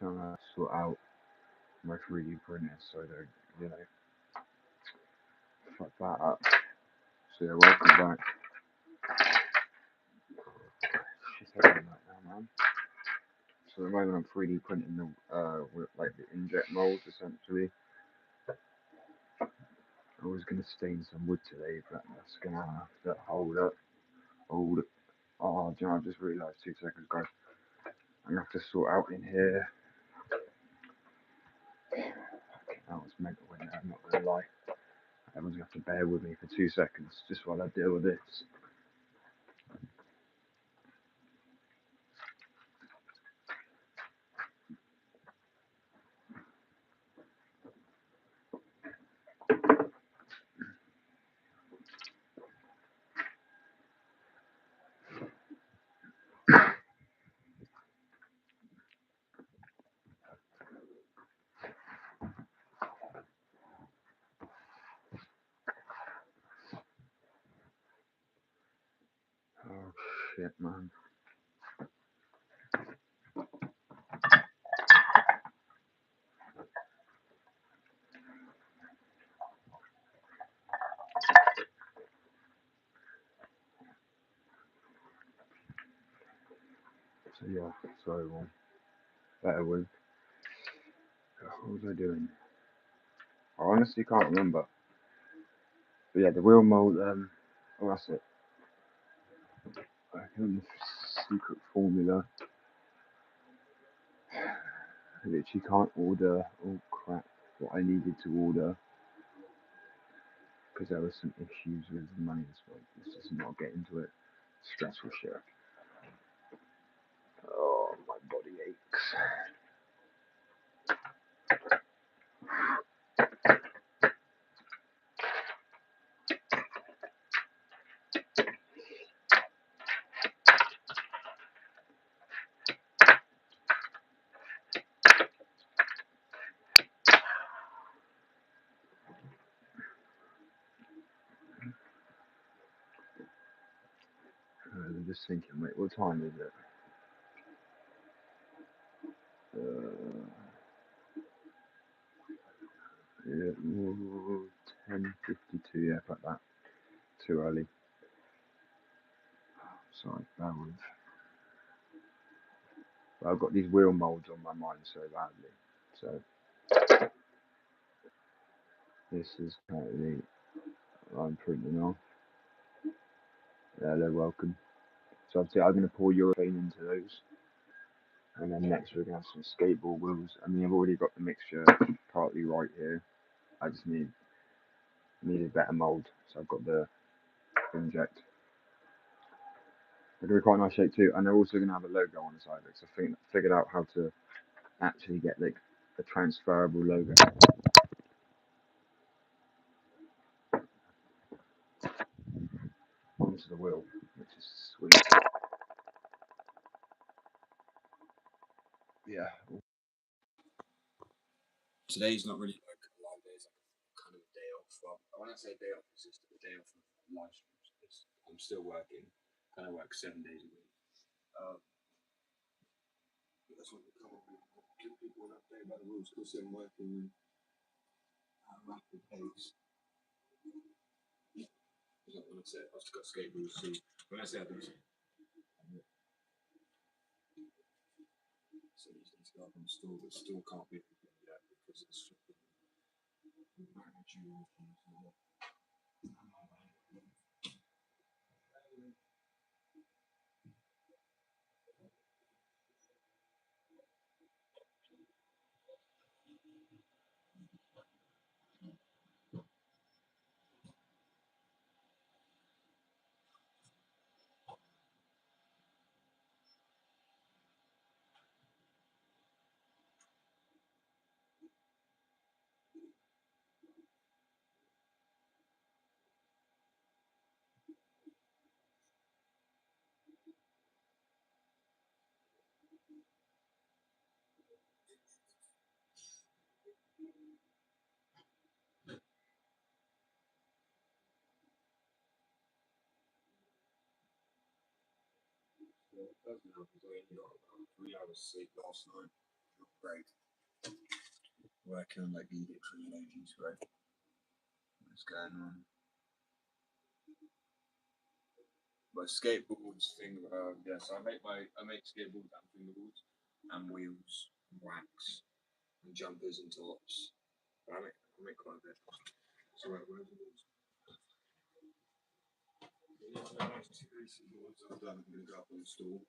trying to sort out my 3D printer so that, you know, fuck that up. So yeah, welcome back. Shit happening right now, man. So at the moment I'm 3D printing the with like the inject molds essentially. I was gonna stain some wood today, but that's gonna have to hold up. Hold it. Oh, do you know, I just realised 2 seconds, guys. I'm gonna have to sort out in here. That was mental, wasn't it? I'm not gonna lie. Everyone's gonna have to bear with me for 2 seconds just while I deal with this. Oh shit, man. So yeah, sorry everyone. Better with. What was I doing? I honestly can't remember. But yeah, the wheel mold, oh that's it. I found the secret formula. I literally can't order, oh crap, what I needed to order. Because there was some issues with the money as well. Let's just not get into it. Stressful shit. Oh, my body aches. I'm just thinking, wait, what time is it? Yeah, 10:52, yeah, like that. Too early. Sorry, bear with. But I've got these wheel molds on my mind so badly. So, this is currently, I'm printing off. Yeah, they're welcome. So obviously I'm going to pour urethane into those. And then next we're going to have some skateboard wheels. I mean, I've already got the mixture partly right here. I just need a better mold. So I've got the inject. They're going to be quite a nice shape too. And they're also going to have a logo on the side of it. So I figured out how to actually get like a transferable logo onto the wheel, which is sweet. Yeah. Today's not really like a live day, it's like kind of a day off. Well, when I say day off, it's just a day off of live streams. I'm still working, kind of work 7 days a week. That's what we come up with. Give people an update about the rules because I'm working at a rapid pace. Like when I say I've got skate rules, so when I say I do so these things go up on the store, but still can't be yet because it's magnitude. It doesn't help because I only got about 3 hours sleep last night. Great. Working on like the trilogies, right? What's going on? My skateboards thing, yeah, so I make skateboards and fingerboards and wheels and wax and jumpers and tops. I make quite a bit. So where's the wheels? Two recent boards I've done, I'm gonna go up on the stool.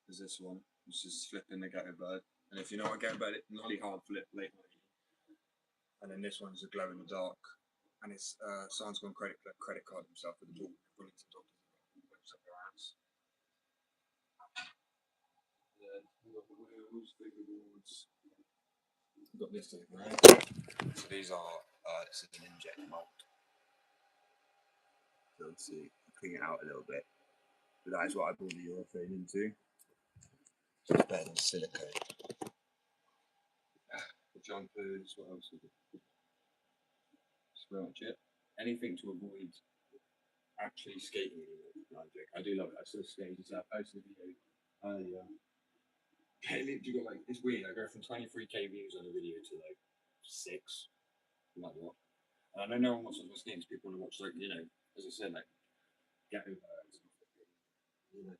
There's this one, which is flipping the ghetto bird. And if you know what ghetto bird, it's really hard flip late night. And then this one's a glow in the dark. And it's someone's gone credit card himself with the ball. Burlington Doctors whips up their ass. Then we've got the wheels, fingerboards. We've got this thing, right? So these are this is an inject mold. So let's see, clean it out a little bit. But that is what I brought the urethane into. So it's better than silicone. The jumpers, what else is it? That's pretty much it. Anything to avoid actually skating anymore. I do love it. I still skate. I posted a video earlier. You got like, it's weird. I go from 23k views on a video to like 6. Like what? And I know no one wants to watch games. People want to watch, like, you know, as I said, like ghetto birds and you know,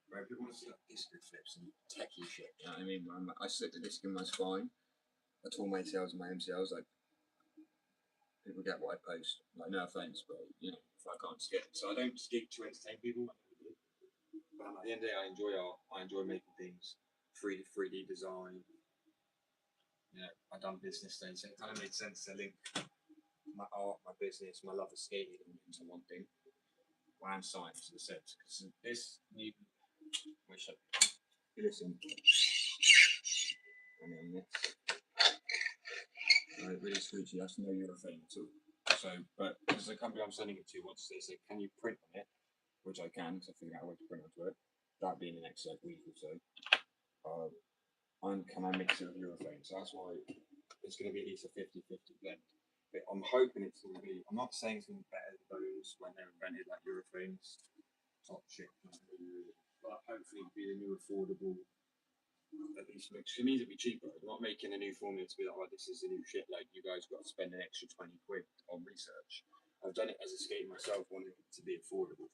where people want to see like disco flips and techie shit. You know what I mean? I slipped the disc in my spine. I tore my ACLs and my MCLs. Like, people get what I post. Like, no offense, but you know, if I can't skate, so I don't skate to entertain people. But at the end of the day, I enjoy art. I enjoy making things. 3D design. You know, I've done business things, so it kind of made sense to link my art, my business, my love of skating into one thing. And science, in a sense, because this new, which you listen, and then this, really screechy. That's no urethane at all. So, but because the company I'm sending it to wants, they say, can you print on it? Which I can, because I figured out a way to print onto it. That being the next like week or so. And can I mix it with urethane? So that's why it's going to be at least a 50-50 blend. But I'm hoping it's going to be, I'm not saying it's going to be better than those when they invented like urethanes, top shit, but hopefully it'll be a new affordable, at least mix. It means it'll be cheaper. I'm not making a new formula to be like, oh, this is the new shit, like you guys got to spend an extra 20 quid on research. I've done it as a skater myself, wanting it to be affordable.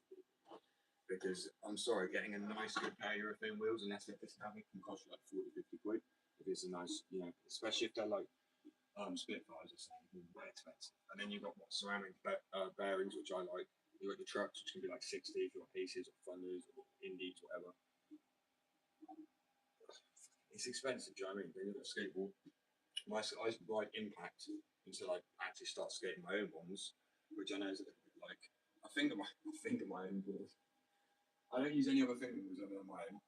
Because I'm sorry, getting a nice good pair of urethane wheels, unless they're discounted, can cost you like 40-50 quid. If it's a nice, you know, especially if they're like Spitfires or something, way expensive. And then you've got what ceramic bearings, which I like. You've got your trucks, which can be like 60 if you've got Aces or Thunders or Indies, whatever. It's expensive, do you know what I mean? Then you've got a skateboard. I ride Impact until I actually start skating my own ones, which I know is a little bit like I finger my own board. I don't use any other fingerboards other than my own.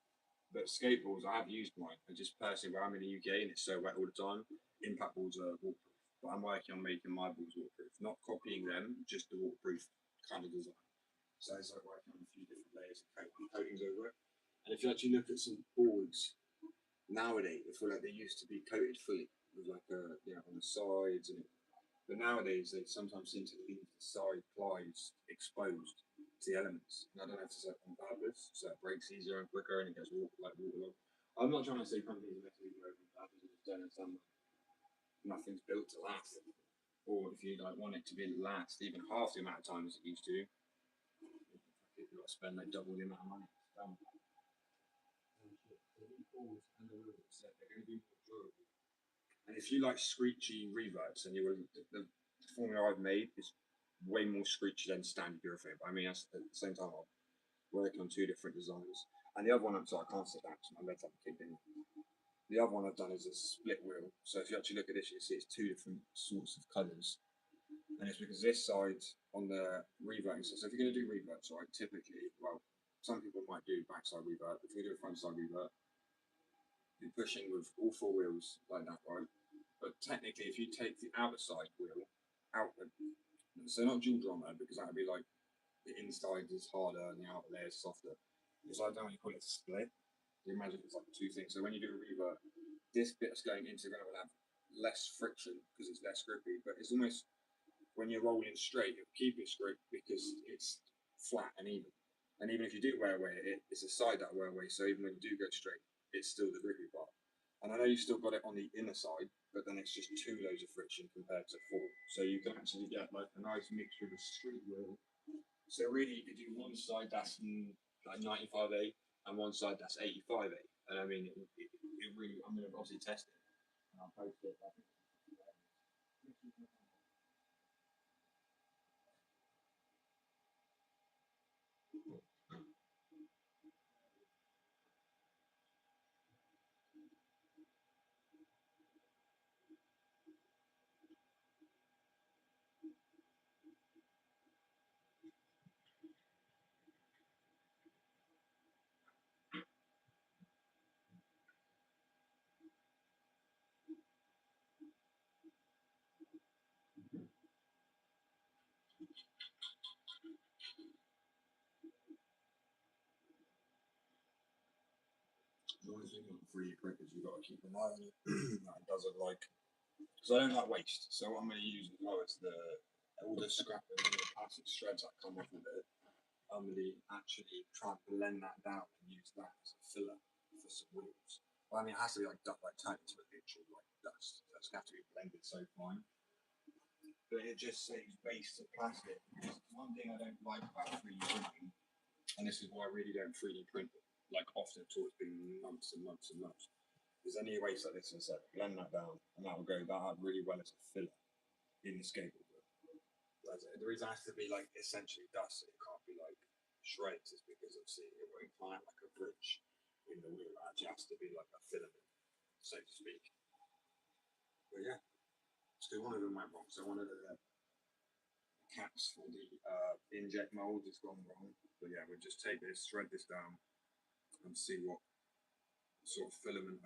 But skateboards, I have used mine. I just personally, where I'm in the UK and it's so wet all the time, impact boards are waterproof. But I'm working on making my boards waterproof, not copying them, just the waterproof kind of design. So it's like working on a few different layers of coatings over it. And if you actually look at some boards nowadays, I feel like they used to be coated fully with like on the sides but nowadays they sometimes seem to leave the side plies exposed to the elements. And I don't know if it's like on purpose, so it breaks easier and quicker and it goes waterlogged. I'm not trying to say companies are making it on purpose, I just don't understand nothing's built to last. Or if you like want it to be last even half the amount of time as it used to, you've got to spend like double the amount of money. They're going to be more durable. And if you like screechy reverts, and the formula I've made is way more screechy than standard urethane. But I mean, at the same time, I'm working on 2 different designs. And the other one, I'm sorry, I can't sit down because my legs haven't kicked in. The other one I've done is a split wheel. So if you actually look at this, you see it's 2 different sorts of colours. And it's because this side on the reverting, so if you're going to do reverts, right, typically, well, some people might do backside revert. If you do a frontside revert, you're pushing with all 4 wheels like that, right? But technically, if you take the outer side wheel outward, so not dual drummer, because that would be like the inside is harder and the outer layer is softer. It's like, I don't want to call it a split. You imagine it's like 2 things. So when you do a revert, this bit that's going into the ground will have less friction because it's less grippy, but it's almost when you're rolling straight, you'll keep it straight because it's flat and even. And even if you do wear away, it's a side that wear away. So even when you do go straight, it's still the grippy part. And I know you still got it on the inner side, but then it's just 2 loads of friction compared to 4. So you can actually get like a nice mixture of a street wheel. So really, you could do one side that's like 95A and one side that's 85A. And I mean, it really, I'm going to obviously test it. And I'll post it. The only thing with 3D printers, you've got to keep an eye on it. That it doesn't like, because I don't like waste. So what I'm going to use as well is all the scrap and the plastic shreds that come off of it. I'm going to actually try and blend that down and use that as a filler for some wheels. Well, I mean, it has to be like turned into a literal like dust. So it's going to have to be blended so fine. But it just saves waste of plastic. One thing I don't like about 3D printing, and this is why I really don't 3D print like often at all, it's been months and months and months. There's any waste like this, and so blend that down, and that will go that really well as a filler in the skateboard. The reason it has to be like essentially dust, it can't be like shreds, is because obviously it won't climb like a bridge in the wheel. It actually has to be like a filament, so to speak. But yeah, so one of them went wrong. So one of the caps for the inject mold has gone wrong. But yeah, we'll just take this, shred this down, and see what sort of filament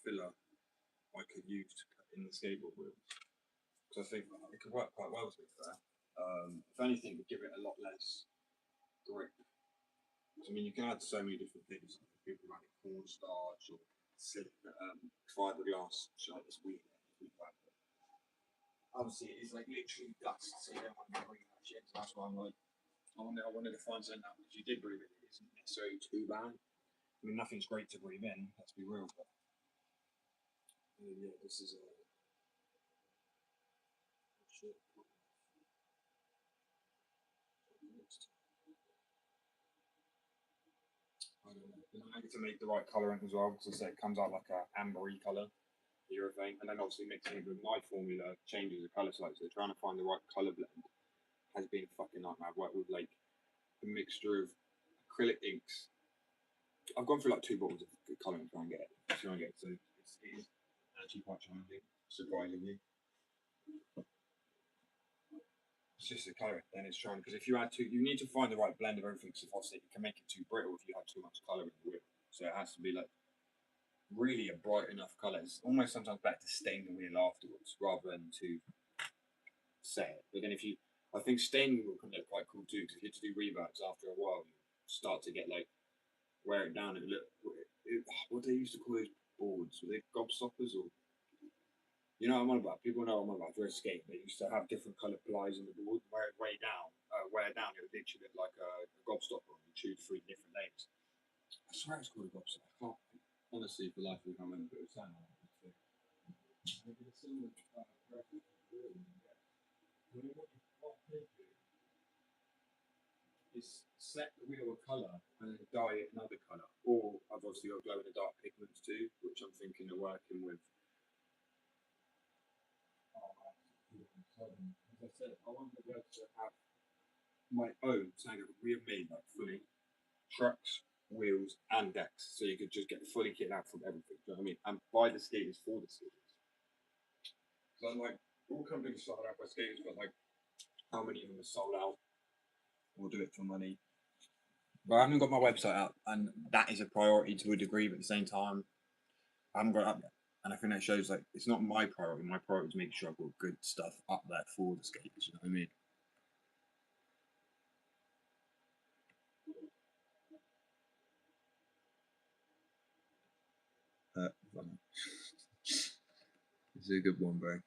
filler I could use to put in the skateboard wheel. Because I think it could work quite well, to be fair. If anything, it would give it a lot less grip. I mean, you can add so many different things. People like cornstarch or fiberglass, like this wheel. Obviously, it's like literally dust, so you don't want to breathe that shit. So that's why I'm like, I wanted to find something that if you did breathe it, it isn't necessarily too bad. I mean, nothing's great to breathe in, let's be real, but yeah, this is a shit. I don't know. I need to make the right colorant as well, because I say it comes out like a ambery color, urethane, and then obviously mixing it with my formula changes the color slightly. So trying to find the right color blend has been a fucking nightmare. I've worked with like a mixture of acrylic inks. I've gone through like 2 bottles of colorant to try and get it. So it is actually quite challenging, surprisingly. It's just the color, then it's trying, because if you add you need to find the right blend of everything. So obviously you can make it too brittle if you have too much color in the wheel. So it has to be like really a bright enough color. It's almost sometimes better to stain the wheel afterwards rather than to set it. But then I think staining will can look quite cool too, because if you have to do reverts after a while, you start to get like wear it down and look. What they used to call those boards? Were they gobstoppers or? You know what I'm on about. People know what I'm on about. For a skate, they used to have different coloured plies on the board. Wear down, it would literally look like a gobstopper. You chewed 3 different names. I swear it's called a gobstopper. I can't honestly for life I can't remember. It was something like that. Is set the wheel a colour and then dye it another colour. Or I've obviously got glow in the dark pigments too, which I'm thinking of working with. As I said, I want the web to have my own saying that we have made like fully trucks, wheels, and decks, so you could just get fully kitted out from everything. Do you know what I mean? And buy the skaters for the skaters. So I'm like, all companies start out by skaters, but like, how many of them are sold out? We'll do it for money. But I haven't got my website out, and that is a priority to a degree. But at the same time, I haven't got it up yet. And I think that shows like it's not my priority. My priority is making sure I've got good stuff up there for the skaters. You know what I mean? This is a good one, bro.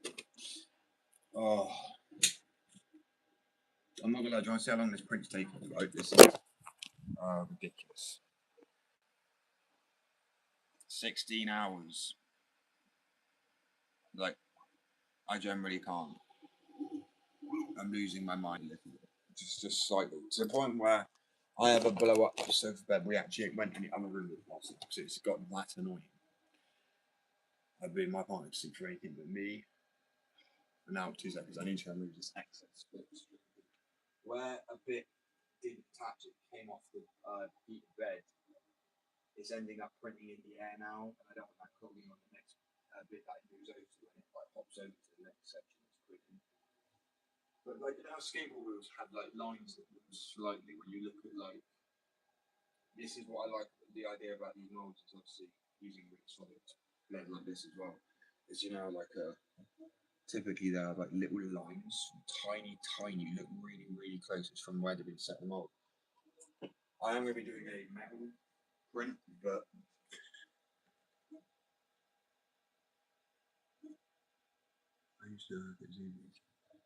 Oh, I'm not gonna lie. Do you want to see how long this print's taking? Right, this is ridiculous. 16 hours. Like, I generally can't. I'm losing my mind a little bit, just slightly, to the point where I have a blow up sofa bed. We actually went in the other room last night because it's gotten that annoying. I've been my partner to sleep for anything but me. And now 2 seconds, I need to remove this excess where a bit didn't attach. It came off the heated bed. It's ending up printing in the air now, and I don't want that clogging on the next bit that it moves over to when it like hops over to the next section. It's printing. But like, you know, skateboard wheels have like lines that move slightly when you look at like. This is what I like. The idea about these molds is obviously using really solid lead like this as well. Is, you know, like typically they are like little lines, tiny, look really, really close. It's from where they've been set the mold. I am going to be doing a metal print, but I used to get Zoom.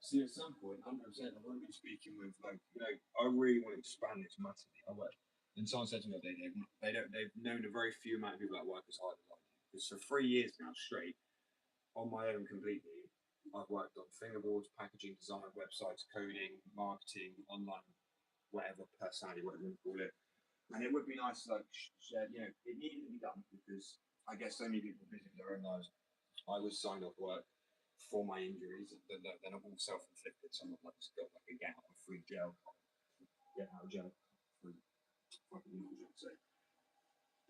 See, at some point, 100%, I want to be speaking with, like, you know, I really want to expand this massively. I work. And someone said to me that they've known a very few amount of people that work as hard as I do. Because for 3 years now straight, on my own completely, I've worked on fingerboards, packaging design, websites, coding, marketing, online, whatever personality, whatever you want to call it. And it would be nice to, like, share, you know, it needed to be done because I guess so many people are busy with their own lives. I was signed off work for my injuries. They're not all self-inflicted. Someone like just got like a get out of free jail, get out of jail free fucking usual say.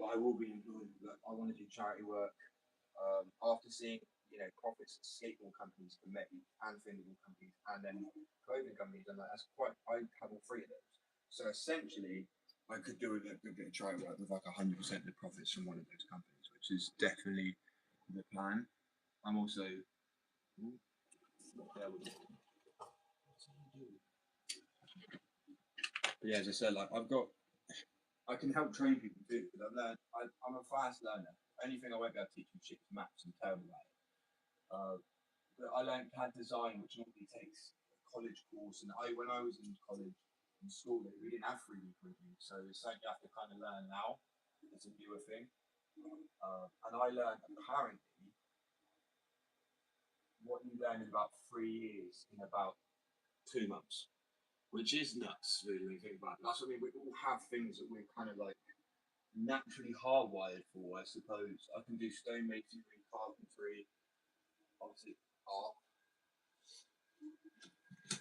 But I will be employed. But I want to do charity work. After seeing, you know, profits that skateboard companies can make, and fingerboard companies, and then clothing companies, I'm like, that's quite. I have all three of those. So essentially, I could do a good bit of charity work with like 100% of the profits from one of those companies, which is definitely the plan. I'm also. But yeah, as I said, like I can help train people too. Because I'm a fast learner. Anything I won't be able to teach you shit is maths. I'm terrible at it. But I learned CAD design, which normally takes a college course. And when I was in college, in school, we didn't have 3D printing, so it's something you have to kind of learn now. It's a newer thing. And I learned apparently what you learn in about 3 years in about 2 months. Which is nuts, really, when you think about it. That's what I mean. We all have things that we're kind of like naturally hardwired for, I suppose. I can do stonemasonry, carpentry, obviously art.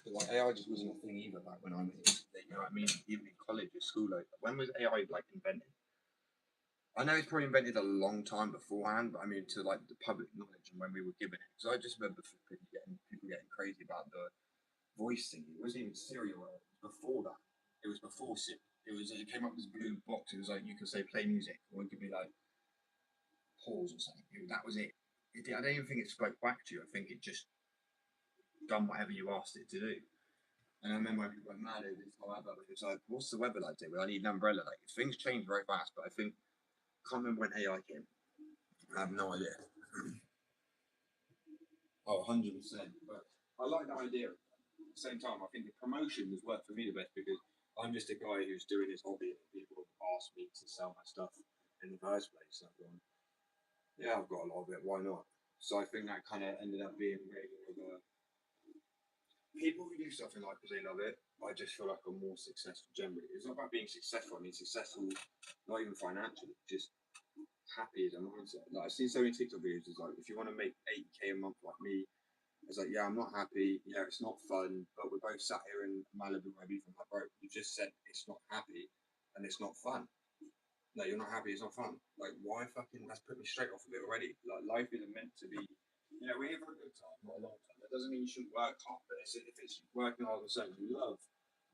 But like AI just wasn't a thing either back when I was, you know what I mean? Even in college or school, like when was AI like invented? I know it's probably invented a long time beforehand, but I mean to like the public knowledge and when we were given it. Because I just remember people getting crazy about the voice thing. It wasn't even Siri or before that. It was before Siri. It came up with this blue box. It was like you could say play music, or it could be like pause or something. That was it. I don't even think it spoke back to you. I think it just done whatever you asked it to do. And I remember when people went mad over this whole advert. It was like, what's the weather like today? Well, I need an umbrella. Like things change very fast, but I think I can't remember when AI came. I have no idea. Oh, 100%. But I like the idea. At the same time, I think the promotion has worked for me the best because I'm just a guy who's doing his hobby and people ask me to sell my stuff in the first place. So I'm going, yeah, I've got a lot of it. Why not? So I think that kind of ended up being really of a people who do something like because they love it. I just feel like I'm more successful generally. It's not about being successful. I mean, successful, not even financially, just happy as a mindset. Like I've seen so many TikTok videos. It's like if you want to make 8K a month like me, it's like, yeah, I'm not happy. Yeah, it's not fun. But we're both sat here in Malibu, maybe from like, bro, you just said it's not happy and it's not fun. No, you're not happy. It's not fun. Like, why fucking? That's put me straight off of it already. Like, life isn't meant to be. You know, we're here for a good time, not a long time. That doesn't mean you shouldn't work hard. But if it's working hard on something you love,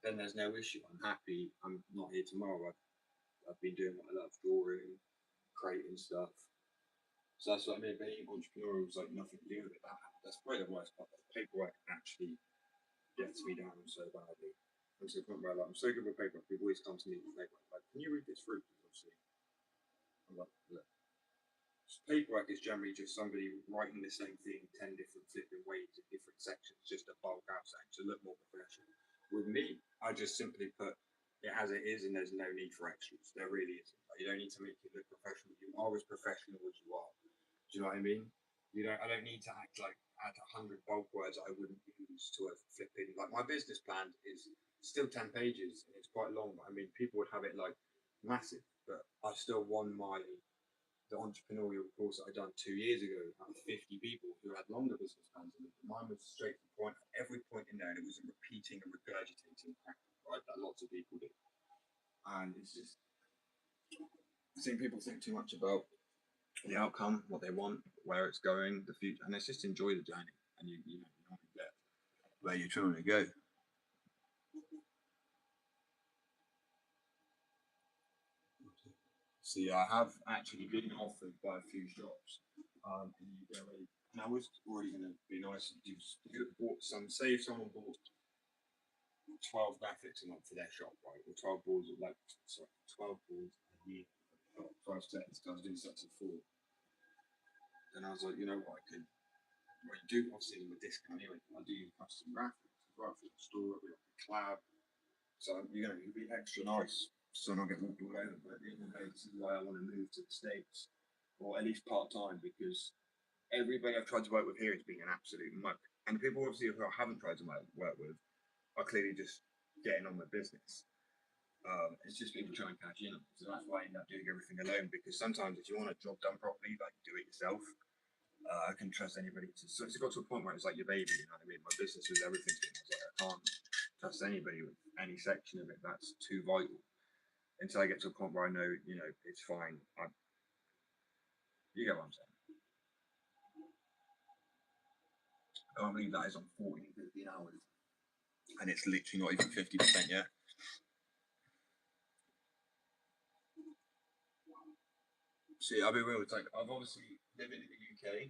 then there's no issue. I'm happy. I'm not here tomorrow. I've been doing what I love, drawing, creating stuff. So that's what I mean. Being entrepreneurial is like nothing to do with it. That's probably the worst part. The paperwork actually gets me down so badly. I'm to the point where like, I'm so good with paperwork. People always come to me with paperwork. Like, can you read this through? Obviously, I'm like, look. Paperwork is generally just somebody writing the same thing 10 different flipping ways in different sections, just to bulk out something to look more professional. With me, I just simply put it as it is, and there's no need for extras. There really isn't. Like, you don't need to make it look professional. You are as professional as you are. Do you know what I mean? I don't need to add 100 bulk words I wouldn't use to a flipping, like, my business plan is still 10 pages and it's quite long. I mean, people would have it like massive, but I still won the entrepreneurial course that I done 2 years ago out of 50 people who had longer business plans. And mine was straight to the point at every point in there, and it wasn't repeating and regurgitating crap, right, that lots of people do. And it's just, I think people think too much about the outcome, what they want, where it's going, the future, and it's just enjoy the journey, and you want to get where you're trying to go. See, I have actually been offered by a few shops in the UK, and I was already going to be nice and bought some. Say if someone bought 12 graphics a month for their shop, right, or 12 boards, 12 boards a year, 12 sets. I was doing sets of 4. And I was like, you know what, I could. Well, you do obviously with a discount anyway. I do custom graphics as well for the store, with like a collab. So it'd be extra nice, so I don't get walked all over. But at the end of the day, this is why I want to move to the States, or at least part time, because everybody I've tried to work with here has been an absolute mug. And the people obviously who I haven't tried to work with are clearly just getting on with business. It's just people trying to cash in. So that's why I end up doing everything alone, because sometimes if you want a job done properly, like, do it yourself. I can trust anybody to. So it's got to a point where it's like your baby, you know what I mean? My business was everything to me. I was like, I can't trust anybody with any section of it. That's too vital. Until I get to a point where I know, it's fine. You get what I'm saying? I can't believe that is on 14, 15 hours. And it's literally not even 50% yet. See, I'll be real. It's like, I've obviously lived in the UK.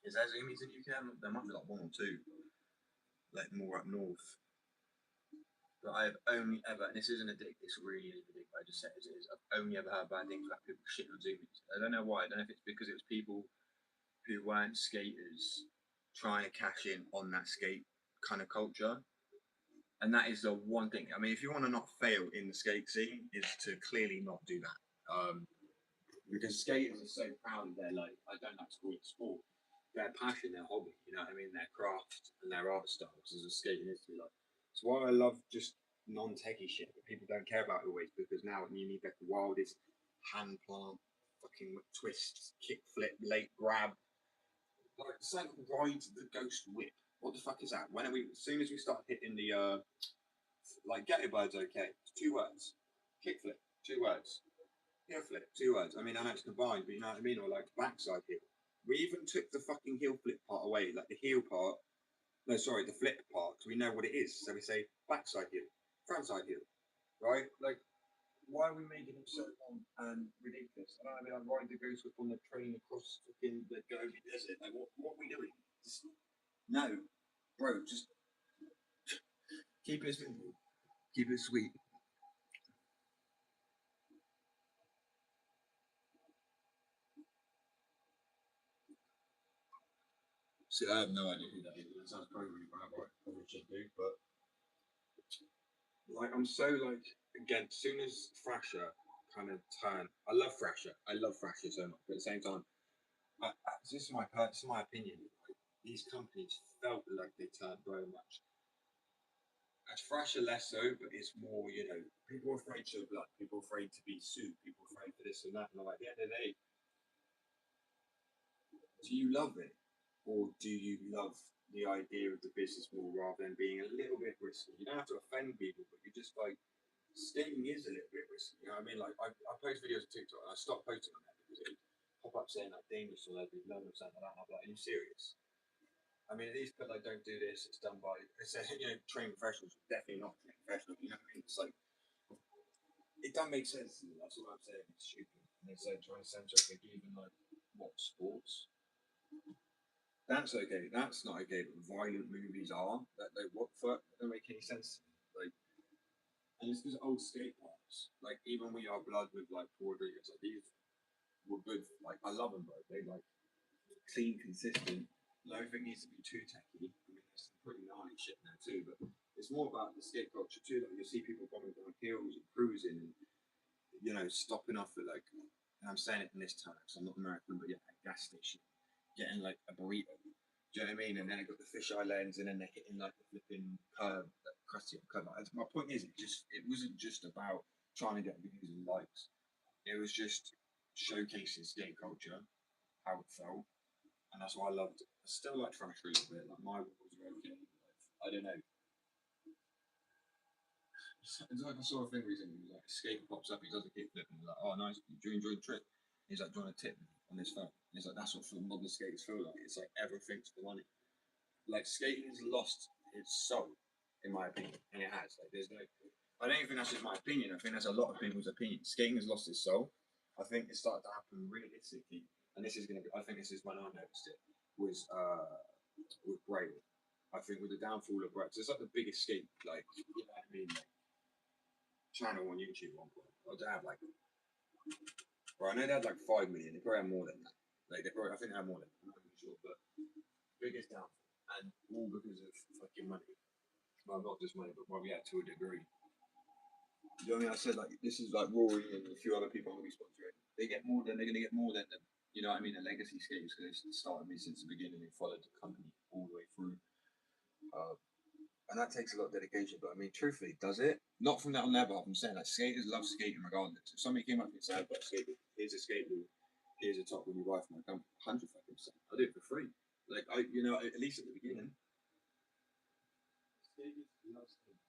Is there Zoomies in the UK? There might be like 1 or 2, like more up north. But I've only ever, and this isn't a dig, this really is a dig, I just said as it is, I've only ever heard bad things about people shitting on Zoomies. I don't know why. I don't know if it's because it was people who weren't skaters trying to cash in on that skate kind of culture. And that is the one thing. I mean, if you want to not fail in the skate scene, is to clearly not do that. Because skaters are so proud of their, like, I don't like to call it sport, their passion, their hobby, you know what I mean, their craft and their art style, because as a skating is to be like. It's why I love just non-techie shit that people don't care about always, because now you need like the wildest hand plant, fucking twist, kick flip, late grab. Like, it's like ride the ghost whip. What the fuck is that? When are we? As soon as we start hitting the like Ghetto Bird's okay. It's 2 words. Kick flip, 2 words. Heel flip, 2 words. I mean, I know it's combined, but you know what I mean? Or like backside heel. We even took the fucking heel flip part away, like the heel part. No, sorry, the flip part, because we know what it is. So we say backside heel, frontside heel, right? Like, why are we making it so long and ridiculous? I don't know, I mean, I'm riding the ghost whip on the train across fucking the Gobi Desert. Like, what are we doing? Just, no, bro, just keep it simple. Keep it sweet. See, I have no idea who that is. That sounds probably really bad, right? Probably should do, but like, I'm so like, again, as soon as Thrasher kind of turned, I love Thrasher so much, but at the same time, this is my opinion. Like, these companies felt like they turned very much. As Thrasher less so, but it's more, people are afraid to show blood, people are afraid to be sued, people are afraid for this and that. And like, at the end of the day, do you love it, or do you love the idea of the business more rather than being a little bit risky? You don't have to offend people, but you're just like, skating is a little bit risky. You know what I mean? Like, I post videos on TikTok and I stopped posting on that because it pop up saying like dangerous or like loan or something like that. I'm like, are you serious? I mean, these people like don't do this. It's done by trained professionals. Definitely not trained professionals. You know what I mean? It's like, it doesn't make sense. That's what I'm saying. It's stupid. And it's like trying to censor like even like what sports. That's okay. That's not okay. But violent movies are. That they what fuck? That don't make any sense. Like, and it's because old skate parks. Like, even We Are Blood with like Paul Rodriguez. Like, these were good. Like, I love them, bro. They like clean, consistent. I don't think it needs to be too techy. I mean, there's some pretty gnarly shit now too, but it's more about the skate culture too. Like, you see people bombing down hills and cruising and stopping off at like, and I'm saying it in this term because I'm not American, but yeah, a gas station, getting like a burrito. Do you know what I mean? And then it got the fisheye lens, and then they're hitting like the flipping curve, that crusty curve. My point is, it wasn't just about trying to get views and likes. It was just showcasing skate culture, how it felt, and that's why I loved it. I still like Thrasher a little bit. Like my walls are okay. I don't know. It's like I saw a thing recently. Like a skater pops up, he does a kickflip, and he's like, "Oh, nice. Do you enjoy the trip?" He's like, "Do you want a tip on this phone?" And he's like, "That's what modern skaters feel like. It's like everything's for money." Like skating has lost its soul, in my opinion, and it has. Like there's no, I don't even think that's just my opinion. I think that's a lot of people's opinion. Skating has lost its soul. I think it started to happen realistically, and this is going to be. I think this is when I noticed it was with Braille. I think with the downfall of Braille, it's like the biggest skate, like you know what I mean, like, channel on YouTube at one point. Or they have like, well, I know they had like 5 million. They probably have more than that. Like they probably, I think they have more than that. I'm not really sure, but biggest downfall, and all because of fucking money. Well, not just money, but well, yeah, to a degree. You know what I mean? I said like this is like Rory and a few other people I'm gonna be sponsoring. They get more than they're gonna get more than them. You know what I mean? The legacy skaters because they started me since the beginning. They followed the company all the way through. And that takes a lot of dedication. But I mean, truthfully, does it? Not from that level. I'm saying like skaters love skating regardless. If somebody came up and said, "I've got a skateboard. Here's a skateboard. Here's a top when you buy from my company." 100%. I do it for free. Like I, you know, at least at the beginning. Skaters love skating.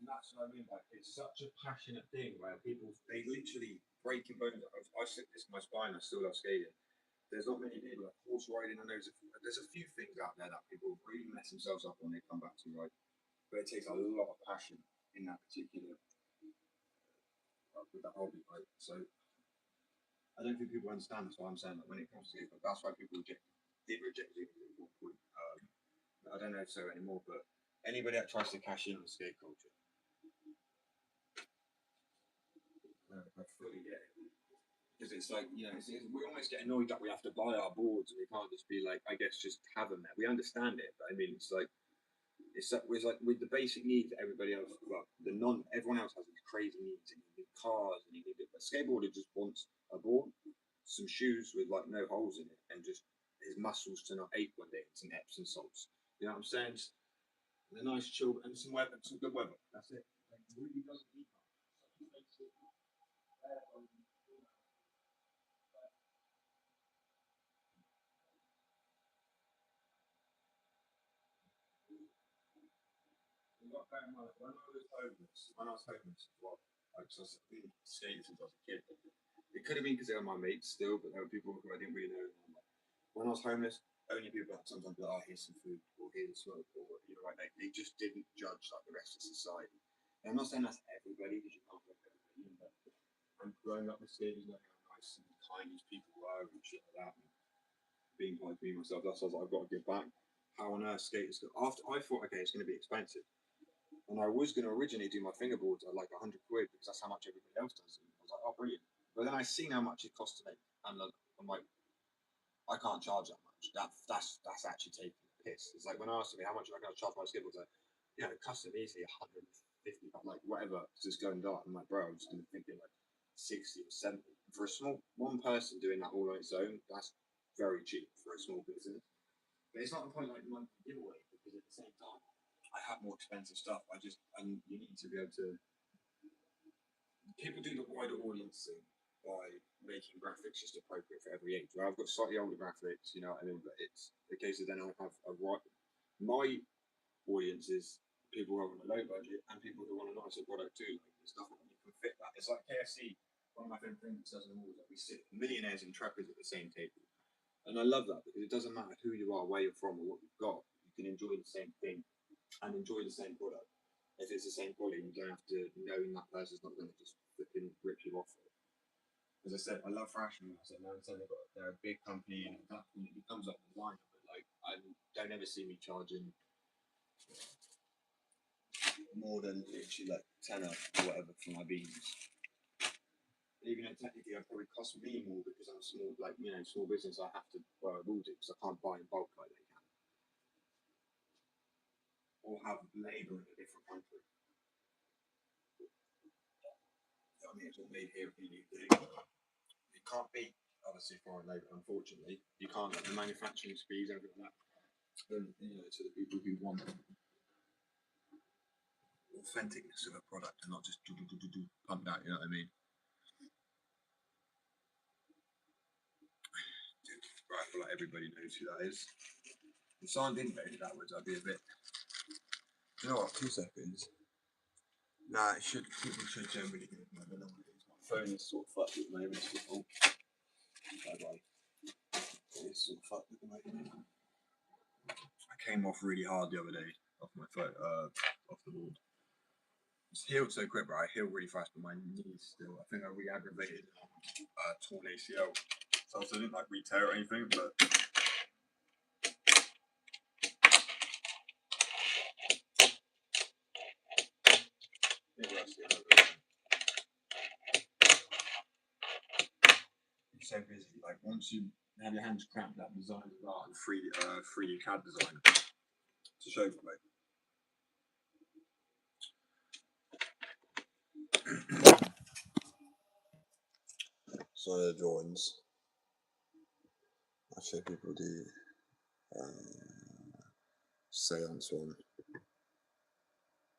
And that's what I mean. Like it's such a passionate thing where people they literally breaking bones. I sick this in my spine. I still love skating. There's not many people like horse riding. I know there's a few things out there that people really mess themselves up when they come back to ride. But it takes a lot of passion in that particular with that hobby, right? So I don't think people understand. That's why I'm saying that when it comes to it, that's why people did reject it at one point. I don't know if so anymore, but anybody that tries to cash in on skate culture, I fully get it. Because it's like, you know, we almost get annoyed that we have to buy our boards and we can't just be like, I guess, just have them there. We understand it, but I mean, it's like with the basic needs that everybody else, well, everyone else has these crazy needs. And you need cars, and you need it. But a skateboarder just wants a board, some shoes with like no holes in it, and just his muscles to not ache one day, and some Epsom salts. You know what I'm saying? Just a nice chill and some weather, some good weather. That's it. Like, really doesn't need much. You got to bear in mind, when I was homeless as well, I was skating since I was a kid. It could have been because they were my mates still, but there were people who I didn't really know. When I was homeless, only people that sometimes be like, "Oh, here's some food," or "Here's smoke," or you know, like they just didn't judge like the rest of society. And I'm not saying that's everybody because you can't look at everybody, but I'm growing up with skaters knowing how nice and kind these people were and shit like that. And being kind to me myself, that's what I've got to give back. How on earth skaters go after I thought, okay, it's going to be expensive. And I was going to originally do my fingerboards at like 100 quid because that's how much everybody else does. And I was like, oh, brilliant. But then I seen how much it costs to make, and I'm like, I can't charge that much. That's actually taking the piss. It's like when I asked me how much am I going to charge my skateboards, like, you know, custom easily 150, like whatever, just going dark. I'm like, bro, I'm just going to thinking like 60 or 70 for a small one person doing that all on its own. That's very cheap for a small business. But it's not the point like monthly giveaway because at the same time, I have more expensive stuff. And you need to be able to. People do the wider audience thing by making graphics just appropriate for every age. Well, I've got slightly older graphics, you know what I mean, but it's the case of then I have a right. My audience is people who are on a low budget and people who want a nicer product too. Like the stuff that you can fit that. It's like KFC. One of my favorite things that says in the walls that we sit millionaires and trappers at the same table. And I love that because it doesn't matter who you are, where you're from, or what you've got. You can enjoy the same thing and enjoy the same product. If it's the same quality, you don't have to know that person's not going to just flipping rip you off. As I said, I love fashion. I said, they're a big company and that it comes up in line. But like, I don't ever see me charging more than literally like tenner or whatever for my beans. Even though technically it probably cost me more because I'm small, like you know, small business. I have to, well, I will do because I can't buy in bulk like they can, or have labour in a different country. I mean, it's all made here in the UK. It can't beat obviously foreign labour. Unfortunately, you can't get the manufacturing speeds over that. Then to the people who want authenticness of a product and not just pumped out. You know what I mean? Right, I feel like everybody knows who that is. If someone didn't know who that was, I'd be a bit. Do you know what? 2 seconds. Nah, people should generally know. I don't know what it is. My phone is sort of fucked at the moment. Oh, bye. It's sort of fucked at the moment. I came off really hard the other day off my phone, off the board. It's healed so quick, but I healed really fast, but my knees still. I think I re-aggravated torn ACL. So I didn't like re-tear or anything, but. It's so busy. Like once you have your hands cramped, that design is art and 3D CAD design to show for me. So the drawings. I show people the seance one.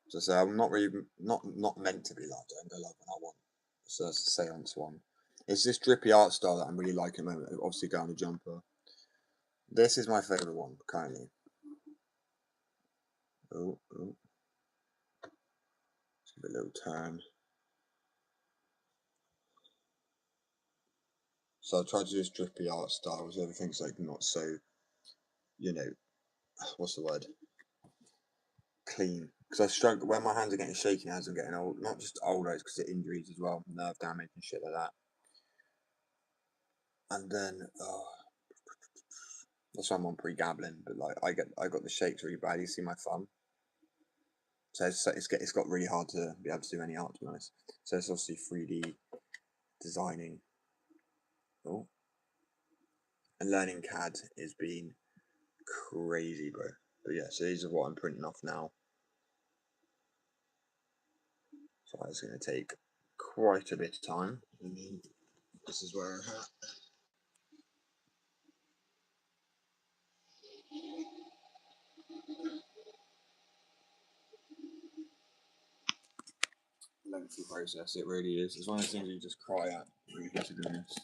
So say I'm not really not meant to be loved. I don't go love when I want. So that's the seance one. It's this drippy art style that I'm really liking at the moment. Obviously, go on the jumper. This is my favourite one currently. Oh. Let's give it a little turn. So I tried to do this drippy art style, so everything's like not so, what's the word? Clean. Because I struggle when my hands are getting shaky as I'm getting old. Not just older, it's because of injuries as well, nerve damage and shit like that. And then, that's why I'm on pre-gabbling. But like, I got the shakes really bad. You see my thumb. So it's got really hard to be able to do any art, to be honest. So it's obviously 3D designing. Oh. And learning CAD has been crazy, bro. But yeah, so these are what I'm printing off now. So it's going to take quite a bit of time. And then this is where I'm at. Lengthy process, it really is. It's one of those things you just cry at, really, to be honest.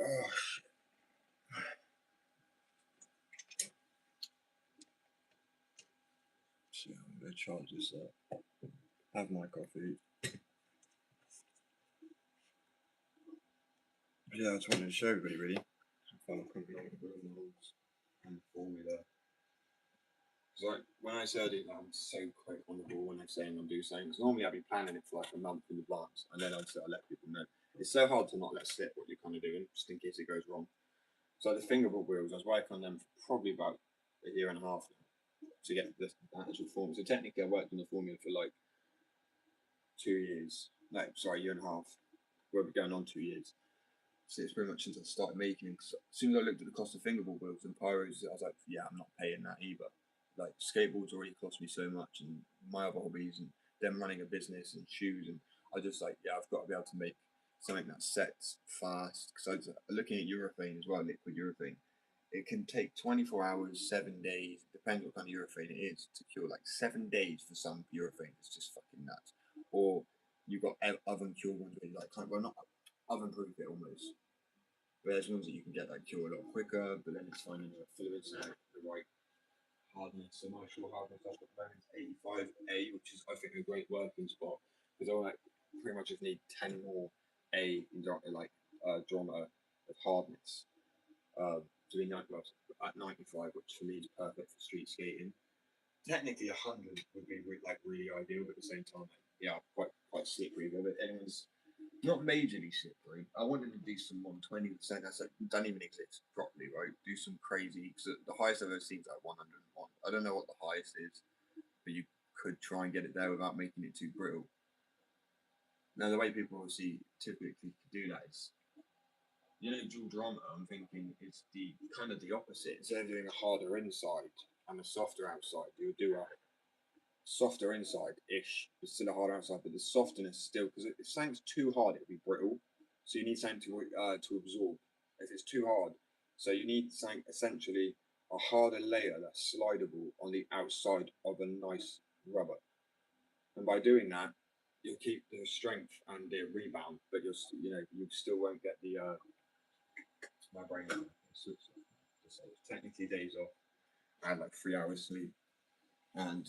Oh, shit. So I'm going to charge this up. Have my coffee. But yeah, I just wanted to show everybody, really. Final compliment and formula. Because like, when I say I do that, I'm so quick on the ball when I'm saying I'm doing something. Because normally I'd be planning it for like a month in advance, and then I'd let people know. It's so hard to not let slip what you're kind of doing, just in case it goes wrong. So the fingerboard wheels, I was working on them for probably about a year and a half now to get the actual formula. So technically I worked on the formula for like 2 years. No, sorry, a year and a half. We'll be going on 2 years. So it's pretty much since I started making them. As soon as I looked at the cost of fingerboard wheels and pyros, I was like, yeah, I'm not paying that either. Like skateboards already cost me so much, and my other hobbies, and them running a business and shoes, and I just like, yeah, I've got to be able to make something that sets fast. Because looking at urethane as well, liquid urethane, it can take 24 hours, 7 days, depends what kind of urethane it is, to cure. Like 7 days for some urethane is just fucking nuts. Or you've got oven cure ones where you like kind of, well, not oven proof it almost. But there's ones that you can get that cure a lot quicker, but then it's finding the fluids and the right hardness. So my short hardness I've got the moment is 85A, which is I think a great working spot, because I like pretty much just need 10 more A durometer of hardness to be 95 at 95, which for me is perfect for street skating. Technically 100 would be really ideal, but at the same time, yeah, quite slippery with it. Anyone's not majorly slippery. I wanted to do some 120%. That's like, don't even exist properly, right? Do some crazy. Because the highest I've ever seen is like 101. I don't know what the highest is, but you could try and get it there without making it too brittle. Now, the way people obviously typically do that is, dual durometer, I'm thinking it's the kind of the opposite. Instead of doing a harder inside and a softer outside, you would do a softer inside-ish, but still a harder outside, but the softness still, because if something's too hard, it'll be brittle. So you need something to absorb. If it's too hard, so you need something essentially a harder layer that's slidable on the outside of a nice rubber. And by doing that, you'll keep the strength and the rebound, but you still won't get the my brain. So technically days off. I had like 3 hours sleep, and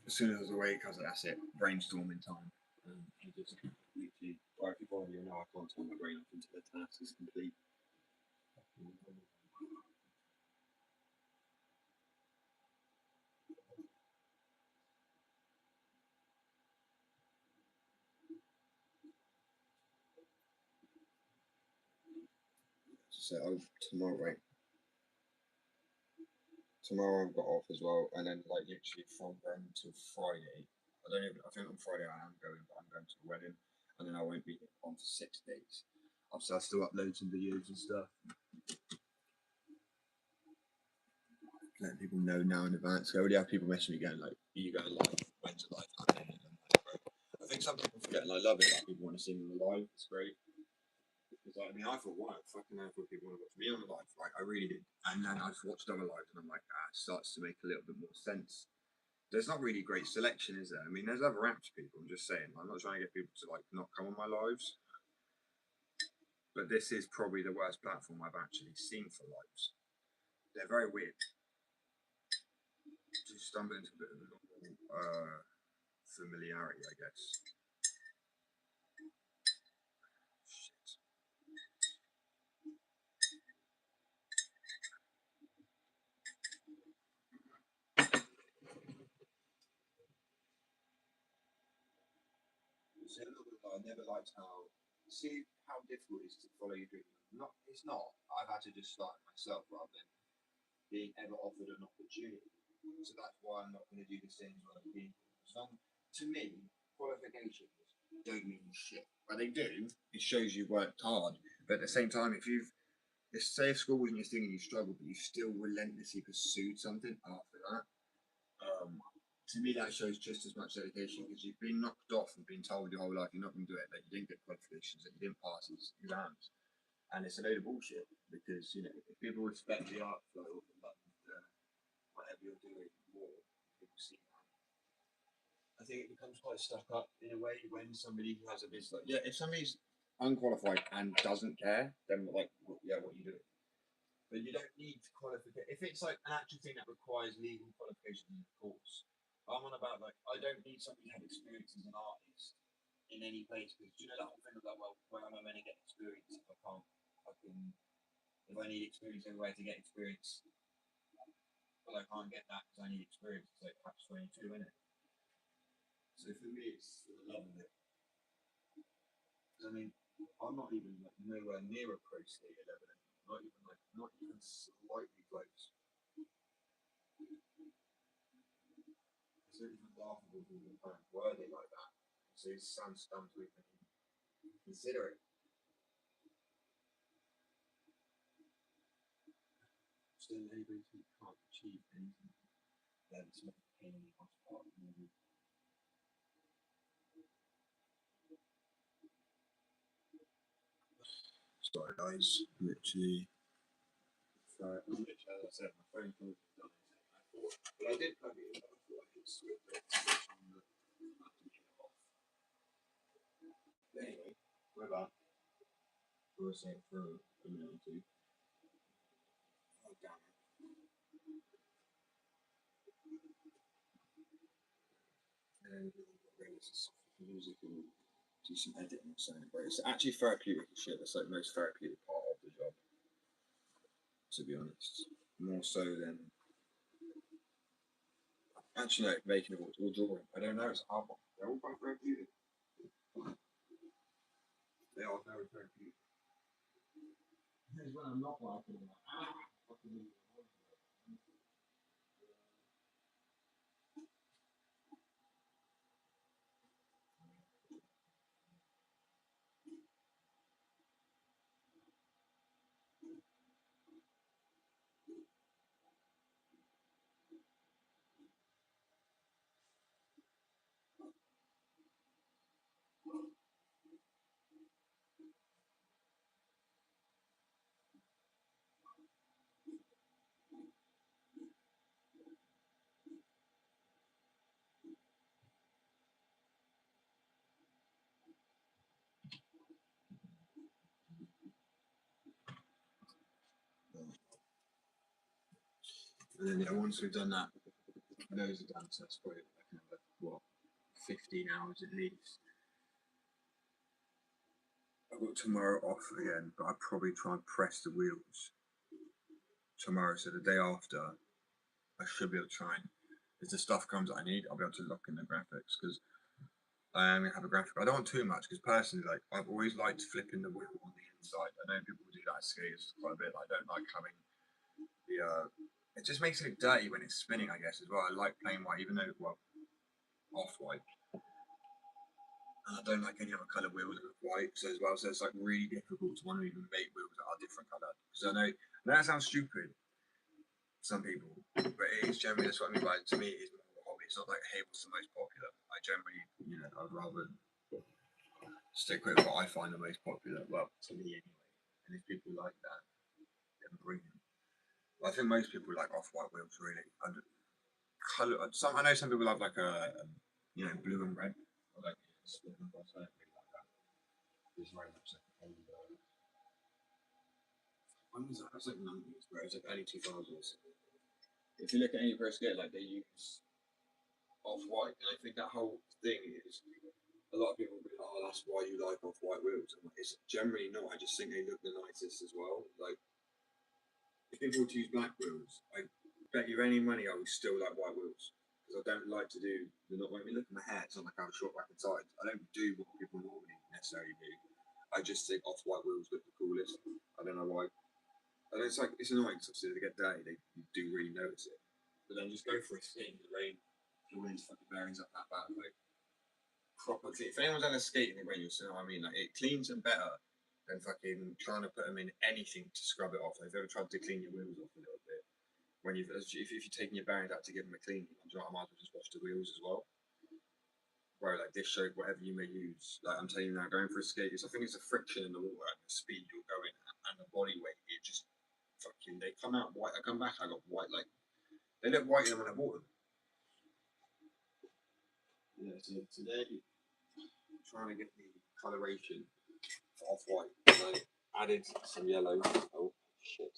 as soon as I was awake, I was like, that's it, brainstorming time. And you just literally, or if you follow you know, I can't turn my brain off until the task is complete. So tomorrow, tomorrow I've got off as well, and then like literally from then to Friday. I think on Friday I am going, but I'm going to a wedding, and then I won't be on for 6 days. Obviously, I'll still upload some videos and stuff. Let people know now in advance. I already have people messaging me going like, "Are you going live? When's it live?" I think some people forget, and I love it. Like people want to see me live. It's great. Because I mean, I thought, wow, fucking hell, people want to watch me on a live. Like I really did. And then I've watched other lives, and I'm like, it starts to make a little bit more sense. There's not really great selection, is there? I mean, there's other apps, people. I'm just saying. I'm not trying to get people to like not come on my lives. But this is probably the worst platform I've actually seen for lives. They're very weird. Just stumble into a bit of familiarity, I guess. Shit. See, I never liked how difficult it is to follow your dream. It's not. I've had to just start it myself rather than being ever offered an opportunity. So that's why I'm not going to do the same as other people. So to me, qualifications don't mean shit. But they do. It shows you worked hard. But at the same time, say if school wasn't your thing and you struggled, but you still relentlessly pursued something after that, to me that shows just as much dedication because you've been knocked off and been told your whole life you're not going to do it, that you didn't get qualifications, that you didn't pass these exams, and it's a load of bullshit because if people respect the art flow of whatever you're doing more, people see that. I think it becomes quite stuck up in a way when somebody who has a business, like, if somebody's unqualified and doesn't care, then like what are you doing? But you don't need qualification. If it's like an actual thing that requires legal qualifications, of course. I'm on about like I don't need somebody to have experience as an artist in any place because you know that whole thing of like, well, where am I going to get experience if I can't if I need experience everywhere to get experience, but I can't get that because I need experience. It's like perhaps 22 in it. So for me, it's for the love of it. Because I mean, I'm not even like nowhere near a pro state 11. Not even slightly close. It's not even laughable to even find worthy like that. So it sounds dumb to even consider it. Still, anybody who can't achieve anything, then it's not a pain in the ass part of the movie. Sorry, guys. Literally. Sorry, as I said, my phone calls have done anything. But I did plug it in. I thought it's with the anyway, we're back. For a sec, for a minute or two. Oh, damn it. And bring this music and do some editing or something. But it's actually therapeutic shit. That's like the most therapeutic part of the job, to be honest. More so than actually like making or drawing. I don't know. It's hard one. They're all quite therapeutic. They are very therapeutic. Here's when I'm not laughing. I'm like, fucking. And then yeah, once we've done that, those are done. So that's probably like another, what, 15 hours at least. I've got tomorrow off again, but I'll probably try and press the wheels tomorrow. So the day after, I should be able to try and, if the stuff comes that I need, I'll be able to lock in the graphics, because I am gonna have a graphic. I don't want too much, because personally, like, I've always liked flipping the wheel on the inside. I know people do that at skaters quite a bit. I don't like having the it just makes it look dirty when it's spinning, I guess, as well. I like plain white, even though, well, off white. And I don't like any other colour wheels with white, so as well. So it's like really difficult to want to even make wheels that are different coloured. Because I know that sounds stupid, some people, but it is generally, that's what I mean by, to me, it is more of a hobby. It's not like, hey, what's the most popular? I generally, you know, I'd rather stick with what I find the most popular, well, to me anyway. And if people like that, then brilliant. But I think most people like off-white wheels, really. Colour, I know some people have like a you know, blue and red, or like split and cross. I don't really like that. It's very much like when was that? It was like 90s, bro. It was like early 2000s. If you look at any pro skate, like, they use off-white, and I think that whole thing is, a lot of people will be like, oh, that's why you like off-white wheels. And it's generally not. I just think they look the nicest as well. Like, if people were to use black wheels, I bet you any money I would still like white wheels. Because I don't like to do, not when we look at my hair, it's not like I have a short back and sides. I don't do what people normally necessarily do. I just think off-white wheels look the coolest. I don't know why. And it's like, it's annoying because obviously they get dirty, you do really notice it. But then just go for a skate in the rain. If you're willing to fucking bearings up that bad, like, proper clean. If anyone's had a skate in the rain, you'll see what I mean. Like, it cleans them better than fucking trying to put them in anything to scrub it off. If you've ever tried to clean your wheels off a little bit, when if you're taking your bearings out to give them a clean, I might as well just wash the wheels as well. Where like dish soap, whatever you may use. Like, I'm telling you now, going for a skate, I think it's the friction in the water and the speed you're going at and the body weight. It just fucking, they come out white. I come back, I got white, like, they look whiter than when I bought them. Yeah, so today I'm trying to get the coloration for off-white. I added some yellow. Oh shit!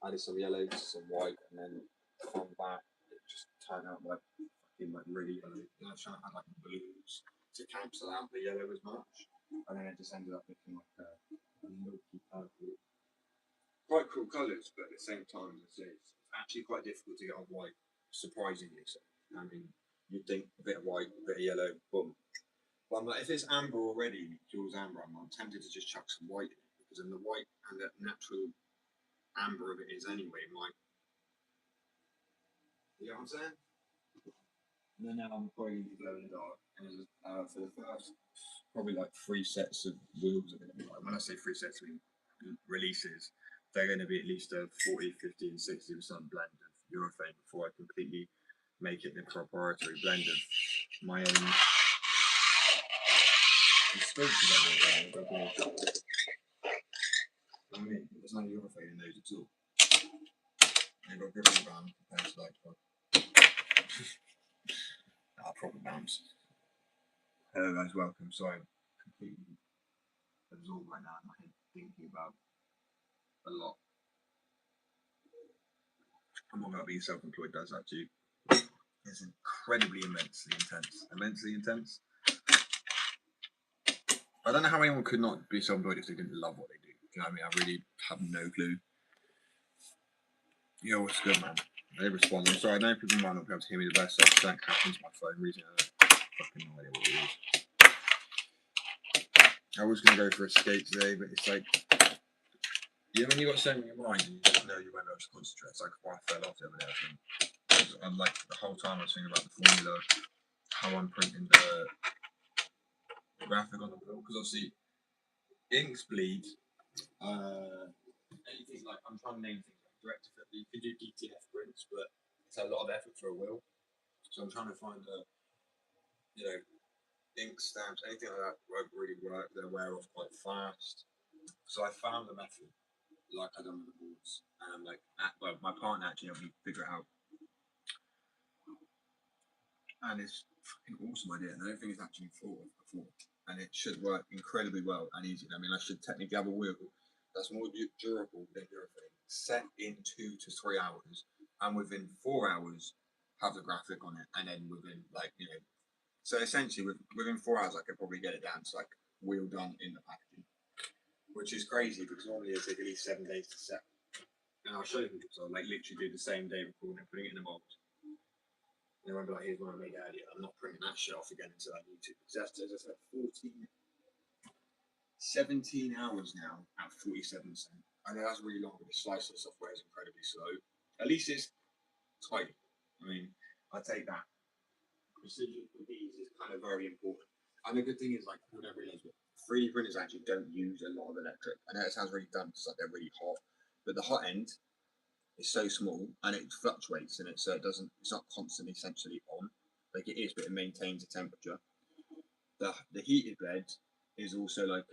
Added some yellow, some white, and then come back. It just turned out like fucking like really yellow. Then I was trying to add like blues to cancel out the yellow as much, and then it just ended up looking like a milky purple. Quite cool colours, but at the same time, it's actually quite difficult to get on white. Surprisingly so. I mean, you'd think a bit of white, a bit of yellow, boom. But I'm like, if it's amber already, Jules Amber, I'm tempted to just chuck some white in it, because then the white and the natural amber of it is anyway, might. You know what I'm saying? And then now I'm probably going to glow in the dark. And for the first, probably like 3 sets of wheels are going to be like, when I say 3 sets, I mean releases, they're going to be at least a 40, 50, and 60% blend of urethane before I completely make it the proprietary blend of my own. It's supposed to be urethane. I mean, there's no urethane in those at all. They've got good rebound compared to like proper bounce. Hello guys, welcome. Sorry, I'm completely absorbed right now in my head, thinking about a lot. I'm not going to be self-employed, does that too? It's incredibly immensely intense. Immensely intense. I don't know how anyone could not be self-employed if they didn't love what they do. Do you know what I mean? I really have no clue. Yo, what's good, man? They respond. I'm sorry, I know people might not be able to hear me the best. Like, something happened to my phone recently. I don't fucking know what it is. I was going to go for a skate today, but it's like, yeah, when you got something in your mind and you just know you won't be able to concentrate. It's like why I fell off the other day, I think. I'm like, the whole time I was thinking about the formula, how I'm printing the graphic on the wheel, because obviously inks bleed. Anything like, I'm trying to name things like direct effect. You can do DTF prints, but it's a lot of effort for a wheel. So I'm trying to find ink stamps, anything like that won't really work. They'll wear off quite fast. So I found the method, like I done with the boards, and I'm like, my partner actually helped me figure it out. And it's fucking awesome idea. And I don't think it's actually thought of before. And it should work incredibly well and easy. I mean, I should technically have a wheel that's more durable than urethane, set in 2 to 3 hours, and within 4 hours have the graphic on it, and then within so essentially within 4 hours I could probably get it down to like wheel done in the packaging, which is crazy because normally it takes at least 7 days to set. And I'll show you, so I'll like literally do the same day recording it, putting it in a mold. And I remember like, here's one I made earlier. I'm not printing that shit off again until I need to. Because that's, as I said, 17 hours now at 47%. I know that's really long, but the slicer software is incredibly slow. At least it's tight. I mean, I take that. Precision with these is kind of very important. And the good thing is, like, people don't realize, but 3D printers actually don't use a lot of electric. I know it sounds really dumb because like, they're really hot, but the hot end is so small and it fluctuates in it, so it's not constantly essentially on like it is, but it maintains a temperature. The heated bed is also like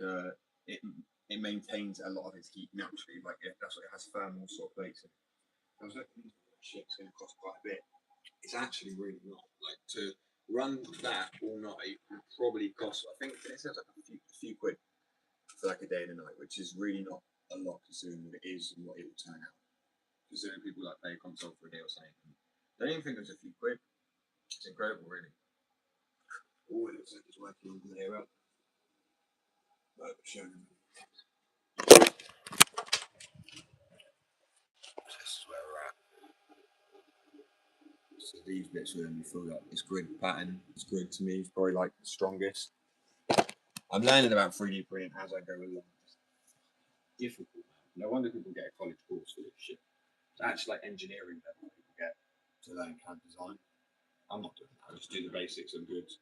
it maintains a lot of its heat naturally, like that's what it has thermal sort of plates in. I was looking into that shit, it's going to cost quite a bit. It's actually really not. Like to run that all night would probably cost, I think it says like a few quid for like a day and a night, which is really not a lot considering what it is and what it will turn out. Considering people like pay a console for a day or something. Don't even think it was a few quid. It's incredible, really. Oh, it looks like it's working on the layer up. But show them. This is where we're at. So these bits are going to be filled up. This grid pattern, this grid to me is probably like the strongest. I'm learning about 3D printing as I go along. It's difficult. No wonder people get a college course for this shit. It's actually like engineering level people get to learn CAD design. I'm not doing that. I just do the basics of goods.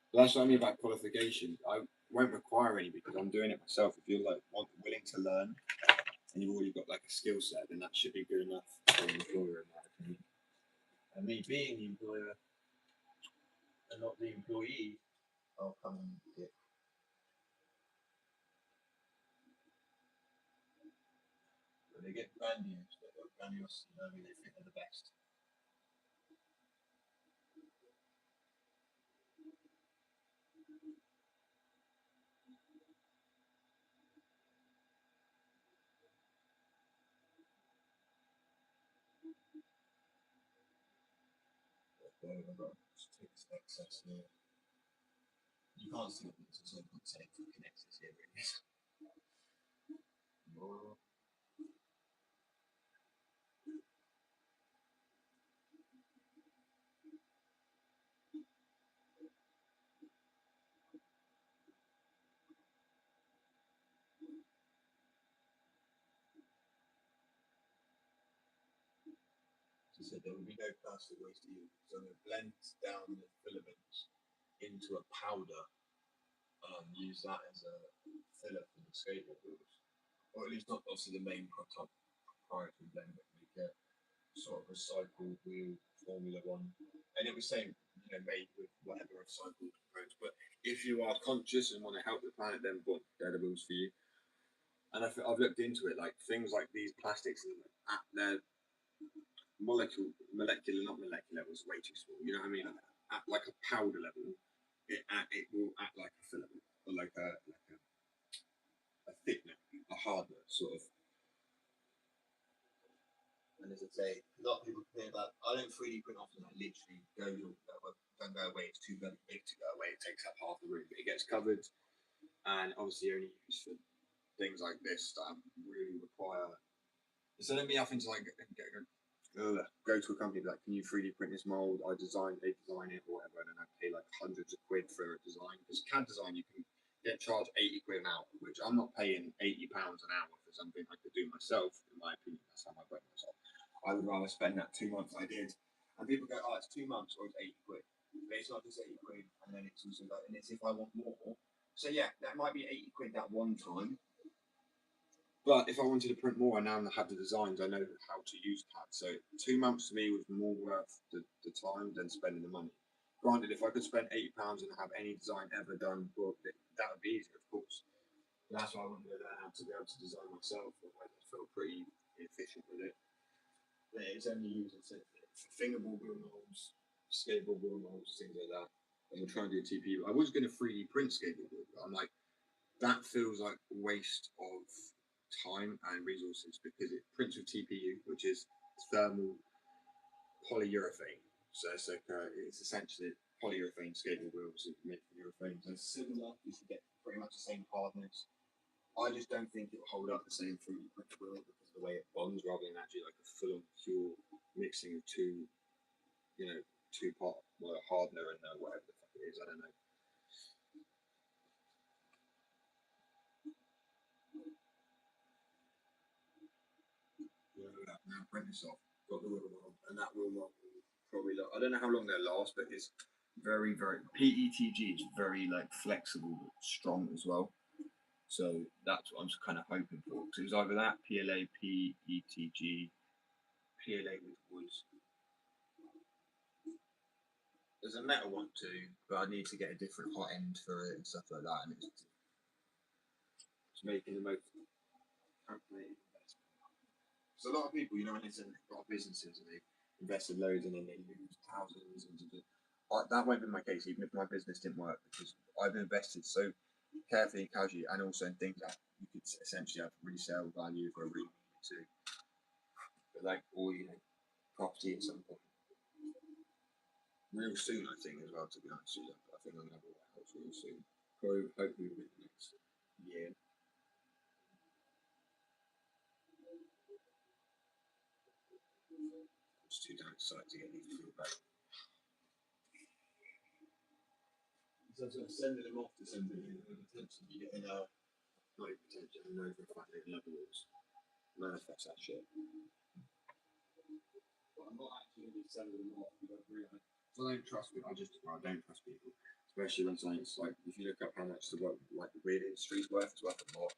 But that's what I mean about qualification. I won't require any because I'm doing it myself. If you're like willing to learn and you've already got like a skill set, then that should be good enough for an employer, in my opinion. And me being the employer and not the employee, I'll come and get. But they get grandiose, they got grandiose, you know, I mean, they think they're the best. I've got sticks excess here. You can't see what this is, so I'm saying for connectors here, really. More. She said there will be no plastic waste to use. So I'm going to blend down the filaments into a powder, use that as a filler for the skateboard wheels. Or at least not obviously the main proprietary blend, but make a sort of recycled wheel Formula One. And it was saying, you know, made with whatever recycled components. But if you are conscious and want to help the planet, then boom, they're the wheels for you. And I've looked into it, like things like these plastics, at their molecular, not molecular level, is way too small. You know what I mean? At like a powder level, it will act like a filament or like a thickener, a hardener sort of. And as I say, a lot of people complain about I don't 3D print often. I literally don't go away. It's too bloody big to go away. It takes up half the room. But it gets covered, and obviously only used for things like this that really require. Instead of me having to like go to a company like, can you 3D print this mold? They design it or whatever, and then I pay like hundreds of quid for a design. Because CAD design, you can get charged 80 quid an hour, which I'm not paying £80 an hour for something I could do myself. In my opinion, that's how I work myself. I would rather spend that 2 months I did. And people go, oh, it's 2 months or it's 80 quid. But it's not just 80 quid, and then it's also like, and it's if I want more. So yeah, that might be 80 quid that one time. But if I wanted to print more, I now have the designs, I know how to use CAD. So 2 months to me was more worth the time than spending the money. Granted, if I could spend £80 and have any design ever done, well, that would be easier, of course. But that's why I wanted to have to be able to design myself. I feel pretty efficient with it. But it's only using for fingerboard wheel molds, skateboard wheel molds, things like that. And we're trying to do TPU. I was going to 3D print skateboard wheel, but I'm like, that feels like a waste of time and resources because it prints with TPU, which is thermal polyurethane. So it's like it's essentially polyurethane skateboard wheels made from urethane. So it's similar. You should get pretty much the same hardness. I just don't think it'll hold up the same fruity brick wheel because of the way it bonds, rather than actually like a full-on pure mixing of two, two-part hardener and whatever the fuck it is. I don't know. Now print this off. Got the wheel on, and that will probably. I don't know how long they'll last, but it's very, very PETG is very like flexible, but strong as well. So that's what I'm kind of hoping for. So it was either that PLA, PETG, PLA with wood. There's a metal one too, but I need to get a different hot end for it and stuff like that. And it's making the most calculated investment. Because a lot of people, when they say they've got businesses and they've invested loads and then they lose thousands. That won't be my case, even if my business didn't work, because I've invested so carefully and casually, and also in things that you could essentially have resale value for a really to, but like all property at some point. Real soon, I think, as well, to be honest with you. I think I'm going to have a house real soon. Probably, hopefully within the next year. I'm just too damn excited to get these people back. So sending them off to somebody who potentially be getting not potential, I know for a fact they love yours. Manifest that shit. But I'm not actually going to be sending them off because I don't trust people. I don't trust people. Especially when something's like, if you look up how much the work, like the weird industry's worth, it's worth a lot.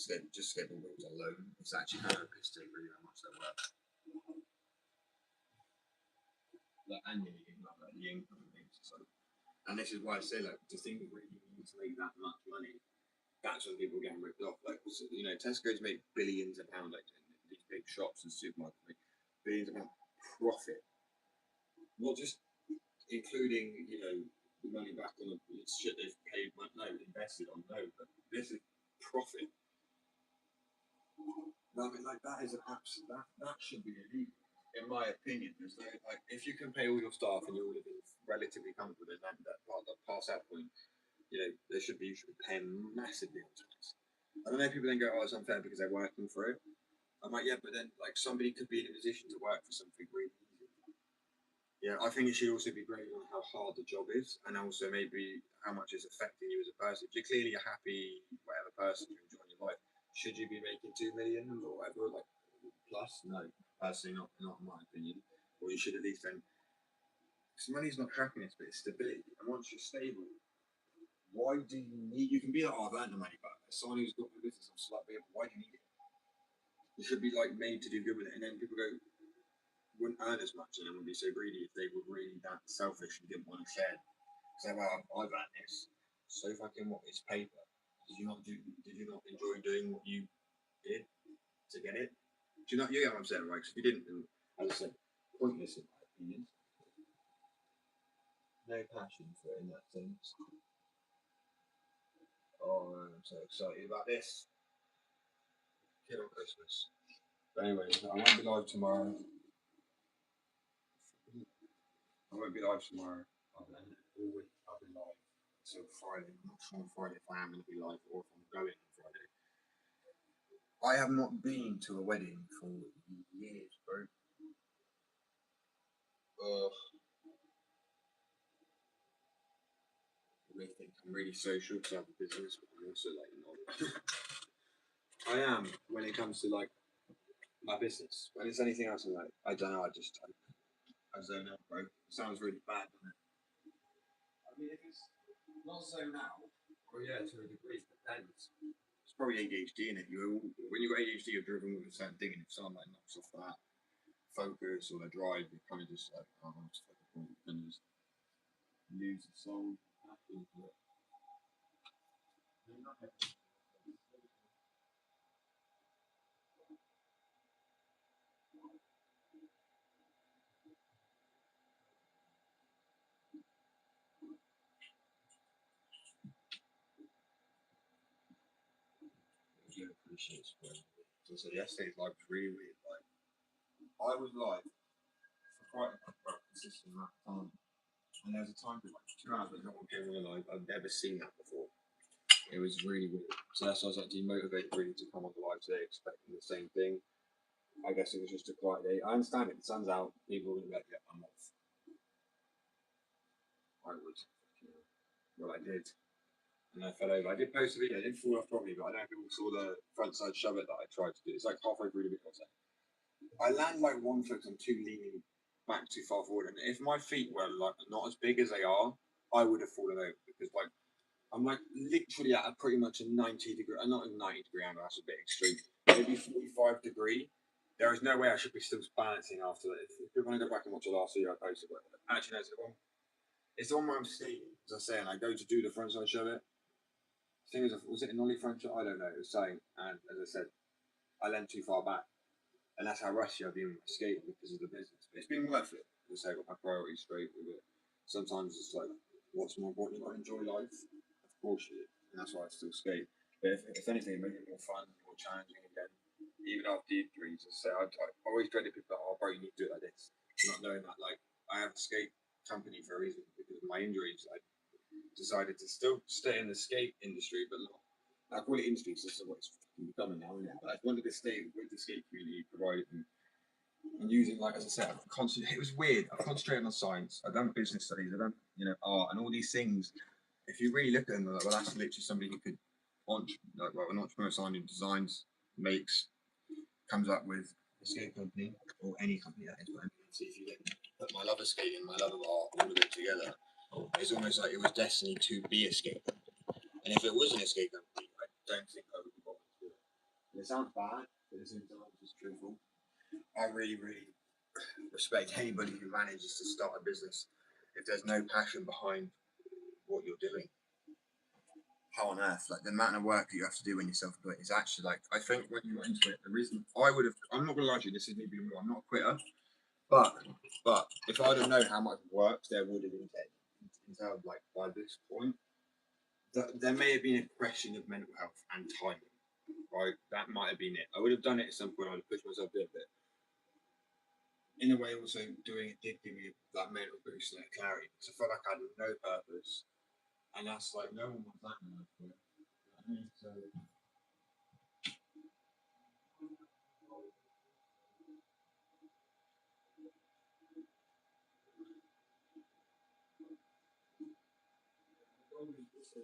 Just skateboard wheels alone, it's actually kind of pissed really how much they're worth. Like annually, like the income and things. So, and this is why I say, like, to think really you need to make that much money, that's when people are getting ripped off. Like, Tesco's make billions of pounds, like these big shops and supermarkets make billions of pounds profit. Not just including, the money back on the shit they've paid, invested on, but this is profit. I mean, like, that is an absolute, that should be illegal, in my opinion. There's no, like, if you can pay all your staff and you're all living relatively comfortable in that part, that pass out point, you should be paying massively on tax. I don't know if people then go, oh, it's unfair because they're working for it. I'm like, yeah, but then, like, somebody could be in a position to work for something really easy. Yeah, I think it should also be graded on how hard the job is, and also maybe how much it's affecting you as a person. If you're clearly a happy, whatever person, you're enjoying your life, should you be making 2 million or whatever, like, plus? No, personally, not in my opinion. Or you should at least then, because money's not happiness, but it's stability. And once you're stable, why do you need? You can be like, oh, I've earned the money, but as someone who's got the business, I'm still like, why do you need it? You should be like made to do good with it, and then people go, wouldn't earn as much and they wouldn't be so greedy if they were really that selfish and didn't want to share. Say, well, I've earned this. So fucking what? It's paper. Did you not enjoy doing what you did to get it? Do you not? You get what I'm saying, right? Because if you didn't, then, as I said, pointless in my opinion. No passion for it in that sense. Oh, I'm so excited about this. Kid on Christmas. But anyway, I won't be live tomorrow. All week all week I'll be live until Friday. I'm not sure on Friday if I am going to be live or if I'm going on Friday. I have not been to a wedding for years, bro. You may think I'm really social because I have a business, but I'm also like not. I am when it comes to like my business. When it's anything else, I'm like, I don't know. I zone out, bro. It sounds really bad, doesn't it? I mean, if it's not zone out, or yeah, to a degree, it depends. It's probably ADHD in it. When you've got ADHD, you're driven with a certain thing, and if someone like knocks off that focus or the drive, you kind of just like, oh, I'm just fucking and just lose the soul. You appreciate it. So yesterday's live was really weird. Like, I was live quite consistent amount of time. And there was a time for like 2 hours that no one came on, and I've never seen that before. It was really weird. So that's why I was like demotivated really to come on the live today, expecting the same thing. I guess it was just a quiet day. I understand it. The sun's out. People will be like, yeah, I'm off. I would. Well, I did. And I fell over. I did post a video. I didn't fall off properly, but I don't know if people saw the front side shove it that I tried to do. It's like halfway through the video. I land like one foot and two leaning back too far forward. And if my feet were like not as big as they are, I would have fallen over because like I'm like literally at a pretty much a 90-degree, not a 90-degree angle. That's a bit extreme. Maybe 45-degree. There is no way I should be still balancing after that. If you want to go back and watch the last video I posted, but actually, no, it's the one where I'm skating. As I say, and I go to do the frontside shove it. I think it was it an ollie front shot? I don't know. It was saying, and as I said, I leant too far back, and that's how rushy I've been skating because of the business. But it's been worth it. As I say, I got my priorities straight with it. Sometimes it's like, what's more important? You got to enjoy life. Of course you do, and that's why I still skate. But if anything, it made it more fun, more challenging again. Even after the injuries, as I say, I always dreaded people like, oh, bro, you need to do it like this. Not knowing that, like, I have a skate company for a reason because of my injuries. I decided to still stay in the skate industry, but not. I call it industry because this is what it's becoming now. Yeah. But I wanted to stay with the skate community, providing and using, like as I said, it was weird. I've concentrated on science. I've done business studies. I've done art and all these things. If you really look at them, like, well, that's literally somebody who could an entrepreneur, someone who designs, makes, comes up with a skate company or any company that is. See if you get put my love of skating, my love of art, all of it together. It's almost like it was destined to be a skate company. And if it wasn't a skate company, I don't think I would be bothered to do it. And it sounds bad, but at the same time, it's truthful. I really, really respect anybody who manages to start a business if there's no passion behind what you're doing. How on earth, like the amount of work that you have to do when you're self-employed is actually like, I think when you went into it, the reason I'm not gonna lie to you, this is me being real, I'm not a quitter, but if I'd have known how much work there would have been in terms of like by this point, there may have been a question of mental health and timing, right? That might have been it. I would have done it at some point, I'd have pushed myself a bit. In a way, also doing it did give me that mental boost and that clarity, because I felt like I had no purpose. And that's like, no one wants that in life. So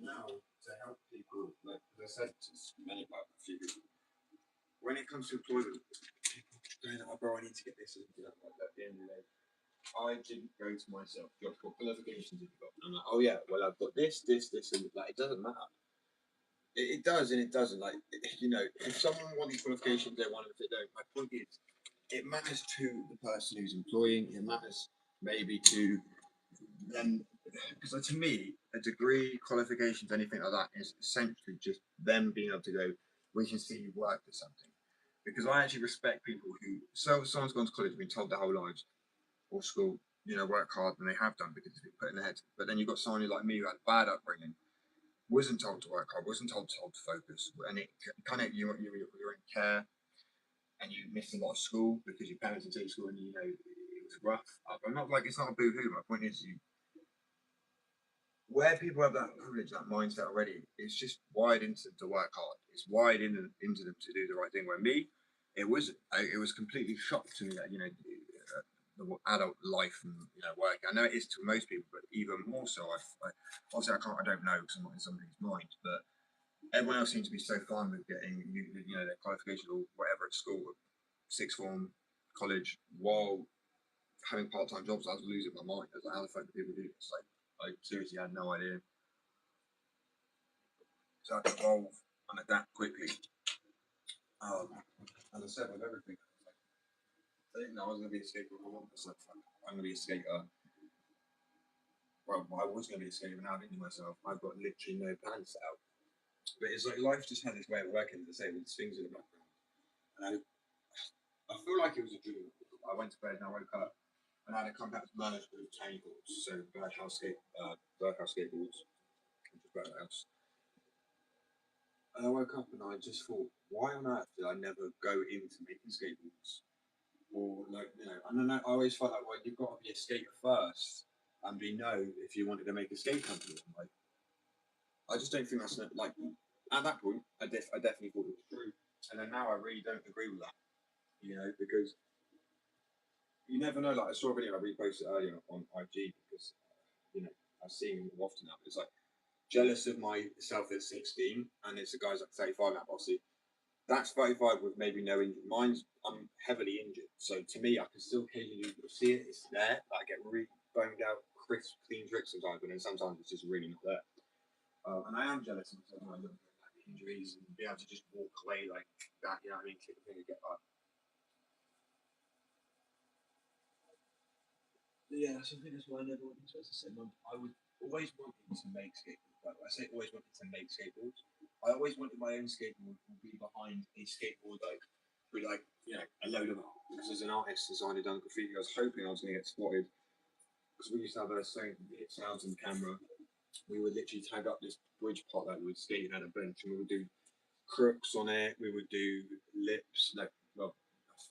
now to help people, like as I said to many a few people, when it comes to employment, people going, oh, bro, I need to get this. At the end of the day, I didn't go to myself. What qualifications have you got? And I'm like, oh yeah, well I've got this, and like it doesn't matter. It does and it doesn't. Like if someone wants these qualifications, they want them. If they don't, my point is, it matters to the person who's employing. It matters maybe to them, because to me, a degree, qualifications, anything like that is essentially just them being able to go, we can see you worked at something. Because I actually respect people who, someone's gone to college, been told their whole lives, or school, work hard, and they have done because it's been put in their head. But then you've got someone who, like me, who had a bad upbringing, wasn't told to work hard, wasn't told to focus, and it kind of you're in care, and you missed a lot of school because your parents didn't take you to school, and it was rough. I'm not like, it's not a boo-hoo. My point is, where people have that privilege, that mindset already, it's just wired into them to work hard. It's wired into them to do the right thing. Where me, it was completely shocked to me that the adult life and work. I know it is to most people, but even more so. Obviously I don't know because I'm not in somebody's mind, but everyone else seems to be so fine with getting their qualification or whatever at school, sixth form, college, while having part-time jobs. I was losing my mind. I was like, how the fuck do people do this? Like, I seriously had no idea. So I had to evolve and adapt quickly. As I said, with everything, I didn't know I was going to be a skater. I'm going to be a skater. Well, I was going to be a skater, but now I'm into myself. I've got literally no plans set out. But it's like life just had this way of working, as I say, with things in the background. And I feel like it was a dream. I went to bed and I woke up and I had a compact merged with tank boards, so Birdhouse skateboards, which is Birdhouse. And I woke up and I just thought, why on earth did I never go into making skateboards? or like, you know, I don't know. I always felt like, well, you've got to be a skater first and be known if you wanted to make a skate company. Like, I just don't think that's like at that point. I definitely thought it was true, and then now I really don't agree with that. You know, because you never know. Like I saw a video I reposted earlier on IG because you know I see him more often now. It's like jealous of myself at 16, and it's the guys at 35 now. Obviously, that's 35 with maybe no injury. Mine's I'm heavily injured, so to me, I can still occasionally see it. It's there. Like, I get really boned out, crisp, clean tricks sometimes, but then sometimes it's just really not there. And I am jealous of myself when I look at like, injuries and be able to just walk away like that. You know what I mean? Kick a finger, get up. Yeah, so I think that's why I never wanted to. As I said, I would always wanted to make skateboards. Like I say, always wanted to make skateboards. I always wanted my own skateboard would be behind a skateboard like with like a load of art. Because as an artist designer done graffiti, I was hoping I was going to get spotted because we used to have a saying sounds on camera. We would literally tag up this bridge pot that we would skate at a bench, and we would do crooks on it. We would do lips. No, well,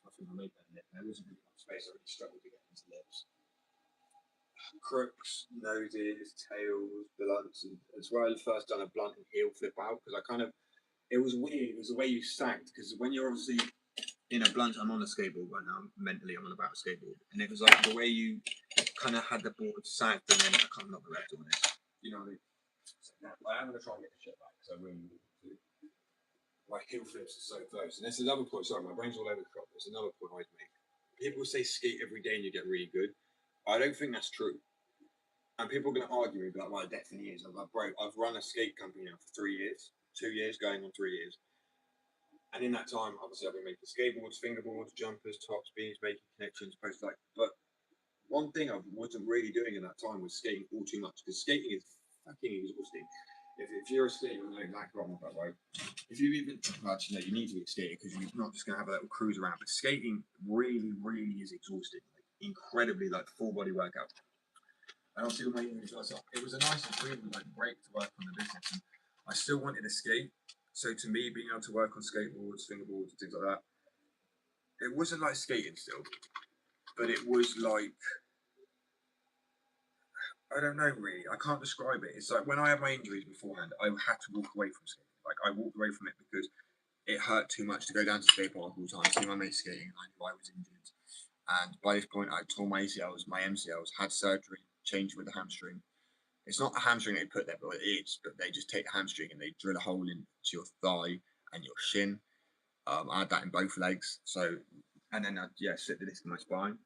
I think I made that lip. There wasn't really much space. I really struggled to get into lips. Crooks, noses, tails, blunts, and as well. I first done a blunt and heel flip out because it was weird. It was the way you sagged because when you're obviously in a blunt, I'm on a skateboard right now. Mentally, I'm on about a skateboard, and it was like the way you kind of had the board sagged, and then I can't knock the rest on this. You know what I mean? So, I am gonna try and get the shit back because I really need to. My heel flips are so close, and this is another point. Sorry, my brain's all over the shop. There's another point I always make. People say skate every day and you get really good. I don't think that's true. And people are going to argue with me, like, well, it definitely is. I'm like, bro, I've run a skate company now for 3 years, 2 years, going on 3 years. And in that time, obviously, I've been making skateboards, fingerboards, jumpers, tops, beams, making connections, post like. But one thing I wasn't really doing in that time was skating all too much because skating is fucking exhausting. If you're a skater, you know exactly what I'm about, right? If you even, actually, no, you need to be a skater because you're not just going to have a little cruise around. But skating really, really is exhausting, like, incredibly, like full body workout. I don't see what my injuries was. It was a nice improvement, like break to work on the business. And I still wanted to skate. So to me, being able to work on skateboards, fingerboards, things like that, it wasn't like skating still, but it was like, I don't know really. I can't describe it. It's like when I had my injuries beforehand, I had to walk away from skating. Like I walked away from it because it hurt too much to go down to skate park all the time, see my mates skating, and I knew I was injured. And by this point, I tore my ACLs, my MCLs, had surgery, changed with the hamstring. It's not a hamstring they put there, but it is. But they just take the hamstring and they drill a hole into your thigh and your shin. I had that in both legs. So, and then I slit the disc in my spine,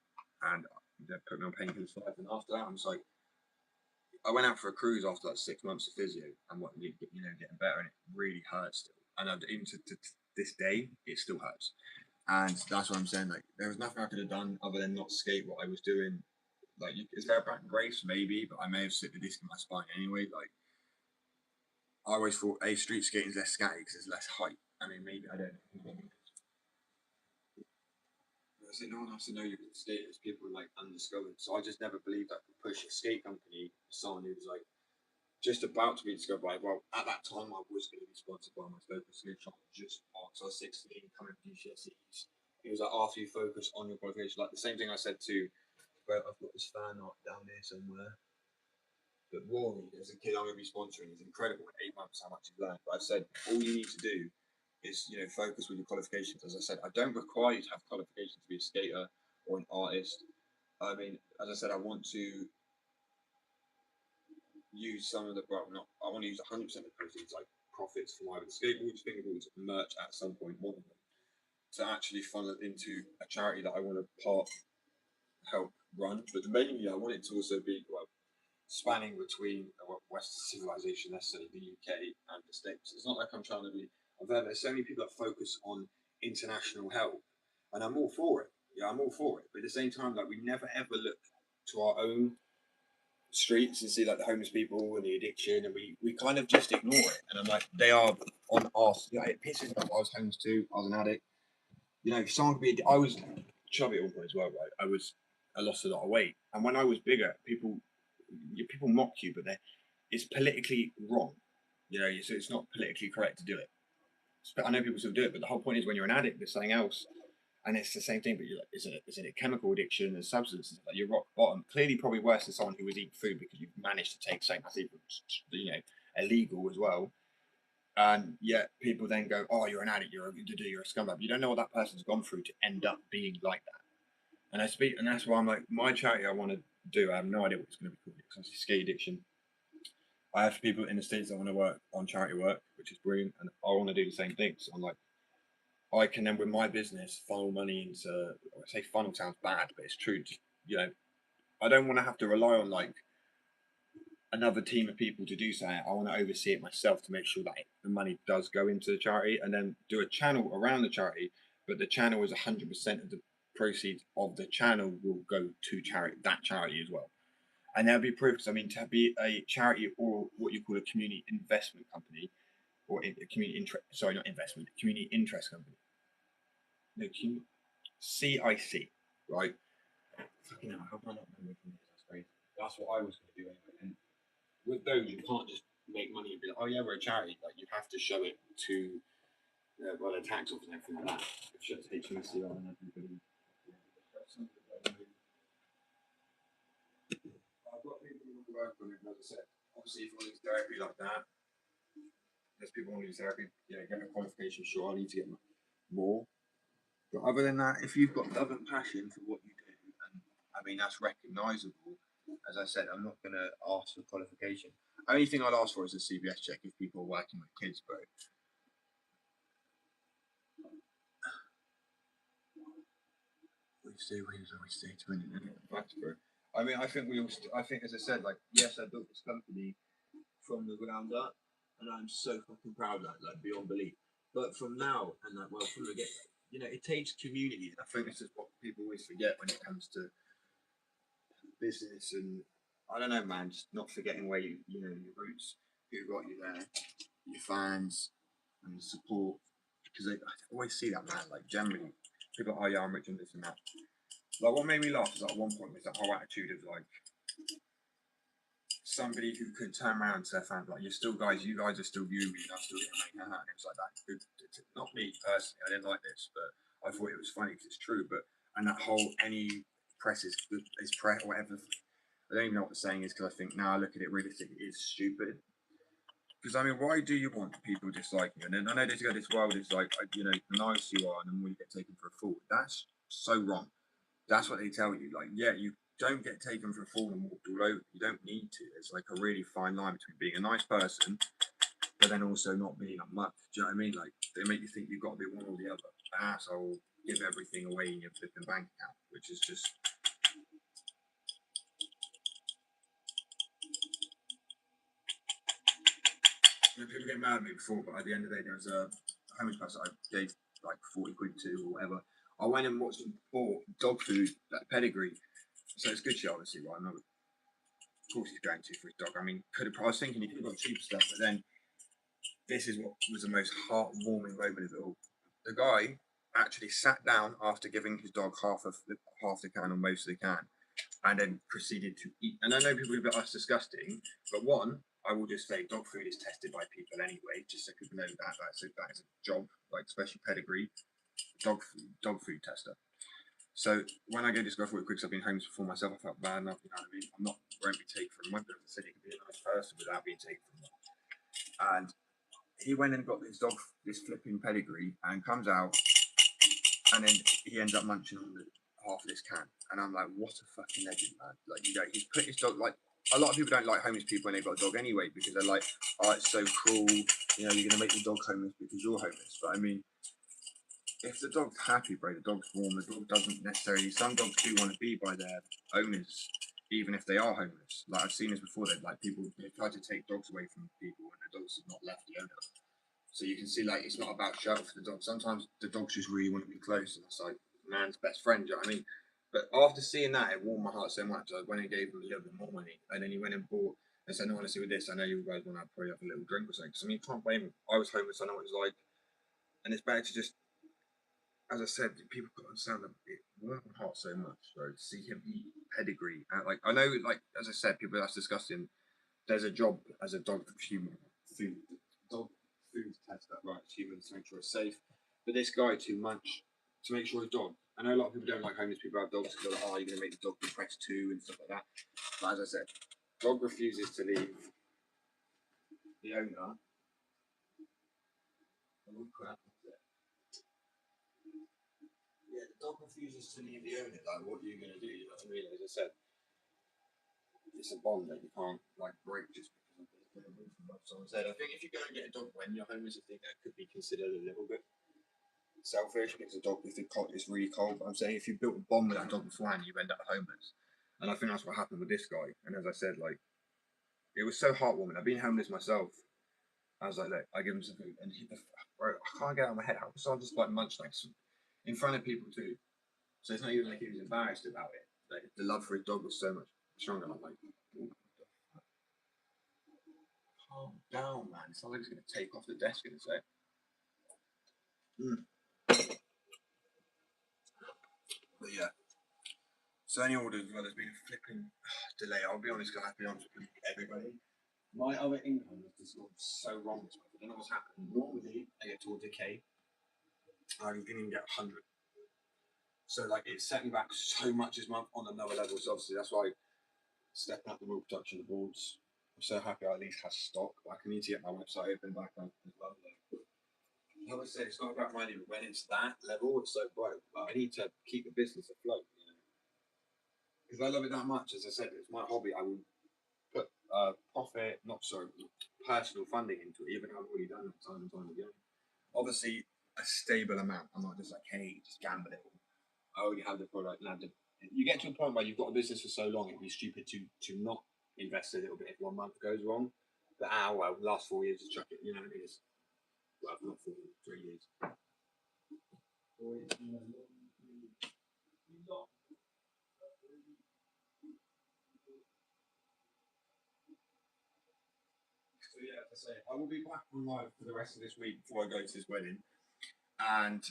and they put me on painkillers for life. And after that, I was like, I went out for a cruise after like 6 months of physio and getting better, and it really hurts still. And even to this day, it still hurts. And that's what I'm saying. Like, there was nothing I could have done other than not skate what I was doing. Like, is there a back brace? Maybe, but I may have slipped the disc in my spine anyway. Like, I always thought, street skating is less scatty because there's less height. I mean, maybe, I don't know. I said, no one has to know you're good skaters. People are like undiscovered. So I just never believed I could push a skate company for someone who was like just about to be discovered. Like, well, at that time, I was going to be sponsored by my local skate shop just after I was 16, coming from GCSEs. It was like, after you focus on your qualification, like the same thing I said to, well, I've got this fan art down here somewhere. But Rory, there's a kid I'm going to be sponsoring. He's incredible in 8 months how much he's learned. But I've said all you need to do is focus with your qualifications. As I said, I don't require you to have qualifications to be a skater or an artist. I mean, as I said, I want to use some of the I want to use 100% of the proceeds, like profits from either the skateboards, fingerboards, merch at some point, one of them, to actually funnel it into a charity that I want to help run. But mainly, I want it to also be spanning between Western civilization, let's say the UK and the States. It's not like I'm trying to be. I've heard there's so many people that focus on international help, and I'm all for it. Yeah, I'm all for it. But at the same time, like, we never ever look to our own streets and see like the homeless people and the addiction, and we kind of just ignore it. And I'm like, they are on us. It pisses me off. I was homeless too. I was an addict. Someone could be. I was chubby at one point as well, right? I lost a lot of weight, and when I was bigger, people mock you, but it's politically wrong. So it's not politically correct to do it. I know people still do it, but the whole point is when you're an addict, there's something else. And it's the same thing, but you're like, is it a chemical addiction, a substance? Like you're rock bottom. Clearly, probably worse than someone who was eating food because you've managed to take something that's illegal as well. And yet people then go, "Oh, you're an addict. You're a scumbag." You don't know what that person's gone through to end up being like that. And that's why I'm like, my charity I want to do. I have no idea what it's going to be called because it's skate addiction. I have people in the States that want to work on charity work, which is brilliant, and I want to do the same thing. So I'm like, I can then with my business funnel money into. I say funnel sounds bad, but it's true. Just, I don't want to have to rely on like another team of people to do something. I want to oversee it myself to make sure that the money does go into the charity, and then do a channel around the charity. But the channel is 100% of the proceeds of the channel will go to that charity as well. And there'll be proof, because I mean, to be a charity or what you call a community investment company, or a community interest, sorry, not investment, community interest company. No, CIC, right? Fucking hell, how can I not remember from this? That's crazy. That's what I was going to do anyway. And with those, you can't just make money and be like, oh yeah, we're a charity. Like you have to show it to the tax office and everything like that. It shows HMRC on everybody. I've got people who want to work on it, as I said. Obviously, if you want to do therapy like that, there's people who want to do therapy, get a qualification, sure, I need to get more. But other than that, if you've got love and passion for what you do, and I mean, that's recognisable, as I said, I'm not going to ask for qualification. Only thing I'd ask for is a CBS check if people are working with kids, bro. We stay 2 minutes. Facts, bro. I mean, I think I think, as I said, like, yes, I built this company from the ground up, and I'm so fucking proud of that, like, beyond belief. But from now, and like, well, from the get, it takes community. I think this is what people always forget when it comes to business, and I don't know, man, just not forgetting where your roots, who got you there, your fans, and the support. Because I always see that, man. Like, generally, people, oh yeah, I'm rich and this and that. Like, what made me laugh is at one point was that whole attitude of like somebody who could turn around to their fans like, "You're still guys, you guys are still you, and I'm still getting my hand." It was like that. Not me personally, I didn't like this, but I thought it was funny because it's true. But and that whole any press is good is press or whatever. I don't even know what the saying is because I think now I look at it realistically, it's stupid. Because I mean, why do you want people disliking you? And then I know this world is like, the nicer you are, and the more you get taken for a fool. That's so wrong. That's what they tell you. Like, yeah, you don't get taken for a fool and walked all over. You don't need to. There's like a really fine line between being a nice person, but then also not being a muck. Do you know what I mean? Like, they make you think you've got to be one or the other. An asshole, give everything away in your flipping bank account, which is just. People get mad at me before, but at the end of the day, there was a homeless person I gave like 40 quid to or whatever. I went and bought dog food, like pedigree. So it's good shit, obviously, right? Of course he's going to for his dog. I mean, I was thinking he could have got cheaper stuff, but then this is what was the most heartwarming moment of it all. The guy actually sat down after giving his dog half the can or most of the can, and then proceeded to eat. And I know people will be like, that's disgusting, but one, I will just say dog food is tested by people anyway, just so people know that that is a job, like especially pedigree, dog food tester. So when I gave this guy 40 quid, because I've been homeless before myself, I felt bad enough, you know what I mean? I'm not, won't be taken from him. I said he could be a nice person without being taken from him. And he went and got this flipping pedigree and comes out, and then he ends up munching on half of this can. And I'm like, what a fucking legend, man. Like, he's put his dog, like, a lot of people don't like homeless people when they've got a dog anyway, because they're like, oh, it's so cruel, you're going to make the dog homeless because you're homeless. But I mean, if the dog's happy, bro, the dog's warm, the dog doesn't necessarily, some dogs do want to be by their owners, even if they are homeless. Like, I've seen this before, that like people, they try to take dogs away from people when the dogs have not left the owner. So you can see, like, it's not about shelter for the dog. Sometimes the dogs just really want to be close, and it's like man's best friend, you know what I mean? But after seeing that, it warmed my heart so much. I went and gave him a little bit more money, and then he went and bought, and said, no, honestly, with this, I know you guys want to probably have a little drink or something. Because I mean, you can't blame him. I was homeless, I know what it's like. And it's better to just, as I said, people got to understand that it warmed my heart so much, bro, to see him eat pedigree. And like, I know, like, as I said, people, that's disgusting. There's a job as a dog human food, dog food tester, right? Humans to make sure it's safe. But this guy to munch to make sure his dog. I know a lot of people don't like homeless people have dogs because they're like, oh, you're going to make the dog depressed too and stuff like that. But as I said, dog refuses to leave the owner. Oh, crap. Yeah, the dog refuses to leave the owner. Like, what are you going to do? You know what I mean? As I said, it's a bond that you can't like break just because of the roof and what someone said. I think if you go and get a dog when you're homeless, I think that could be considered a little bit selfish because a dog, if it's really cold. But I'm saying if you built a bond with that dog beforehand, you end up homeless. And I think that's what happened with this guy. And as I said, like, it was so heartwarming. I've been homeless myself. I was like, look, I give him some food, and bro, I can't get out of my head. How could someone just like munch like in front of people too? So it's not even like he was embarrassed about it. Like the love for his dog was so much stronger. I'm like, calm down, man. It's not like he's gonna take off the desk in a sec. But yeah. So any orders, well, there's been a flipping delay. I'll be honest, because I have to be honest with everybody. My other income has just gone so wrong this month. I don't know what's happened. Normally, I get towards decay. I can even get 100. So like it's setting back so much this month on another level. So obviously that's why stepping up the real production of the boards. I'm so happy I at least have stock. Like I need to get my website open back up as well. Like I said, it's not about money, but when it's that level, it's so broke. Like, I need to keep the business afloat, you know. Because I love it that much. As I said, it's my hobby. I will put personal funding into it, even though I've already done it time and time again. Obviously, a stable amount. I'm not just like, hey, just gamble it. I already have the product. Now, you get to a point where you've got a business for so long, it'd be stupid to not invest a little bit if 1 month goes wrong. But well, last 4 years, just chuck it. You know, it is. Well, not 4, 3 years. 4 years. So yeah, as I say, I will be back on live for the rest of this week before I go to this wedding, and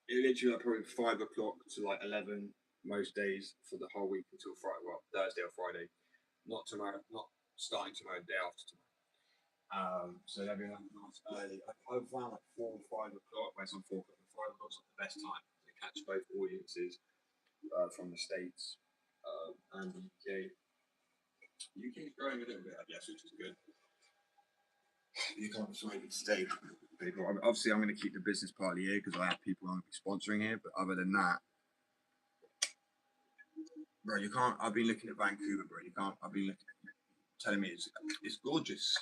it literally like probably 5 o'clock to like 11 most days for the whole week until Friday, well Thursday or Friday, not tomorrow, not starting tomorrow, day after tomorrow. So that'll be like nice early. I've found like 4 or 5 o'clock, where some 4 o'clock and 5 o'clock's like the best time to catch both audiences from the States and the UK. The UK is growing a little bit, I guess, which is good. You can't persuade me to stay. People, obviously, I'm going to keep the business part of the year because I have people I'm going to be sponsoring here. But other than that, bro, you can't. I've been looking at Vancouver, bro. You can't. I've been looking at you, telling me it's gorgeous.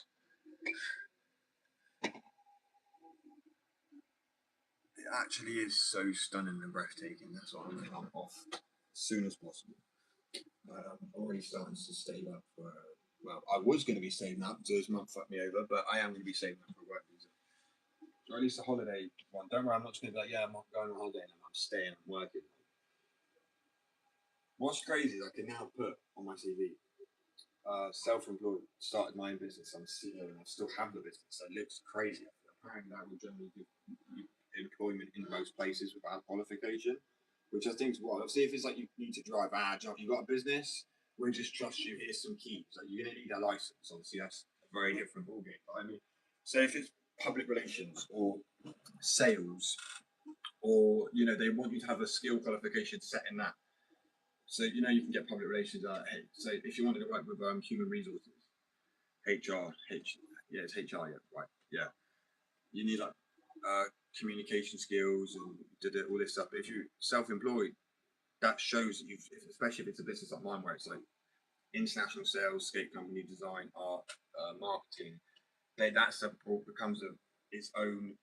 It actually is so stunning and breathtaking. That's why I'm going to come off as soon as possible. I'm already starting to save up for. Well, I was going to be saving up until this month fucked me over, but I am going to be saving up for a work visa. Or at least a holiday one. Don't worry, I'm not just going to be like, yeah, I'm not going on holiday and I'm staying, I'm working. What's crazy is I can now put on my CV, self-employed, started my own business, I'm a CEO and I still have the business. It looks crazy. Apparently that will generally give you employment in most places without qualification, which I think is wild. Obviously, if it's like you need to drive you got a business, we'll just trust you, here's some keys. Like you're going to need a license, obviously that's a very different ballgame. But I mean, so if it's public relations or sales, or you know they want you to have a skill qualification set in that. So you know you can get public relations. So if you wanted to work with human resources, HR, yeah, it's HR, yeah, right, yeah. You need like communication skills and all this stuff. But if you're self-employed, that shows that you've, especially if it's a business like mine where it's like international sales, skate company, design, art, marketing. That's becomes its own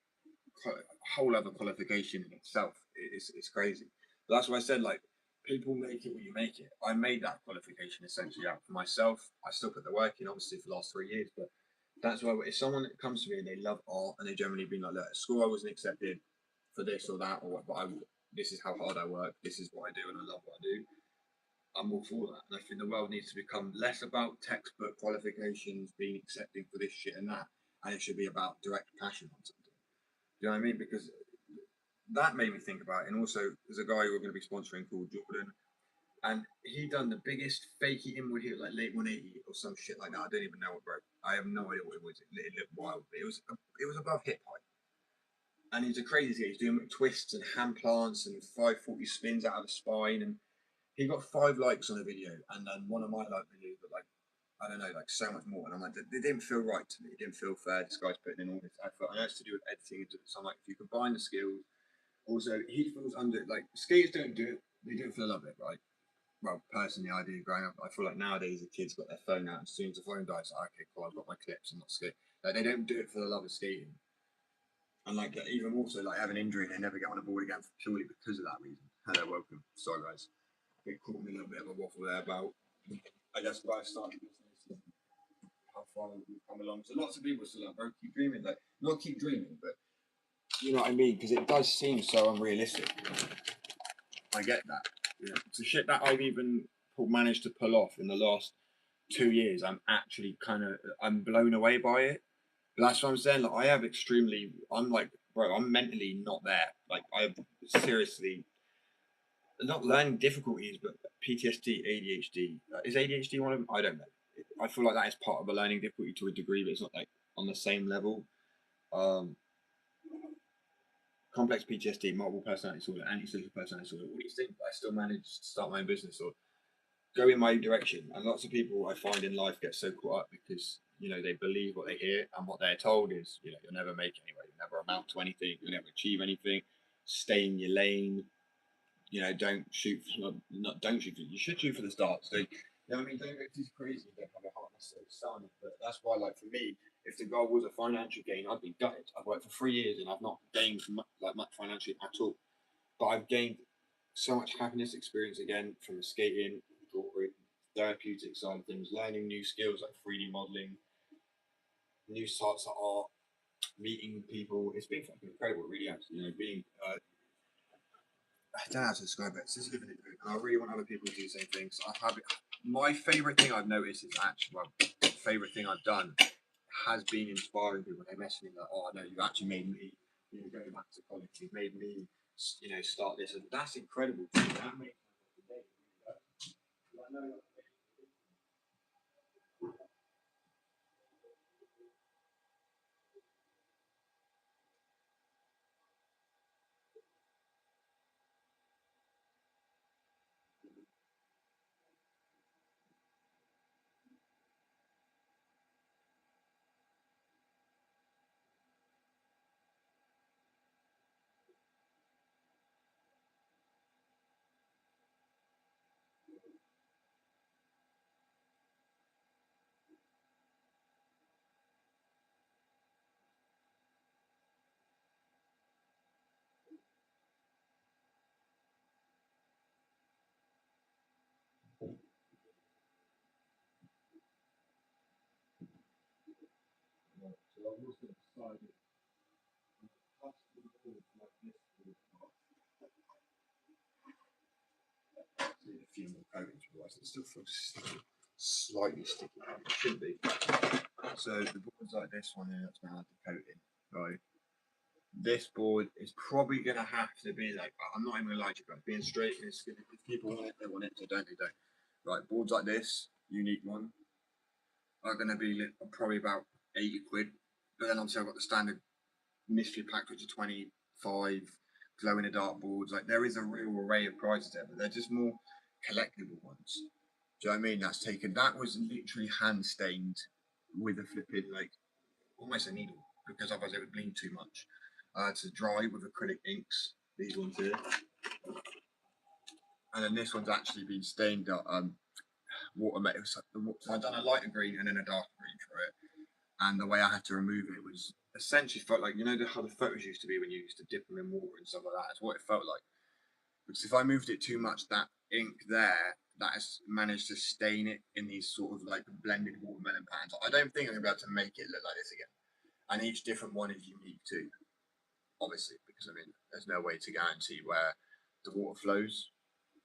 whole other qualification in itself. It's crazy. But that's why I said like people make it when you make it. I made that qualification essentially out for myself. I still put the work in, obviously, for the last 3 years. But that's why if someone comes to me and they love art and they generally been like, look, at school I wasn't accepted for this or that, or what, but this is how hard I work. This is what I do, and I love what I do. I'm all for that. And I think the world needs to become less about textbook qualifications being accepted for this shit and that, and it should be about direct passion on something. Do you know what I mean? Because that made me think about it. And also, there's a guy we're going to be sponsoring called Jordan, and he done the biggest fakey inward hit, like late 180 or some shit like that. I don't even know what, bro. I have no idea what it was. It looked wild. But it was above hip height. and he's a crazy guy. He's doing twists and hand plants and 540 spins out of the spine, and he got 5 likes on a video, and then one of my like videos got like, I don't know, like so much more, and I'm like, it didn't feel right to me. It didn't feel fair. This guy's putting in all this effort. I know it's to do with editing, so I'm like, if you combine the skills, also he feels under like skaters don't do it. They do it for the love of it, right? Well, personally, I do. Growing up, I feel like nowadays the kids got their phone out, and as soon as the phone dies, like, okay, cool, I've got my clips. I'm not skating. Like they don't do it for the love of skating. And like even more so, like have an injury and they never get on a board again purely because of that reason. Hello, welcome. Sorry, guys. It caught me a little bit of a waffle there about, I guess, why I started business and how far we've come along. So lots of people still like, bro, keep dreaming. Like, not keep dreaming, but you know what I mean? Because it does seem so unrealistic. I get that. Yeah. So shit that I've even managed to pull off in the last 2 years, I'm actually I'm blown away by it. But that's what I'm saying. Like, I'm like, bro, I'm mentally not there. Like, I seriously, not learning difficulties, but PTSD, ADHD. Is ADHD one of them? I don't know. I feel like that is part of a learning difficulty to a degree, but it's not like on the same level. Complex PTSD, multiple personality disorder, antisocial personality disorder, all these things. I still managed to start my own business or go in my direction. And lots of people I find in life get so caught up because, you know, they believe what they hear, and what they're told is, you know, you'll never make anyway, you'll never amount to anything, you'll never achieve anything, stay in your lane, you know, don't shoot for, don't shoot for, you should shoot for the stars. So, you know what I mean? Don't go too crazy, don't have a heart necessarily starting. But that's why, like, for me, if the goal was a financial gain, I'd be gutted. I've worked for 3 years and I've not gained much financially at all. But I've gained so much happiness experience again from the skating, drawing, therapeutic side of things, learning new skills like 3D modeling, new sorts of art, meeting people. It's been fucking incredible, it really has. You know, being I don't know how to describe it. It's just living it, and I really want other people to do the same thing. So I have it. My favorite thing I've noticed is actually, well, favorite thing I've done has been inspiring people. They message me like, "Oh, no, you actually made me, you know, go back to college. You've made me, you know, start this," and that's incredible. That makes my day. I know. So I've also decided a few more coatings, otherwise it still feels sticky, slightly sticky. It shouldn't be. So the boards like this one here, that's going to have the coating. Right. This board is probably going to have to be like, I'm not even going to lie to you guys, being straight, if people want it, they want it, so don't, they don't. Right, boards like this, unique one, are going to be probably about 80 quid. But then obviously I've got the standard mystery pack, which are 25, glow in the dark boards. Like, there is a real array of prices there, but they're just more collectible ones. Do you know what I mean? That's taken, that was literally hand stained with a flipping, like, almost a needle, because otherwise it would bleed too much. To dry with acrylic inks, these ones here. And then this one's actually been stained water. So I've done a lighter green and then a darker green for it. And the way I had to remove it was essentially felt like, you know, how the photos used to be when you used to dip them in water and stuff like that. That's what it felt like. Because if I moved it too much, that ink there, that has managed to stain it in these sort of like blended watermelon patterns. I don't think I'm going to be able to make it look like this again. And each different one is unique too, obviously, because I mean, there's no way to guarantee where the water flows,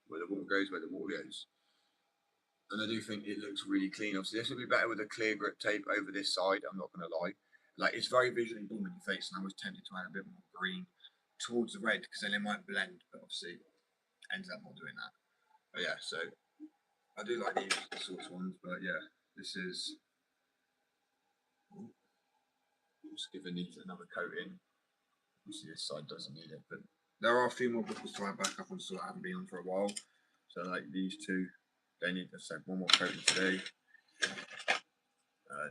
where the water goes, where the water goes. And I do think it looks really clean. Obviously, this would be better with a clear grip tape over this side. I'm not going to lie. Like, it's very visually boom in your face, and I was tempted to add a bit more green towards the red because then it might blend, but obviously ends up not doing that. But yeah, so I do like these sorts of ones, but yeah, this is just giving these another coating. obviously this side doesn't need it, but there are a few more bottles to add back up on store that haven't been on for a while. So like these two, they need to say one more coating today.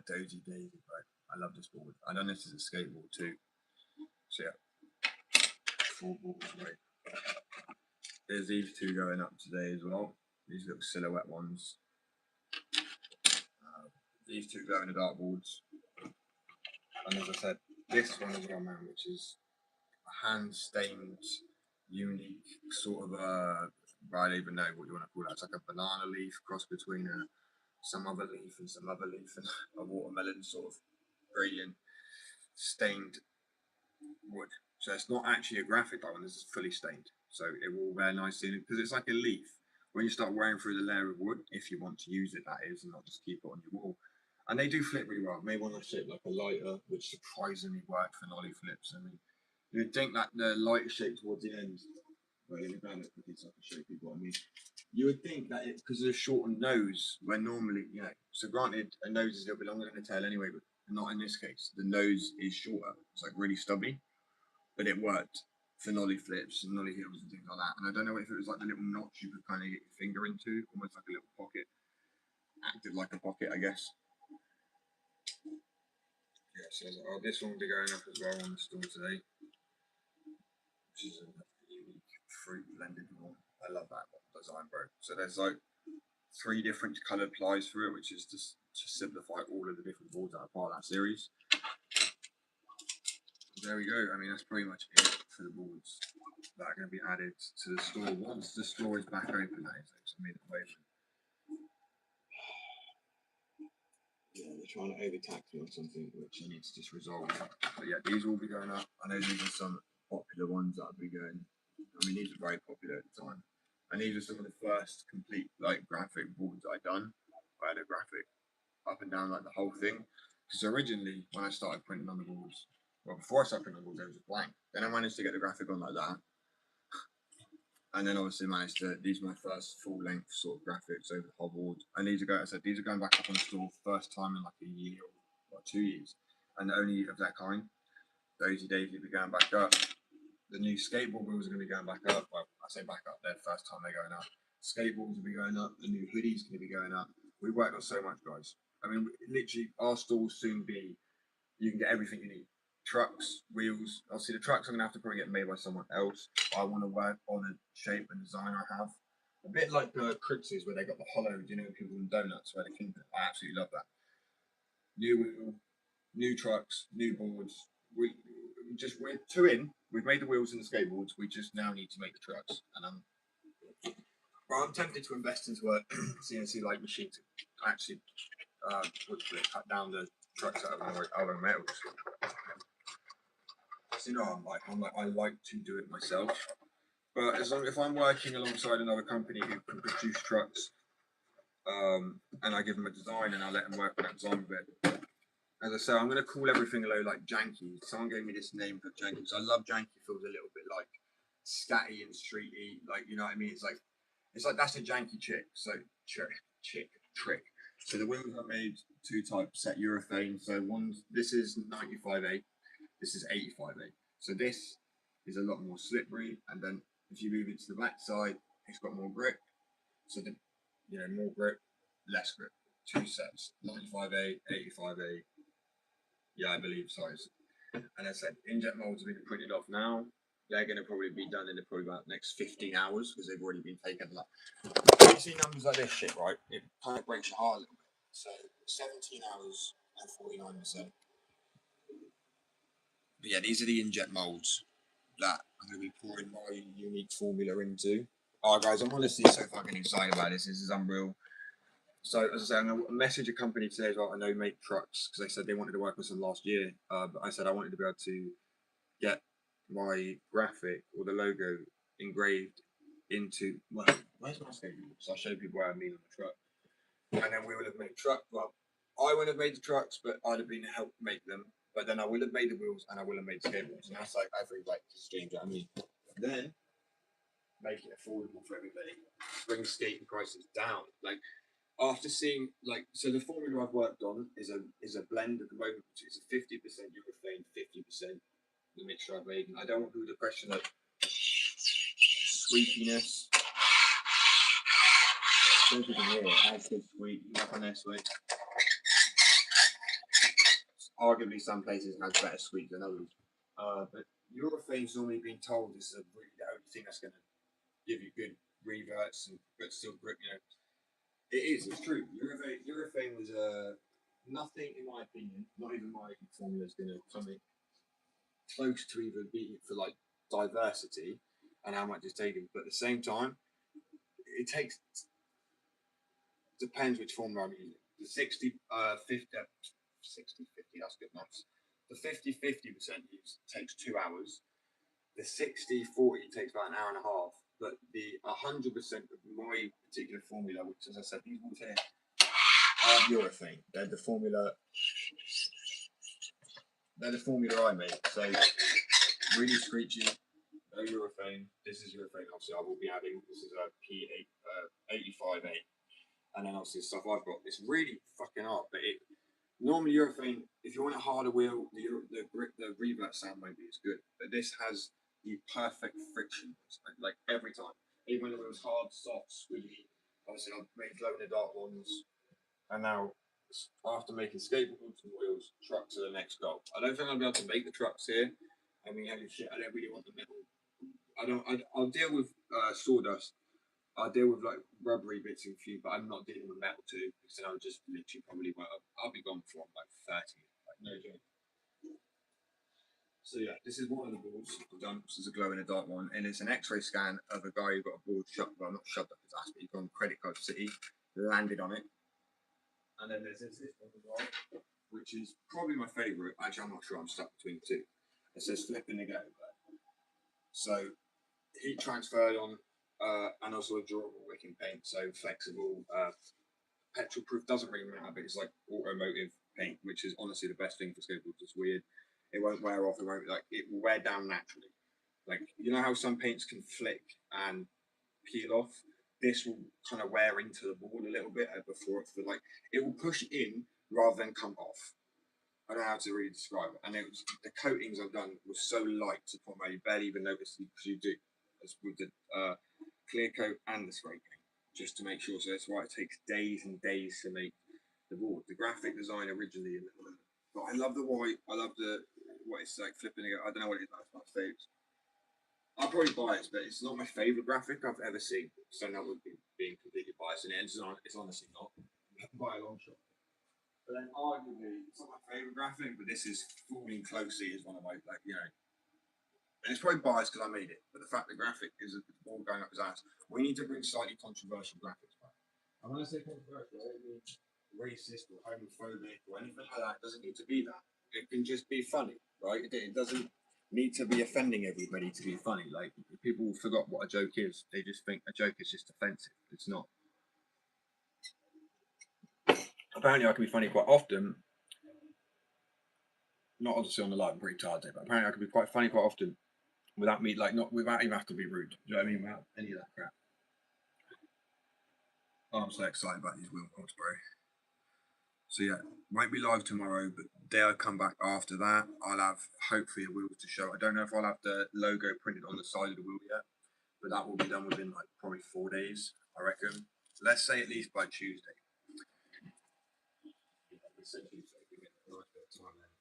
Dozy Daisy, right? I love this board. I know this is a skateboard too. So yeah, 4 boards, right? There's these two going up today as well. These little silhouette ones. These two go in the dartboards. And as I said, this one as well, man, which is a hand-stained, unique sort of I don't even know what you want to call that. It's like a banana leaf cross between some other leaf and some other leaf and a watermelon sort of gradient stained wood. So it's not actually a graphic that one, this is fully stained. So it will wear nicely because it's like a leaf. When you start wearing through the layer of wood, if you want to use it, that is, and not just keep it on your wall. And they do flip really well. Maybe on a shape like a lighter, which surprisingly worked for nollie flips. I mean, you'd think that the lighter shape towards the end, well, let me grab it quickly so I can show people what I mean. You would think that it, because of the shortened nose, where normally, you know, so granted, a nose is a little bit longer than a tail anyway, but not in this case. The nose is shorter. It's like really stubby, but it worked for nollie flips and nollie heels and things like that. And I don't know if it was like the little notch you could kind of get your finger into, almost like a little pocket. Acted like a pocket, I guess. Yeah, so this one will be going up as well on the store today, which is a unique fruit blended one. I love that design, bro. So there's like 3 different coloured plies for it, which is just to simplify all of the different boards that are part of that series. There we go. I mean, that's pretty much it for the boards that are going to be added to the store once the store is back open. That is, I made it open. Yeah, they're trying to overtax me on something which I need to just resolve. But yeah, these will be going up. I know these are some popular ones that will be going. I mean, these are very popular at the time. And these are some of the first complete like graphic boards I done. I had a graphic up and down like the whole thing. Because originally when I started printing on the boards, well before I started printing on the boards, it was just blank. Then I managed to get the graphic on like that. And then obviously managed to, these are my first full length sort of graphics over the whole board. And these are going, I said, these are going back up on the store first time in like a year or 2 years. And only of that kind. Dozy Daisy will be going back up. The new skateboard wheels are going to be going back up. Well, I say back up, they're the first time they're going up. Skateboards will be going up. The new hoodie's going to be going up. We worked on so much, guys. I mean, literally, our store will soon be, you can get everything you need. Trucks, wheels. Obviously, the trucks I'm going to have to probably get made by someone else. I want to work on a shape and design I have. A bit like the Critzes, where they got the hollow, you know, people in donuts, where they can. I absolutely love that. New wheel, new trucks, new boards. We're 2 in. We've made the wheels and the skateboards. We just now need to make the trucks. And I'm tempted to invest into a CNC light machine to actually cut down the trucks out of our metals. So, you know, I like to do it myself. But as long if I'm working alongside another company who can produce trucks, and I give them a design and I let them work on that design a bit. As I say, I'm going to call everything low like janky. Someone gave me this name for janky because I love janky. Feels a little bit like scatty and streety, like, you know what I mean. It's like that's a janky chick. So trick. So the wheels are made 2 types set urethane. So this is 95A, this is 85A. So this is a lot more slippery, and then if you move it to the back side, it's got more grip. So more grip, less grip. 2 sets, 95A, 85A. Yeah, I believe size. And I said, injet molds have been printed off now. They're going to probably be done in probably about the next 15 hours because they've already been taken. Like, you see numbers like this shit, right? It kind of breaks your heart a little bit. So 17 hours and 49%. But yeah, these are the injet molds that I'm going to be pouring my unique formula into. Alright guys, I'm honestly so fucking excited about this. This is unreal. So as I say, I'm going to message a company today as well. I know make trucks because they said they wanted to work with some last year. But I said I wanted to be able to get my graphic or the logo engraved into, well, where's my skateboard? So I'll show people what I mean on the truck. And then we would have made truck. Well, I would have made the trucks, but I'd have been to help make them. But then I will have made the wheels and I will have made skateboards. And that's like every like exchange. I mean, then make it affordable for everybody. Bring skating prices down. Like after seeing so the formula I've worked on is a blend at the moment, which is a 50% urethane, 50% the mixture I've made. And I don't want people to question like squeakiness. I don't know if you can hear it. As they squeak, nothing there squeak. Arguably, some places have better squeak than others. But urethane's normally been told this is really the only thing that's going to give you good reverts and but still grip. You know, it is. It's true. Urethane was nothing, in my opinion. Not even my formula is going to something close to even beating it for like diversity and how much it's taken. But at the same time, it takes depends which formula I'm using. The 60, 50, 60, 50, that's good maths. The 50-50% use takes 2 hours. The 60-40 takes about an hour and a half. But the 100% of my particular formula, which, as I said, these ones here are urethane. They're the formula I make. So really screechy, no urethane. This is urethane. Obviously, I will be adding. This is a P85A, and then obviously the stuff I've got. It's really fucking hard, but it. Normally urethane, if you want a harder wheel, the revert sound won't be as good. But this has the perfect friction, like every time. Even when it was hard, soft, squidgy. Obviously, I've made glow in the dark ones, and now after making skateboards and wheels, trucks are the next goal. I don't think I'll be able to make the trucks here. I mean, holy shit, I don't really want the metal. I'll deal with sawdust. I'll deal with like rubbery bits and few, but I'm not dealing with metal too, because then I'll just literally probably I'll be gone for like 30, like no joke. So yeah, this is one of the boards I've done. This is a glow in the dark one, and it's an X-ray scan of a guy who got a board shut, well not shoved up his ass, but he got on Credit Card City, landed on it. And then there's this one as well, which is probably my favourite. Actually, I'm not sure. I'm stuck between the two. It says flipping the go. So heat transferred on. And also a durable wicking paint, so flexible, petrol proof, doesn't really matter, but it's like automotive paint, which is honestly the best thing for skateboards. It's weird. It won't wear off, it will wear down naturally. Like, you know how some paints can flick and peel off? This will kind of wear into the board a little bit before it will push in rather than come off. I don't know how to really describe it. And the coatings I've done were so light to the point where you barely even notice because you do. As with the clear coat and the spray paint, just to make sure. So that's why it takes days and days to make the board. The graphic design originally, but I love the white. I love what it's like flipping it. I don't know what it is. That's my favourite. I'll probably buy it, but it's not my favourite graphic I've ever seen. So that would be being completely biased, and it's honestly not by a long shot. But then arguably, it's not my favourite graphic, but this is Falling Closely is one of my and it's probably biased because I made it, but the fact the graphic is a ball going up his ass. We need to bring slightly controversial graphics back. And when I say controversial, I don't mean racist or homophobic or anything like that. It doesn't need to be that. It can just be funny, right? It doesn't need to be offending everybody to be funny. Like, people forgot what a joke is. They just think a joke is just offensive. It's not. Apparently, I can be funny quite often. Not obviously on the live, I'm pretty tired today, but apparently I can be quite funny quite often. Without me, without even having to be rude. Do you know what I mean? Without any of that crap. Oh, I'm so excited about these wheel pods, bro. So yeah, won't be live tomorrow, but day I come back after that, I'll have hopefully a wheel to show. I don't know if I'll have the logo printed on the side of the wheel yet, but that will be done within like probably 4 days, I reckon. Let's say at least by Tuesday. Let's say Tuesday, we get a nice bit of time then,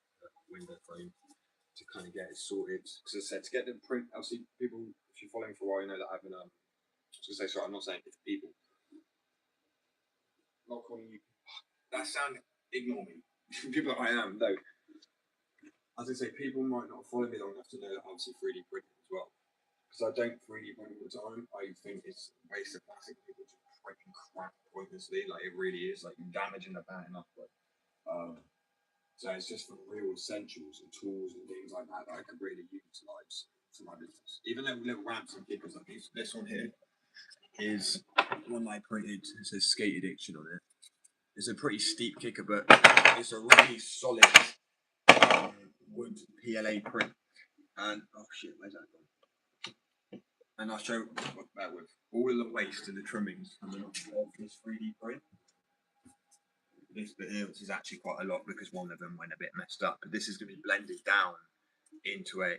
window frame, to kind of get it sorted. Because as I said, to get the print, obviously people, if you're following for a while, you know that I've been, I was going to say, sorry, I'm not saying it's people. I'm not calling you, that sound, ignore me. People that I am, though. As I say, people might not follow me long enough to know that I'm obviously 3D printing as well. Because I don't 3D print all the time. I think it's a waste of plastic. People just printing crap pointlessly. Like, it really is. Like, you're damaging the bad enough. But, so it's just for real essentials and tools and things like that I could really utilise for my business. Even little ramps and kickers like this one here is one I printed. It says Skate Addiction on it. It's a pretty steep kicker, but it's a really solid wood PLA print. And oh shit, where's that gone? And I'll show that with all of the waste and the trimmings coming off of this 3D print. This bit here, which is actually quite a lot because one of them went a bit messed up, but this is going to be blended down into a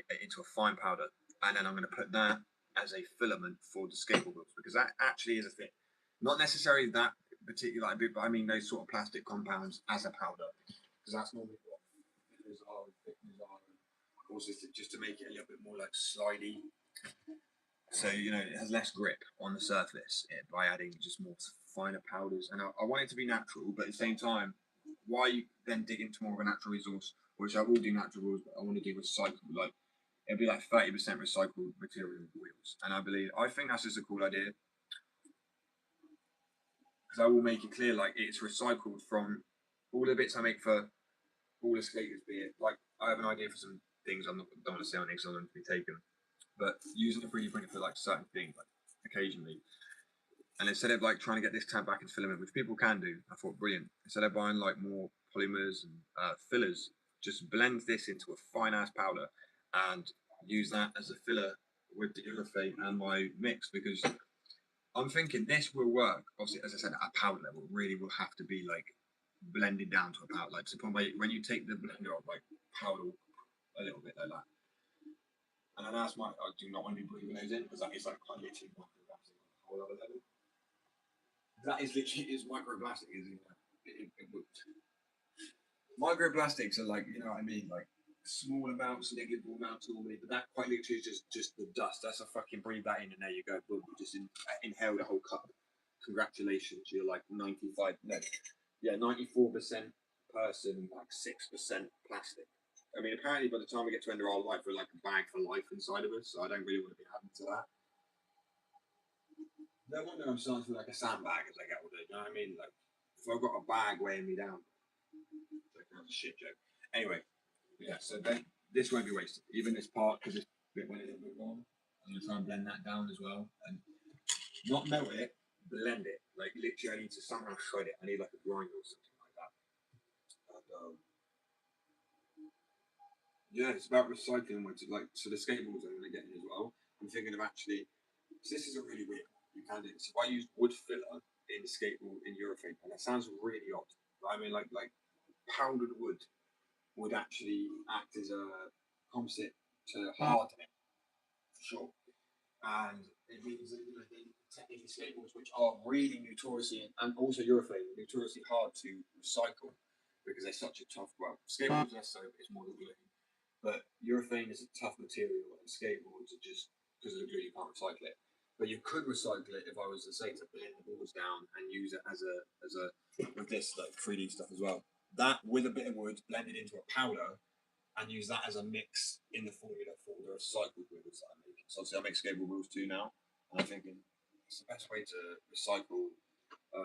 fine powder, and then I'm going to put that as a filament for the skateboard wheels, because that actually is a thing. Not necessarily that particular bit, but I mean those sort of plastic compounds as a powder, because that's normally what fillers are and thickness are, and also just to make it a little bit more like slidey. So it has less grip on the surface by adding just more finer powders. And I want it to be natural, but at the same time, why then dig into more of a natural resource, which I will do natural wheels, but I want to do recycled. Like it'll be like 30% recycled material wheels, and I think that's just a cool idea, because I will make it clear like it's recycled from all the bits I make for all the skaters. Be it like I have an idea for some things, don't want to say on because I don't want to be taken, but using the 3D printer for like certain things, like occasionally. And instead of like trying to get this tab back into filament, which people can do, I thought brilliant. Instead of buying like more polymers and fillers, just blend this into a fine ass powder and use that as a filler with the urethane and my mix, because I'm thinking this will work. Obviously, as I said, at powder level, really will have to be like blended down to a powder, like to the point where when you take the blender off, like powder a little bit like that. And then that's I do not want to be breathing those in, because that is like quite literally microplastic on a whole other level. That is literally microplastic, isn't it? Microplastics are like, what I mean, like small amounts, negligible amounts normally, but that quite literally is just the dust. That's a fucking breathe that in and there you go, boom, you just inhale the whole cup. Congratulations, you're like 94% person, like 6% plastic. I mean, apparently by the time we get to end of our life, we're like a bag for life inside of us, so I don't really want to be adding to that. No wonder I'm starting to feel like a sandbag as I get older. You know what I mean? Like, if I've got a bag weighing me down, that's a shit joke. Anyway, yeah. So then this won't be wasted. Even this part, because this bit went a little bit wrong. I'm gonna try and blend that down as well, and not melt it, blend it. Like literally, I need to somehow shred it. I need like a grinder or something like that. And, yeah, it's about recycling. So the skateboards I'm gonna get in as well. I'm thinking of actually. So this is a really weird. You can do this. If I use wood filler in the skateboard in urethane, and that sounds really odd. But I mean, like powdered wood would actually act as a composite to harden it, for sure. And it means that technically skateboards, which are really notoriously and also urethane, notoriously hard to recycle because they're such a tough. Well, skateboards less so, it's more the glue. But urethane is a tough material, and skateboards are just because of the glue you can't recycle it. But you could recycle it if I was to say to blend the boards down and use it as a with this like 3D stuff as well. That with a bit of wood blended into a powder and use that as a mix in the formula for the recycled wheels that I make. So obviously I make skateboard wheels too now, and I'm thinking it's the best way to recycle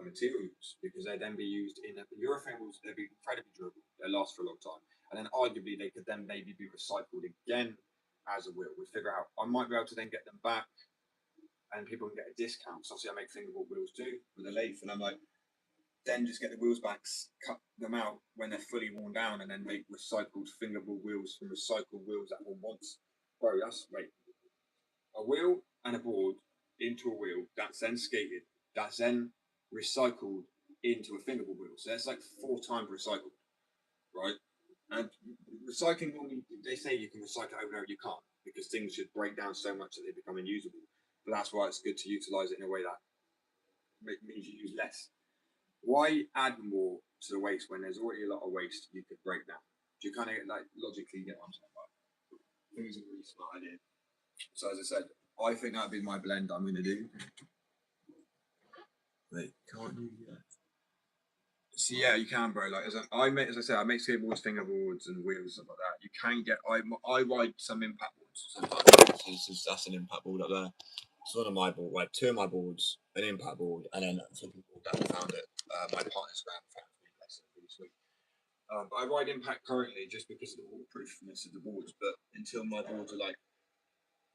materials, because they then be used in urethane wheels. They'd be incredibly durable. They last for a long time, and then arguably they could then maybe be recycled again as a wheel. We figure out I might be able to then get them back, and people can get a discount. So obviously I make fingerboard wheels too with a lathe, and I'm like, then just get the wheels back, cut them out when they're fully worn down, and then make recycled fingerboard wheels from recycled wheels that were once. Bro, that's wait, a wheel and a board into a wheel that's then skated, that's then recycled into a fingerboard wheel. So that's like 4 times recycled, right? And recycling normally, they say you can recycle over and over, you can't, because things should break down so much that they become unusable. But that's why it's good to utilize it in a way that means you use less. Why add more to the waste when there's already a lot of waste you could break down? Do you kind of like logically get what I'm saying? I think it's a really smart idea. So as I said, I think that'd be my blend I'm going to do. Wait, can't you? Yeah. So yeah, you can, bro. Like as I make skateboards, fingerboards, and wheels stuff like that. You can get. I ride some impact boards sometimes. That's an impact board up there. It's one of my boards. Like 2 of my boards, an impact board, and then a flipping board that I found at my partner's grand really sweet. But I ride impact currently just because of the waterproofness of the boards. But until my boards are like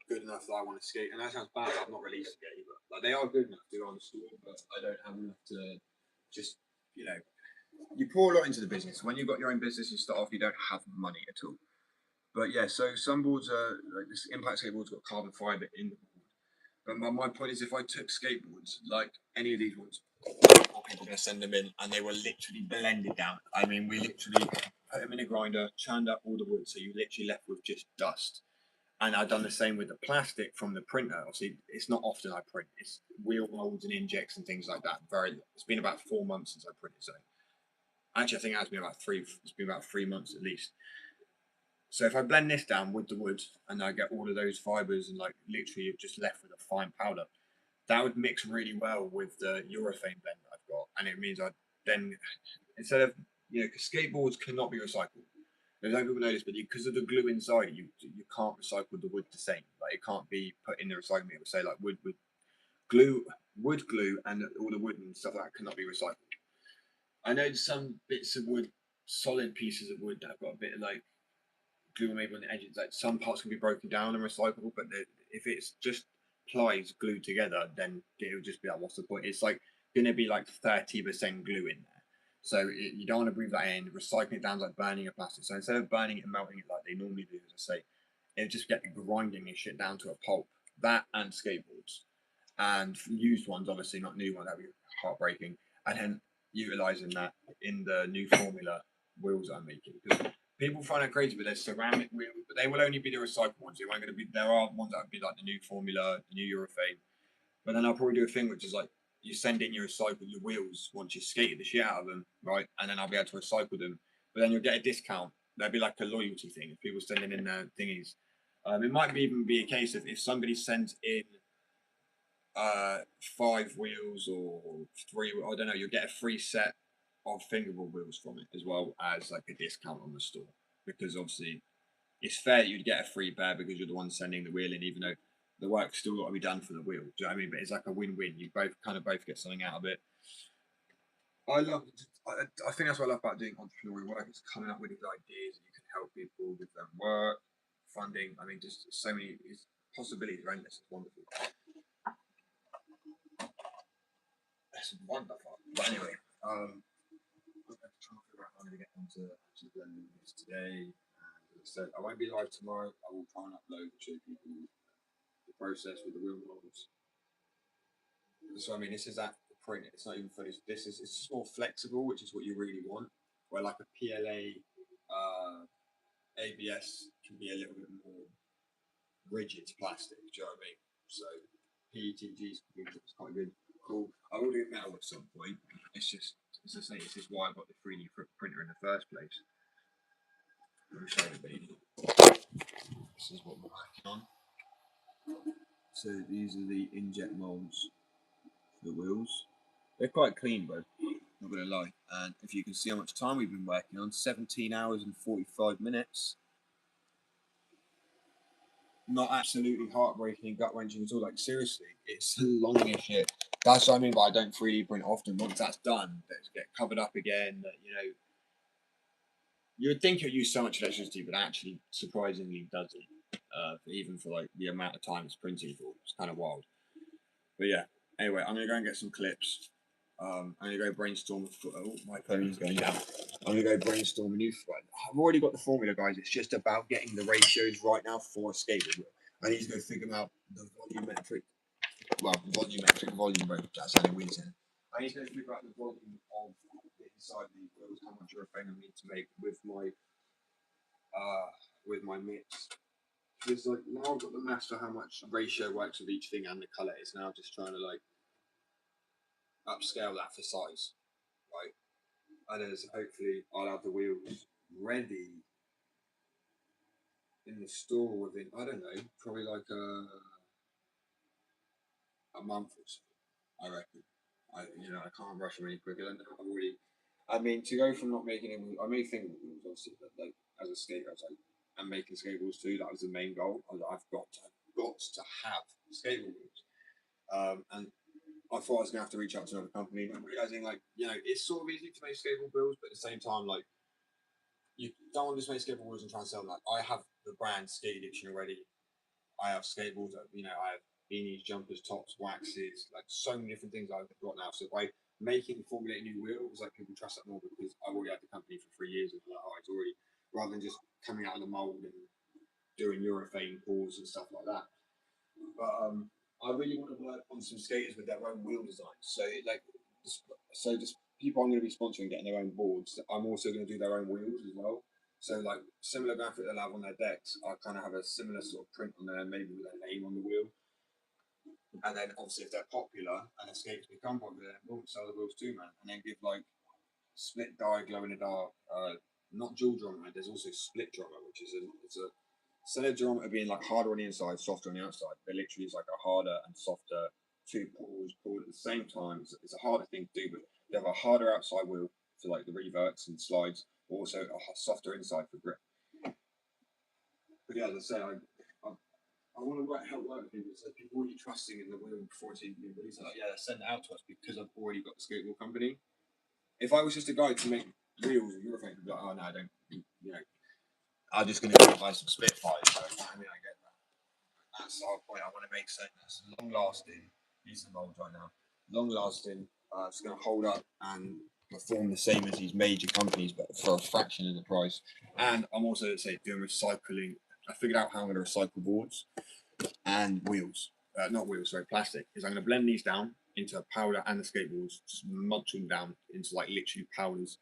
good enough that I want to skate, and that sounds bad, I've not released it yet, but like they are good enough to go on the store, but I don't have enough to just, you pour a lot into the business. When you've got your own business, you start off, you don't have money at all. But yeah, so some boards are like this impact skateboard's got carbon fiber in the board. But my point is, if I took skateboards like any of these ones, people are going to send them in, and they were literally blended down. I mean, we literally put them in a grinder, churned up all the wood, so you literally left with just dust. And I've done the same with the plastic from the printer. Obviously, it's not often I print. It's wheel molds and injects and things like that. It's been about 4 months since I printed. So actually, I think it has been about 3. It's been about 3 months at least. So if I blend this down with the wood and I get all of those fibers and like literally you're just left with a fine powder, that would mix really well with the urethane blend that I've got. And it means I then, instead of, because skateboards cannot be recycled. There's no people know this, but because of the glue inside, you can't recycle the wood the same. Like it can't be put in the recycling. It would say like wood glue, and all the wood and stuff like that cannot be recycled. I know some bits of wood, solid pieces of wood that have got a bit of like glue maybe on the edges. Like some parts can be broken down and recyclable, but if it's just plies glued together, then it'll just be like, what's the point? It's like going to be like 30% glue in there. So you don't want to breathe that in. Recycling it down is like burning a plastic. So instead of burning it and melting it like they normally do, as I say, it'll just get grinding this shit down to a pulp. That and skateboards. And used ones, obviously, not new ones, that'd be heartbreaking. And then utilising that in the new Formula wheels I'm making. Because people find it crazy, but there's ceramic wheels, but they will only be the recycled ones. They won't going to be. There are ones that would be like the new Formula, the new Urethane. But then I'll probably do a thing which is like you send in your wheels once you skated the shit out of them, right? And then I'll be able to recycle them. But then you'll get a discount. There'll be like a loyalty thing if people sending in their thingies. It might even be a case of if somebody sends in 5 wheels or 3, I don't know, you'll get a free set of fingerable wheels from it as well as like a discount on the store. Because obviously it's fair that you'd get a free pair because you're the one sending the wheel in, even though the work's still got to be done for the wheel. Do you know what I mean? But it's like a win-win. You both get something out of it. I think that's what I love about doing entrepreneurial work. It's coming up with these ideas and you can help people with their work, funding. I mean, just so many possibilities are endless. It's wonderful. That's wonderful. But anyway, I'm trying to figure out how I'm going to get onto actually blending this today. And as I said, I won't be live tomorrow. I will try and upload to people the process with the wheel models. So I mean, this is at the print. It's not even fully. It's just more flexible, which is what you really want. Where like a PLA ABS can be a little bit more rigid plastic. Do you know what I mean? So PETG's quite good. Cool. I will do metal at some point. It's just, as I say, this is why I got the 3D printer in the first place. Let me show you the baby. This is what we're working on. So these are the inject molds for the wheels. They're quite clean, bro. Not gonna lie. And if you can see how much time we've been working on, 17 hours and 45 minutes. Not absolutely heartbreaking and gut wrenching at all. Like seriously, it's long as shit. That's what I mean by I don't 3D print often. Once that's done, let's get covered up again. You would think it would use so much electricity, but actually surprisingly doesn't. Even for like the amount of time it's printing for, it's kind of wild. But yeah. Anyway, I'm gonna go and get some clips. I'm gonna go brainstorm. Oh, my pony's going down. I'm gonna go brainstorm a new. I've already got the formula, guys. It's just about getting the ratios right now for a skateboard wheel. I need to go figure out the volumetric volume rate. That sounded weird. I need to go figure out the volume of the inside of the wheels, how much urethane I need to make with my mix. Because like now I've got the maths for how much ratio works with each thing and the colour. It's now just trying to like upscale that for size, right? And as hopefully I'll have the wheels ready in the store within, I don't know, probably like a month or so, I reckon. I can't rush them any quicker. To go from not making it, I made finger wheels obviously, but like as a skater, I'm making skateboards too. That was the main goal. I've got to have skateboard wheels. And I thought I was gonna have to reach out to another company. I'm realizing it's sort of easy to make skateboard wheels, but at the same time, like you don't want to just make skateboard wheels and try and sell them. Like I have the brand Skate Addiction already. I have skateboards. I have beanies, jumpers, tops, waxes, like so many different things I've got now. So by making formulating new wheels, like people trust that more because I've already had the company for 3 years. And like, it's already rather than just coming out of the mold and doing urethane pulls and stuff like that. But I really want to work on some skaters with their own wheel design. So people I'm going to be sponsoring getting their own boards, I'm also going to do their own wheels as well. So like similar graphic they'll have on their decks, I kind of have a similar sort of print on there, maybe with their name on the wheel. And then obviously if they're popular and Escapes become popular, then we'll sell the wheels too, man. And then give like split dye, glow in the dark, not dual geometry. There's also split geometry, which is instead of geometry being like harder on the inside, softer on the outside, there literally is like a harder and softer two poles pulled at the same time. It's a harder thing to do, but you have a harder outside wheel for like the reverts and slides, but also a softer inside for grip. But yeah, as I say, I want to help work with people, so people already trusting in the wheel before it's even been released. Like, yeah, send it out to us because I've already got the skateboard company. If I was just a guy to make wheels and Eurofake, I'd be like, oh no, I don't, you know, I'm just going to go buy some Spitfires. So, I mean, I get that. That's the whole point. I want to make something that's long lasting. These are molds right now. Long lasting. It's going to hold up and perform the same as these major companies, but for a fraction of the price. And I'm also doing recycling. I figured out how I'm going to recycle boards and wheels. Not wheels, sorry, plastic. Is I'm going to blend these down into a powder and the skateboards, just munch them down into like literally powders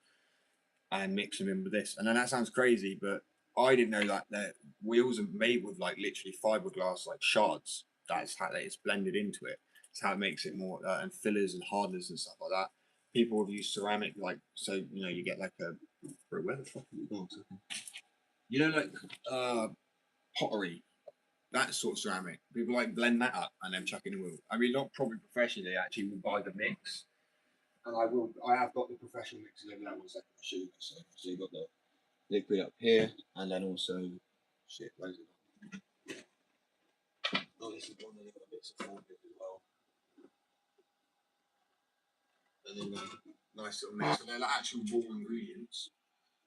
and mix them in with this. And then that sounds crazy, but I didn't know that the wheels are made with like literally fiberglass like shards. That's how it's blended into it. It's how it makes it more and fillers and hardeners and stuff like that. People have used ceramic, like so you know you get like a where the fuck are you going? You know, like pottery, that sort of ceramic. People like blend that up and then chuck in a wheel. I mean, not probably professionally. They actually will buy the mix, and I have got the professional mixes over there. One second, I'll show you. So you've got the liquid up here, and then also shit. Where's it? Oh, this is one of the other bits of food as well. And then nice little mix. So they're like actual raw ingredients,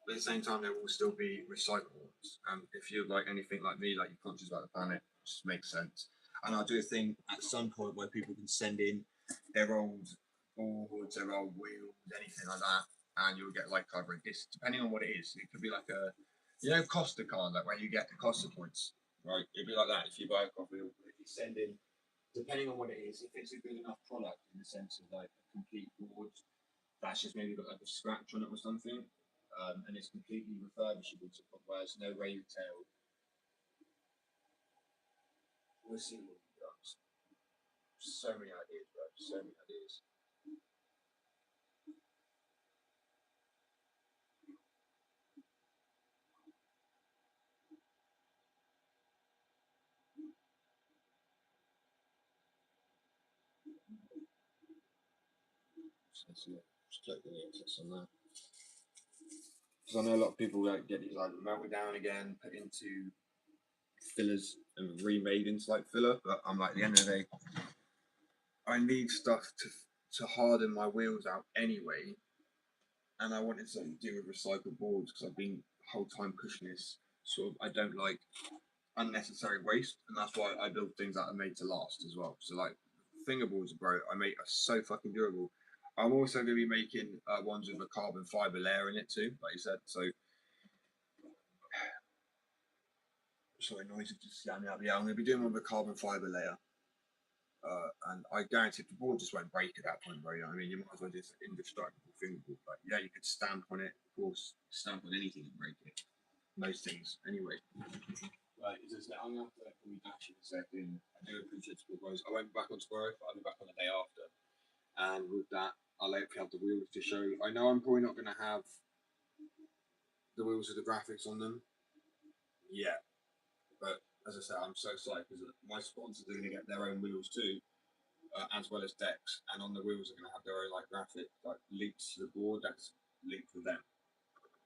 but at the same time, they will still be recyclables. And if you're like anything like me, like you're conscious about the planet, it just makes sense. And I'll do a thing at some point where people can send in their old boards, their old wheels, anything like that, and you'll get like either a disc, depending on what it is. It could be like a, you know, Costa card, like where you get the Costa points, right? It'd be like that if you buy a coffee. If you send in, depending on what it is, if it's a good enough product in the sense of like a complete board, that's just maybe got like a scratch on it or something, and it's completely refurbishable to whereas no rail tail. We'll see what it does. So many ideas, bro. So many ideas. Just click the access on that. Because I know a lot of people like get these like melted down again, put into fillers and remade into like filler. But I'm like, at the end of the day, I need stuff to harden my wheels out anyway. And I wanted something to do with recycled boards because I've been the whole time pushing this sort of, I don't like unnecessary waste, and that's why I build things that are made to last as well. So like fingerboards, bro, I make are so fucking durable. I'm also going to be making ones with a carbon fiber layer in it too, like you said. So sorry, noise is just standing up. Yeah, I'm going to be doing one with a carbon fiber layer. And I guarantee the board just won't break at that point, bro. You know what I mean? You might as well just indestructible fingerboard. But yeah, you could stamp on it, of course, stamp on anything and break it. Most things, anyway. Right, is this I'm gonna have to call you back in a second. I do appreciate the guys. I won't be back on tomorrow, but I'll be back on the day after. And with that, I'll hopefully have the wheels to show. I know I'm probably not gonna have the wheels with the graphics on them yet, but as I said, I'm so excited because my sponsors are gonna get their own wheels too, as well as decks, and on the wheels are gonna have their own like graphic, like links to the board that's linked with them.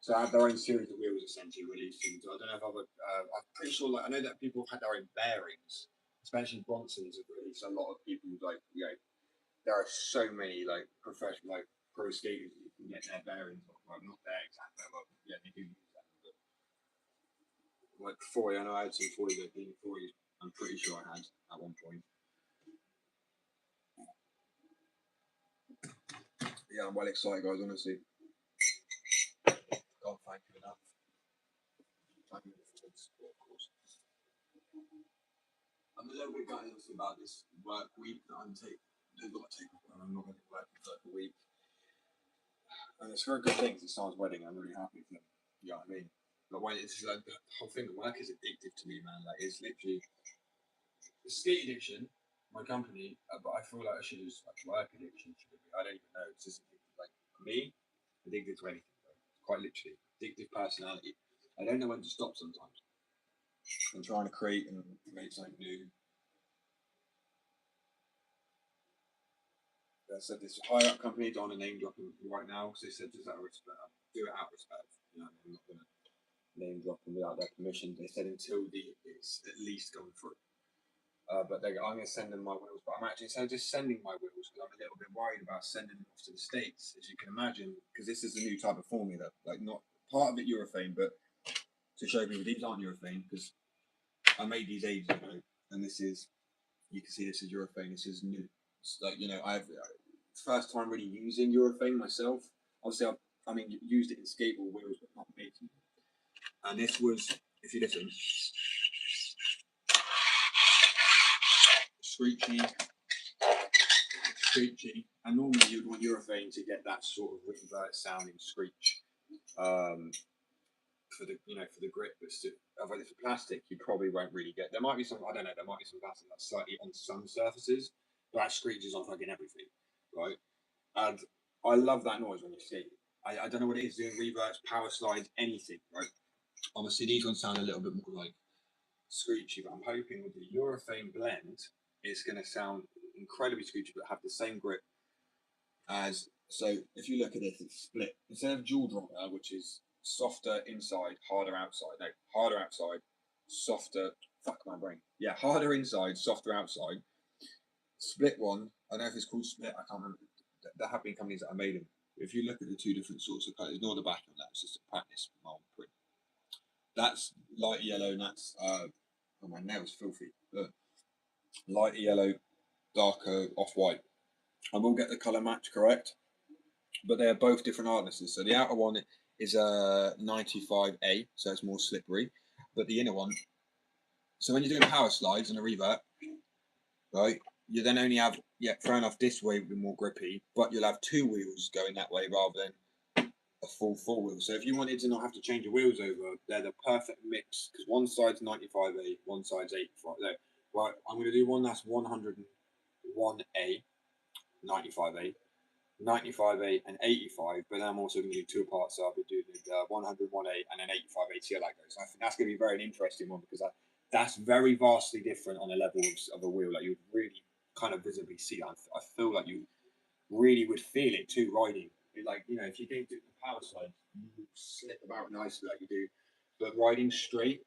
So I have their own series of wheels essentially released. So I don't know if I'm pretty sure, like, I know that people have had their own bearings, especially Bronson's have released a lot of people, like, you know, there are so many, like, professional, like, pro skaters who can get their bearings off. Well, not their exact, but yeah, they do use that. But, like, Foy, I know I had some Foy that being Foy, I'm pretty sure I had at one point. Yeah, I'm well excited, guys, honestly. God, thank you enough. Thank you for the support, of course. I'm a little bit gutted about this work week that I'm taking. I've got to take off, and I'm not going to be working for like a week. And it's for a good thing. It's someone's wedding. I'm really happy for them. You know what I mean? But when it's like the whole thing of work is addictive to me, man. Like it's literally the skate addiction. My company, but I feel like I should just like work addiction. I don't even know. It's just like me, addicted to anything. Bro. Quite literally, addictive personality. I don't know when to stop sometimes. I'm trying to create and make something new. I said this higher up company don't want to name drop them right now because they said just out of respect, do it out of respect. You know, I'm not going to name drop them without their permission. They said until it's at least going through. But I'm going to send them my wheels. But I'm actually just sending my wheels because I'm a little bit worried about sending them off to the States, as you can imagine, because this is a new type of formula. Like not part of it urethane, but to show people these aren't urethane because I made these ages ago, and this is, you can see this is urethane. This is new. It's like, you know, I've first time really using urethane myself. Obviously, used it in skateboard wheels, but not making it. And this was, if you listen, screechy, and normally you'd want urethane to get that sort of revert sounding screech for the grip. But if it's plastic, you probably won't really get. There might be some, I don't know, there might be some plastic that's slightly on some surfaces, but that screeches on fucking everything, right? And I love that noise when you skate. I don't know what it is, doing reverts, power slides, anything, right? Obviously, these ones sound a little bit more like screechy, but I'm hoping with the urethane blend, it's going to sound incredibly screechy, but have the same grip as. So if you look at this, it's split. Instead of dual dropper, which is softer inside, harder outside. No, harder outside, softer. Fuck my brain. Yeah, harder inside, softer outside. Split one. I don't know if it's called split. I can't remember. There have been companies that have made them. If you look at the two different sorts of colours, ignore the back on that. It's just a practice mold print. That's light yellow, and that's oh, my nails filthy. Look. Lighter yellow, darker off-white. I will get the colour match correct, but they are both different hardnesses. So the outer one is a 95A, so it's more slippery, but the inner one. So when you're doing power slides and a revert, right, you then only have, fair enough, this way will be more grippy, but you'll have two wheels going that way rather than a full wheel. So if you wanted to not have to change your wheels over, they're the perfect mix because one side's 95A, one side's 85. No, right, I'm going to do one that's 101A, 95A, 95A, and 85. But then I'm also going to do two parts. So I'll be doing 101A and an 85A. See how that goes. I think that's going to be very interesting one because that's very vastly different on a level of a wheel. Like you would really kind of visibly see. I feel like you really would feel it too riding. Like, you know, if you didn't do the power slide, you would slip about nicely like you do. But riding straight,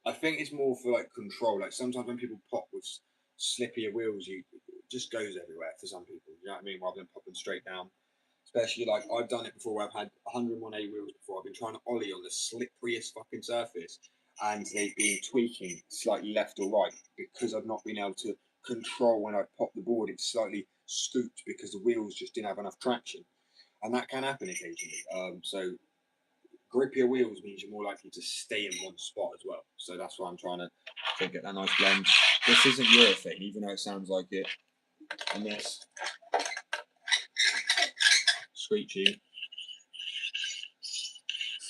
I think it's more for like control. Like sometimes when people pop with slippier wheels, it just goes everywhere for some people. You know what I mean? Rather than popping straight down. Especially like I've done it before where I've had 101A wheels before. I've been trying to ollie on the slipperiest fucking surface and they've been tweaking slightly left or right because I've not been able to control when I pop the board. It's slightly scooped because the wheels just didn't have enough traction. And that can happen occasionally. So grippier wheels means you're more likely to stay in one spot as well. So that's why I'm trying to get that nice blend. This isn't urethane, even though it sounds like it. And this screechy.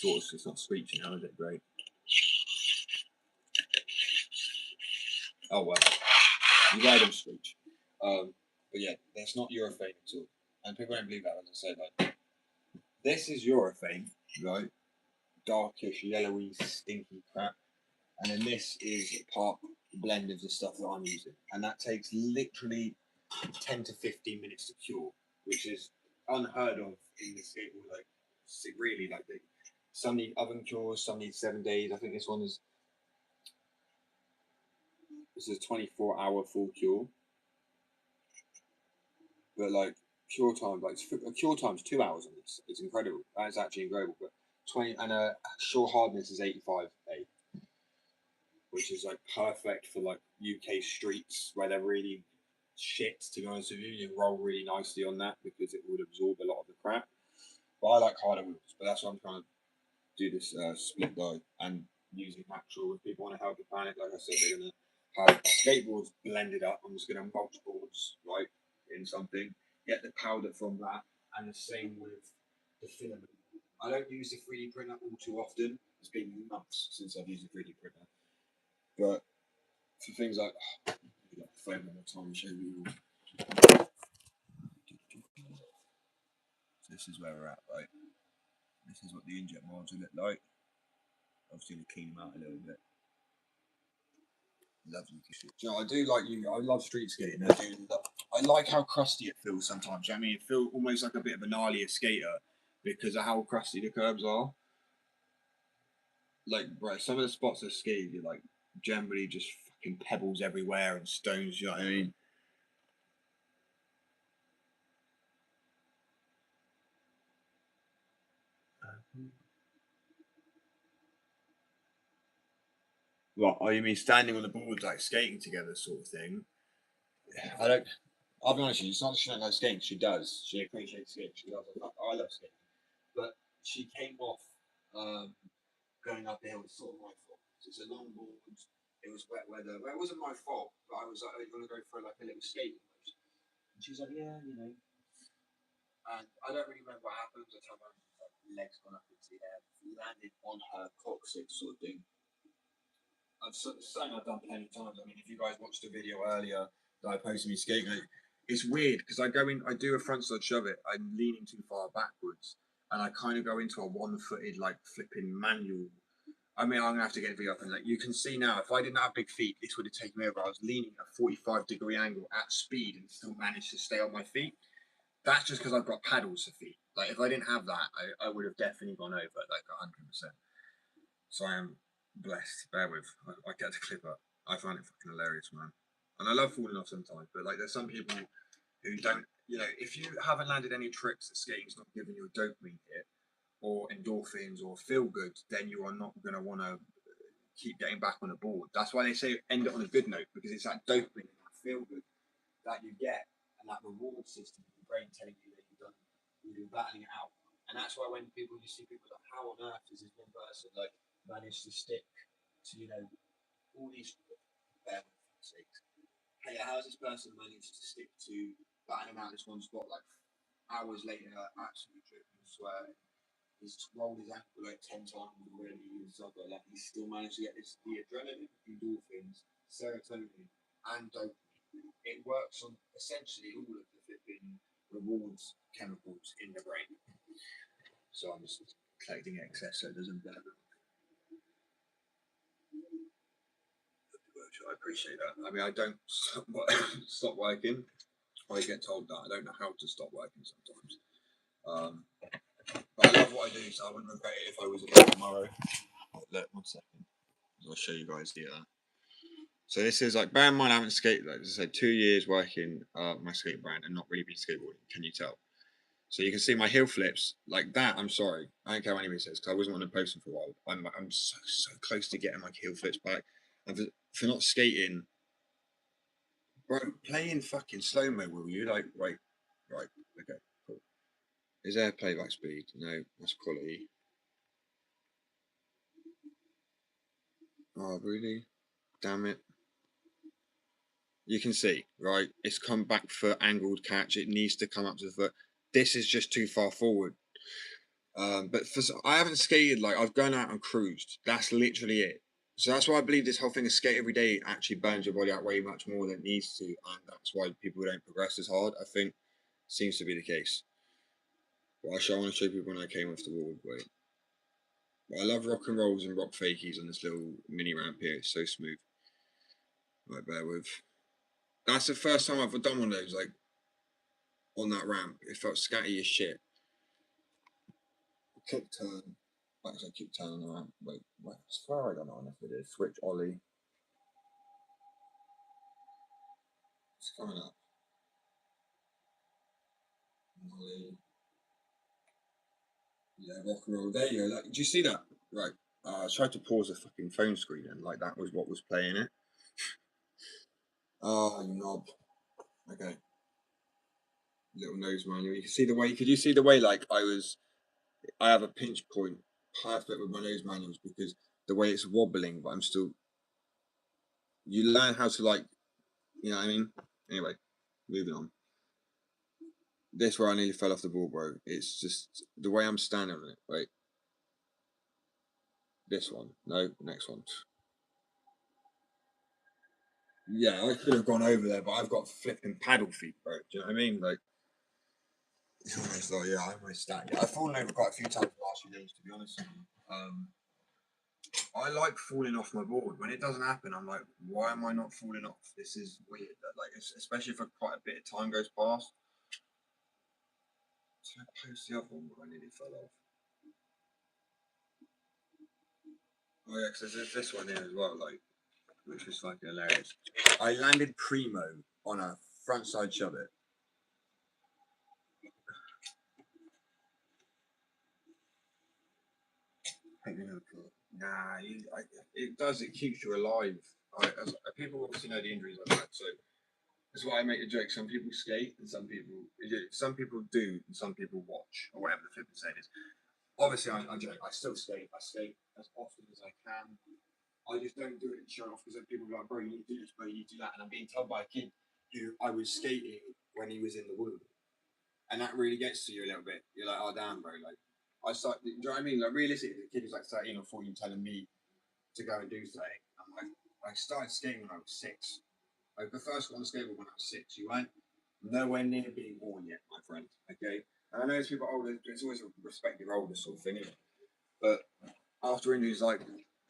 Sort of, it's not screeching now, is it? Great. Oh well, you ride them screech. But yeah, that's not urethane at all. And people don't believe that, as I said. Like, this is urethane, right? Darkish, yellowy, stinky crap. And then this is part blend of the stuff that I'm using. And that takes literally 10 to 15 minutes to cure, which is unheard of in the skateboard. Like, really, like some need oven cures, some need 7 days. I think this is a 24-hour full cure. But like cure time, cure time's 2 hours on this. It's incredible. That's actually incredible. But 20 and sure hardness is 85A, which is like perfect for like UK streets where they're really shit. To be honest with you, you roll really nicely on that because it would absorb a lot of the crap. But I like harder wheels. But that's why I'm trying to do this split die and using natural. If people want to help the planet, like I said, they're gonna have skateboards blended up. I'm just gonna mulch boards right in something, get the powder from that, and the same with the filament. I don't use the 3D printer all too often. It's been months since I've used a 3D printer. But for things like, phone one more time and show you. So this is where we're at, right? This is what the injet molds will look like. Obviously, we clean them out a little bit. Lovely. You know, I do like you. I love street skating. I like how crusty it feels sometimes. I mean, it feels almost like a bit of a gnarlier skater because of how crusty the curbs are. Like, bro, some of the spots I skated, you're like generally just fucking pebbles everywhere and stones. You know what I mean? What? Oh, you mean standing on the board like skating together, sort of thing? I don't. I'll be honest with you. It's not that she don't like skating. She does. She appreciates skating. She loves it. I love skating, but she came off going up the hill. It's sort of my fault. It's a long board. It was wet weather. Well, it wasn't my fault, but I was like, "Are you going to go for like a little skating?" And she was like, "Yeah, you know." And I don't really remember what happened. I tell my legs gone up into the air, landed on her coccyx, sort of thing. Something I've done plenty of times. I mean, if you guys watched the video earlier that I posted me skating, it's weird because I do a front side shove it. I'm leaning too far backwards, and I kind of go into a one-footed like flipping manual. I mean, I'm gonna have to get a video up, and like you can see now, if I didn't have big feet, this would have taken me over. I was leaning at a 45-degree angle at speed and still managed to stay on my feet. That's just because I've got paddles for feet. Like if I didn't have that, I would have definitely gone over like 100%. So I am blessed. Bear with. I get the clip up. I find it fucking hilarious, man. And I love falling off sometimes, but like there's some people who don't. You know, if you haven't landed any tricks that skating's not giving you a dopamine hit or endorphins or feel good, then you are not going to want to keep getting back on the board. That's why they say end it on a good note, because it's that dopamine, that feel good that you get, and that reward system of your brain telling you that you're battling it out. And that's why when you see people like, how on earth is this one person like managed to stick to, all these sakes. Hey, how has this person managed to stick to battling out this one spot like hours later, absolutely dripping sweat? He's rolled his ankle like 10 times already. Like he's still managed to get the adrenaline, endorphins, serotonin, and dopamine. It works on essentially all of the flipping rewards chemicals in the brain. So I'm just collecting excess so it doesn't burn. I appreciate that. I mean, I don't stop working. I get told that I don't know how to stop working sometimes. But I love what I do, so I wouldn't regret it if I was again tomorrow. Look, 1 second. I'll show you guys here. So this is like, bear in mind I haven't skated, like as I said, 2 years working my skate brand and not really been skateboarding. Can you tell? So you can see my heel flips like that. I'm sorry, I don't care what anybody says because I wasn't on a posting for a while. I'm so close to getting my heel flips back, and for not skating, bro. Play in fucking slow mo, will you? Like, right, okay, cool. Is there playback speed? No, that's quality. Oh really? Damn it. You can see, right? It's come back for angled catch. It needs to come up to the foot. This is just too far forward. But I haven't skated, like I've gone out and cruised. That's literally it. So that's why I believe this whole thing of skate every day actually burns your body out way much more than it needs to, and that's why people don't progress as hard. I think seems to be the case. But I want to show people when I came off the wall. Wait. But I love rock and rolls and rock fakies on this little mini ramp here. It's so smooth. Right, bear with. That's the first time I've done one of those, like on that ramp. It felt scatty as shit. Kick turn. Actually, kick turn on the ramp. Wait, I swear I don't know if it is. Switch ollie. It's coming up. Ollie. Yeah, rock and roll. There you go. Like, do you see that? Right. I tried to pause the fucking phone screen and like that was what was playing it. Oh, you knob. Okay. Little nose manual. You can see the way. Could you see the way? Like I have a pinch point perfect with my nose manuals because the way it's wobbling, but I'm still. You learn how to like, you know what I mean. Anyway, moving on. This where I nearly fell off the ball, bro. It's just the way I'm standing on it. Wait. This one. No, next one. Yeah, I could have gone over there, but I've got flipping paddle feet, bro. Do you know what I mean? Like, it's almost like, yeah, I almost stacked. I've fallen over quite a few times in the last few days, to be honest with you. I like falling off my board. When it doesn't happen, I'm like, why am I not falling off? This is weird. Like, especially if quite a bit of time goes past. So I post the other one where I nearly fell off. Oh yeah, because there's this one here as well, like, which was fucking hilarious. I landed primo on a frontside shove it. Nah, it does. It keeps you alive. People obviously know the injuries I've had, so that's why I make a joke. Some people skate, and some people do, and some people watch, or whatever the flipping saying is. Obviously, I joke. I still skate. I skate as often as I can. I just don't do it and show off because then people are like, bro, you need to do this, bro, you need to do that. And I'm being told by a kid who I was skating when he was in the womb. And that really gets to you a little bit. You're like, oh, damn, bro. Like, do you know what I mean? Like, realistically, the kid was like 13 or 14 telling me to go and do something. I'm like, I started skating when I was 6. Like, the first one on the skateboard when I was 6. You weren't nowhere near being born yet, my friend. Okay? And I know it's people older, it's always a respect your older sort of thing, isn't it? But after injuries like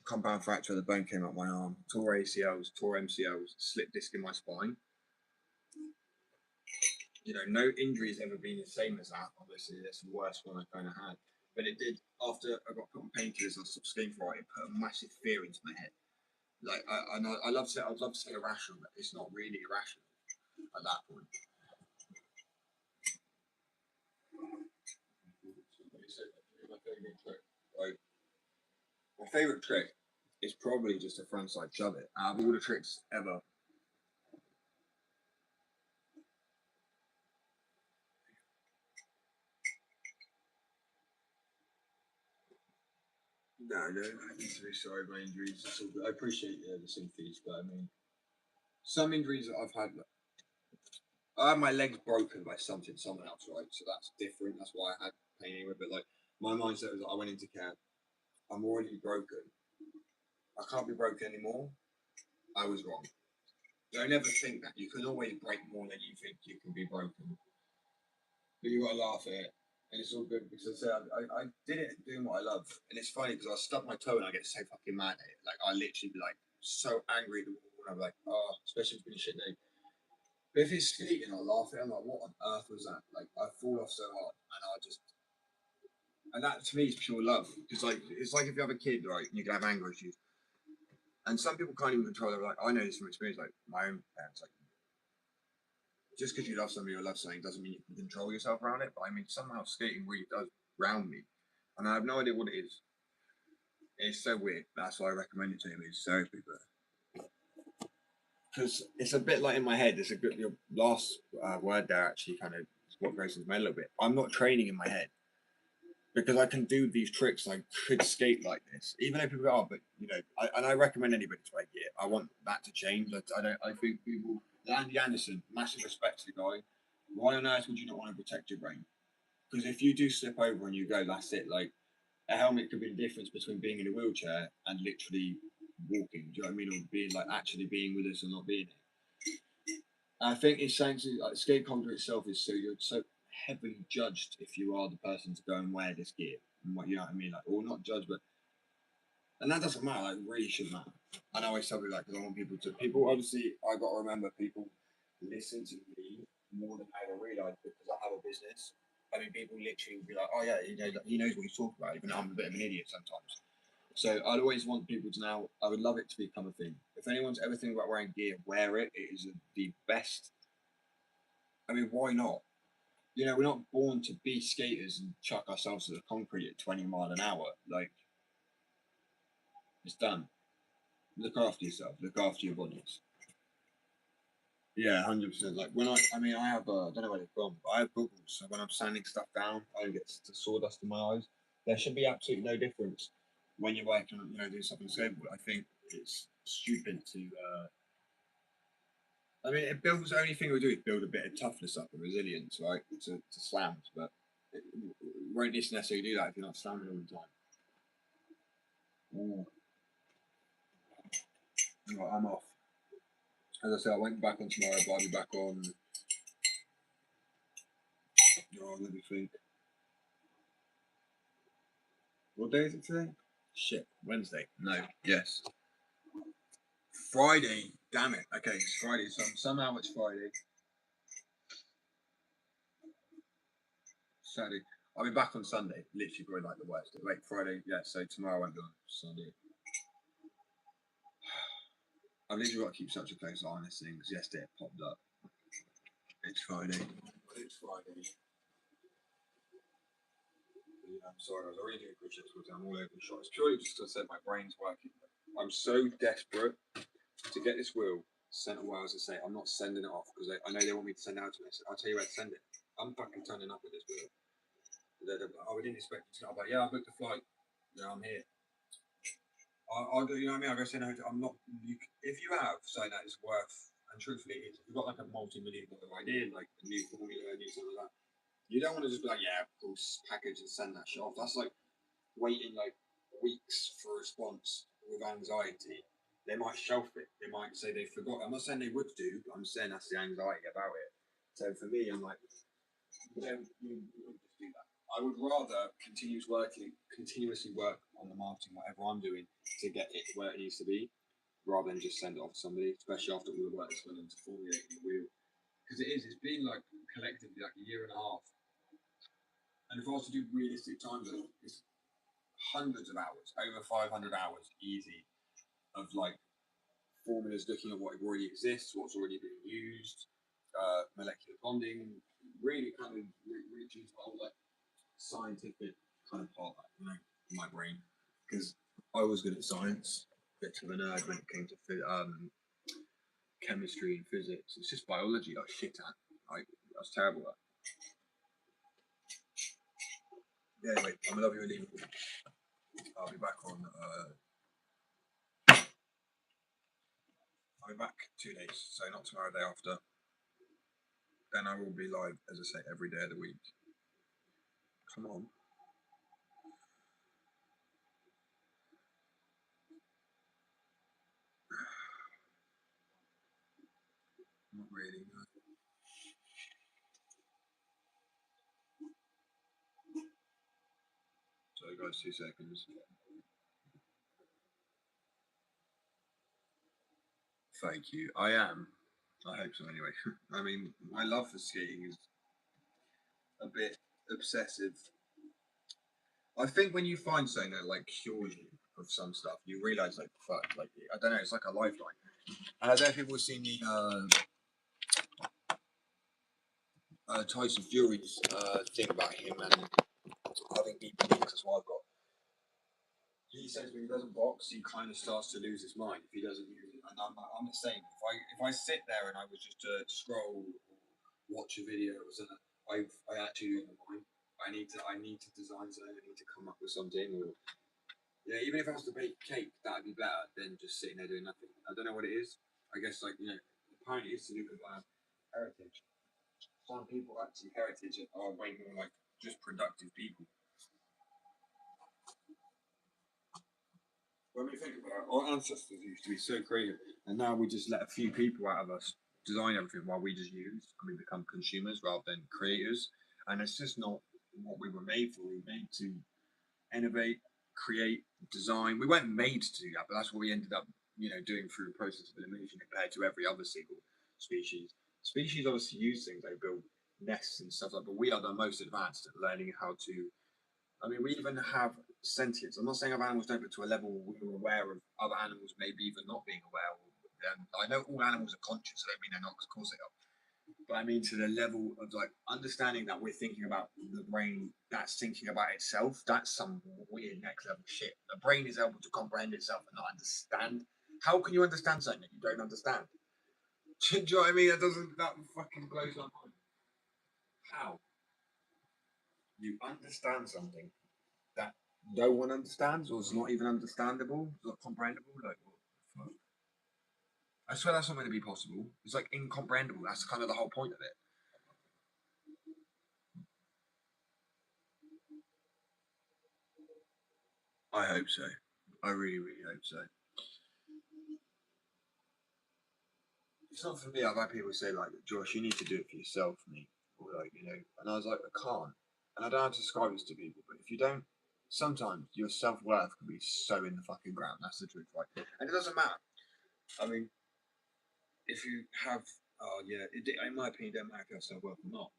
compound fracture, the bone came up my arm, tore ACLs, tore MCLs, slip disc in my spine. You know, no injury has ever been the same as that. Obviously, that's the worst one I kind of had. But it did, after I got put on painkillers and I stopped skating for it put a massive fear into my head. Like, I'd love to say irrational, but it's not really irrational at that point. My favourite trick is probably just a frontside shove it. Out of all the tricks ever, no, I need to be sorry about injuries. I appreciate the sympathies, but I mean, some injuries that I've had, I had my legs broken by someone else, right? So that's different. That's why I had pain anyway. But like, my mindset was, I went into care. I'm already broken. I can't be broken anymore. I was wrong. Don't ever think that. You can always break more than you think you can be broken. But you gotta laugh at it. And it's all good because I did it doing what I love. And it's funny because I stub my toe and I get so fucking mad at it. Like, I literally be like so angry at the wall and I'm like, oh, especially if it's been a shit day. But if it's skating, I'll laugh at it. I'm like, what on earth was that? Like, I fall off so hard and I just. And that to me is pure love. Because, like, it's like if you have a kid, right, and you can have anger issues. And some people can't even control it. Like, I know this from experience, like, my own parents, like, just because you love somebody or love something doesn't mean you can control yourself around it. But I mean, somehow skating really does ground me. And I have no idea what it is. It's so weird. That's why I recommend it to him. It's therapy, but because it's a bit like in my head. It's a good. Your last word there actually kind of what goes into my head a little bit. I'm not training in my head because I can do these tricks. I could skate like this, even though people go, oh, but you know, I recommend anybody to like it. I want that to change. I don't. I think people. Andy Anderson, massive respect to the guy. Why on earth would you not want to protect your brain? Because if you do slip over and you go, that's it. Like, a helmet could be the difference between being in a wheelchair and literally walking. Do you know what I mean? Or being like actually being with us and not being it. I think it's saying to like, skate culture itself is so you're so heavily judged if you are the person to go and wear this gear. And what you know what I mean? Like, or not judged, but and that doesn't matter. Like, really should matter. And I always tell people that because I want people obviously I got to remember people listen to me more than I ever realised because I have a business. I mean, people literally will be like, "Oh yeah, he knows what he's talking about," even though I'm a bit of an idiot sometimes. So I'd always want people to now. I would love it to become a thing. If anyone's ever thinking about wearing gear, wear it. It is the best. I mean, why not? You know, we're not born to be skaters and chuck ourselves to the concrete at 20 mile an hour. Like, it's done. Look after yourself. Look after your bodies. Yeah, 100%. Like when I mean, I have, I don't know where they're from, but I have goggles. So when I'm sanding stuff down, I don't get the sawdust in my eyes. There should be absolutely no difference when you're working on, doing something stable. I think it's stupid to, I mean, it builds. The only thing we do is build a bit of toughness up and resilience, right, to slams. But it won't necessarily do that if you're not slamming all the time. Right, I'm off. As I said, I won't be back on tomorrow, but I'll be back on. Oh, let me think. What day is it today? Shit, Wednesday. No, yes. Friday. Damn it. Okay, it's Friday. Somehow it's Friday. Saturday. I'll be back on Sunday. Literally, probably like the worst. Like Friday, yeah. So tomorrow I won't be on Sunday. I've literally got to keep such a close eye on this thing because yesterday it popped up. It's Friday. It's Friday. Yeah, I'm sorry. I was already doing push-ups because I'm all over the shop. It's purely just because I said my brain's working. I'm so desperate to get this wheel sent away. As I say, I'm not sending it off because I know they want me to send it out to me. I'll tell you where to send it. I'm fucking turning up with this wheel. I didn't expect it to. I'm like, yeah, I booked a flight. Yeah, I'm here. I'll do. You know what I mean? I'll go say no. I'm not. If you have something that is worth, and truthfully, if you've got like a multi-million-dollar idea, like a new formula, a new something like that, you don't want to just be like, yeah, of course, package and send that shit off. That's like waiting like weeks for a response with anxiety. They might shelf it. They might say they forgot. I'm not saying they would do, but I'm saying that's the anxiety about it. So for me, I'm like, you wouldn't just do that. I would rather continuously work on the marketing, whatever I'm doing, to get it where it needs to be, rather than just send it off to somebody, especially after all the work that's gone into formulating the wheel. Because it's been like collectively like a year and a half. And if I was to do realistic time zone, it's hundreds of hours, over 500 hours, easy, of like formulas looking at what already exists, what's already being used, molecular bonding, really kind of reaching the whole like scientific kind of part, you know, in my brain, because I was good at science, bit of a nerd when it came to chemistry and physics. It's just biology, like shit at. I was terrible at. Yeah, anyway, I'm gonna love you and leave it. I'll be back on. I'll be back 2 days, so not tomorrow, day after. Then I will be live, as I say, every day of the week. Come on. Not really, no. So, guys, 2 seconds. Thank you. I am. I hope so, anyway. I mean, my love for skiing is a bit obsessive. I think when you find something that like cures you of some stuff, you realize like fuck, like I don't know, it's like a lifeline. And I don't know if people have seen the Tyson Fury's thing about him and having deep links. That's what I've got. He says when he doesn't box, he kind of starts to lose his mind if he doesn't use it. And I'm the same. If I sit there and I was just to scroll or watch a video or something, I actually lose my mind. I need to design something. I need to come up with something. Or yeah, even if I was to bake cake, that'd be better than just sitting there doing nothing. I don't know what it is. I guess like apparently it's to do with heritage. Some people actually heritage are way more like just productive people. When we think about it, our ancestors used to be so creative, and now we just let a few people out of us design everything while we just use and we become consumers rather than creators. And it's just not what we were made for. We were made to innovate, create, design. We weren't made to do that, but that's what we ended up, doing through the process of elimination compared to every other single species. Species obviously use things, they build nests and stuff like that, but we are the most advanced at learning how to. I mean, we even have sentience. I'm not saying other animals don't, but to a level we're aware of other animals maybe even not being aware of them. I know all animals are conscious, I don't mean they're not, of course they are. But I mean to the level of like understanding that we're thinking about the brain that's thinking about itself, that's some weird next level shit. The brain is able to comprehend itself and not understand. How can you understand something that you don't understand? Do you know what I mean? That fucking blows my mind. How? You understand something that no one understands, or it's not even understandable, it's not comprehensible. Like, what the fuck? I swear that's not going to be possible. It's like incomprehensible. That's kind of the whole point of it. I hope so. I really, really hope so. It's not for me. I've had people say like, Josh, you need to do it for yourself, mate. Or like, you know, and I was like, I can't. And I don't have to describe this to people, but if you don't, sometimes your self-worth can be so in the fucking ground. That's the truth, right? And it doesn't matter. I mean, if you have, in my opinion, it don't matter if you have self-worth or not.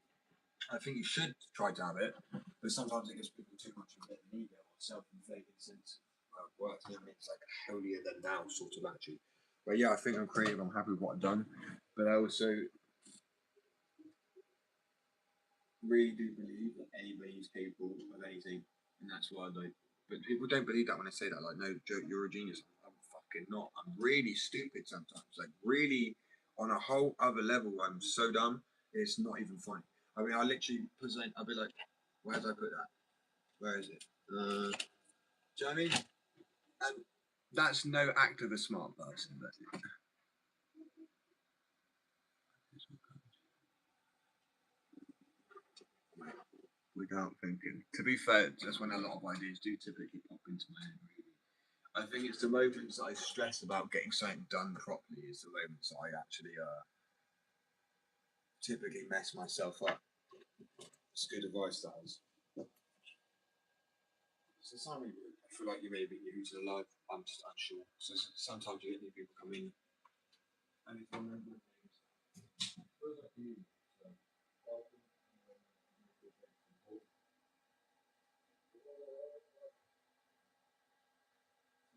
I think you should try to have it, but sometimes it gives people too much of an ego or self-inflated sense of worth. You know what I mean? It's like a holier than thou sort of attitude. But yeah, I think I'm creative. I'm happy with what I've done, but I also really do believe that anybody is capable of anything, and that's why I like. But people don't believe that when I say that. Like, no, Joe, you're a genius. I'm fucking not. I'm really stupid sometimes. Like, really, on a whole other level, I'm so dumb. It's not even funny. I mean, I literally present. I'll be like, where did I put that? Where is it? Do you know what I mean? And that's no act of a smart person, but without thinking. To be fair, just when a lot of ideas do typically pop into my head, really. I think it's the moments I stress about getting something done properly is the moments I actually typically mess myself up. It's good advice, that is. So something I feel like you may be new to the life. I'm just unsure. So sometimes you get new people come in and if I remember names. What was that for you?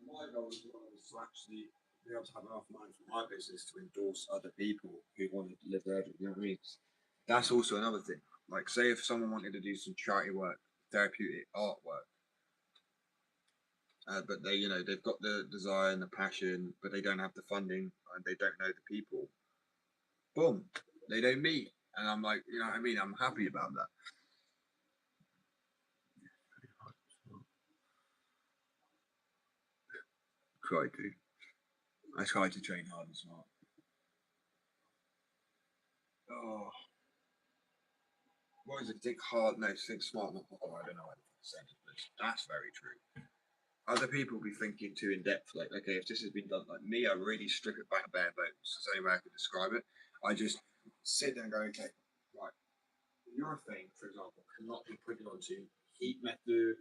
My goal was to actually be able to have enough money for my business to endorse other people who wanted to live there. You know what I mean? That's also another thing. Like, say if someone wanted to do some charity work, therapeutic artwork, but they, you know, they've got the desire and the passion, but they don't have the funding and they don't know the people. Boom, they don't meet, and I'm like, you know what I mean? I'm happy about that. Try to. I try to train hard and smart. Oh, what is it? Think hard? No, think smart, not hard. I don't know what the sentence, but that's very true. Other people be thinking too in depth. Like, okay, if this has been done, like me, I really strip it back bare bones. That's the only way I could describe it. I just sit there and go, okay, right. Urethane, for example, cannot be printed onto heat method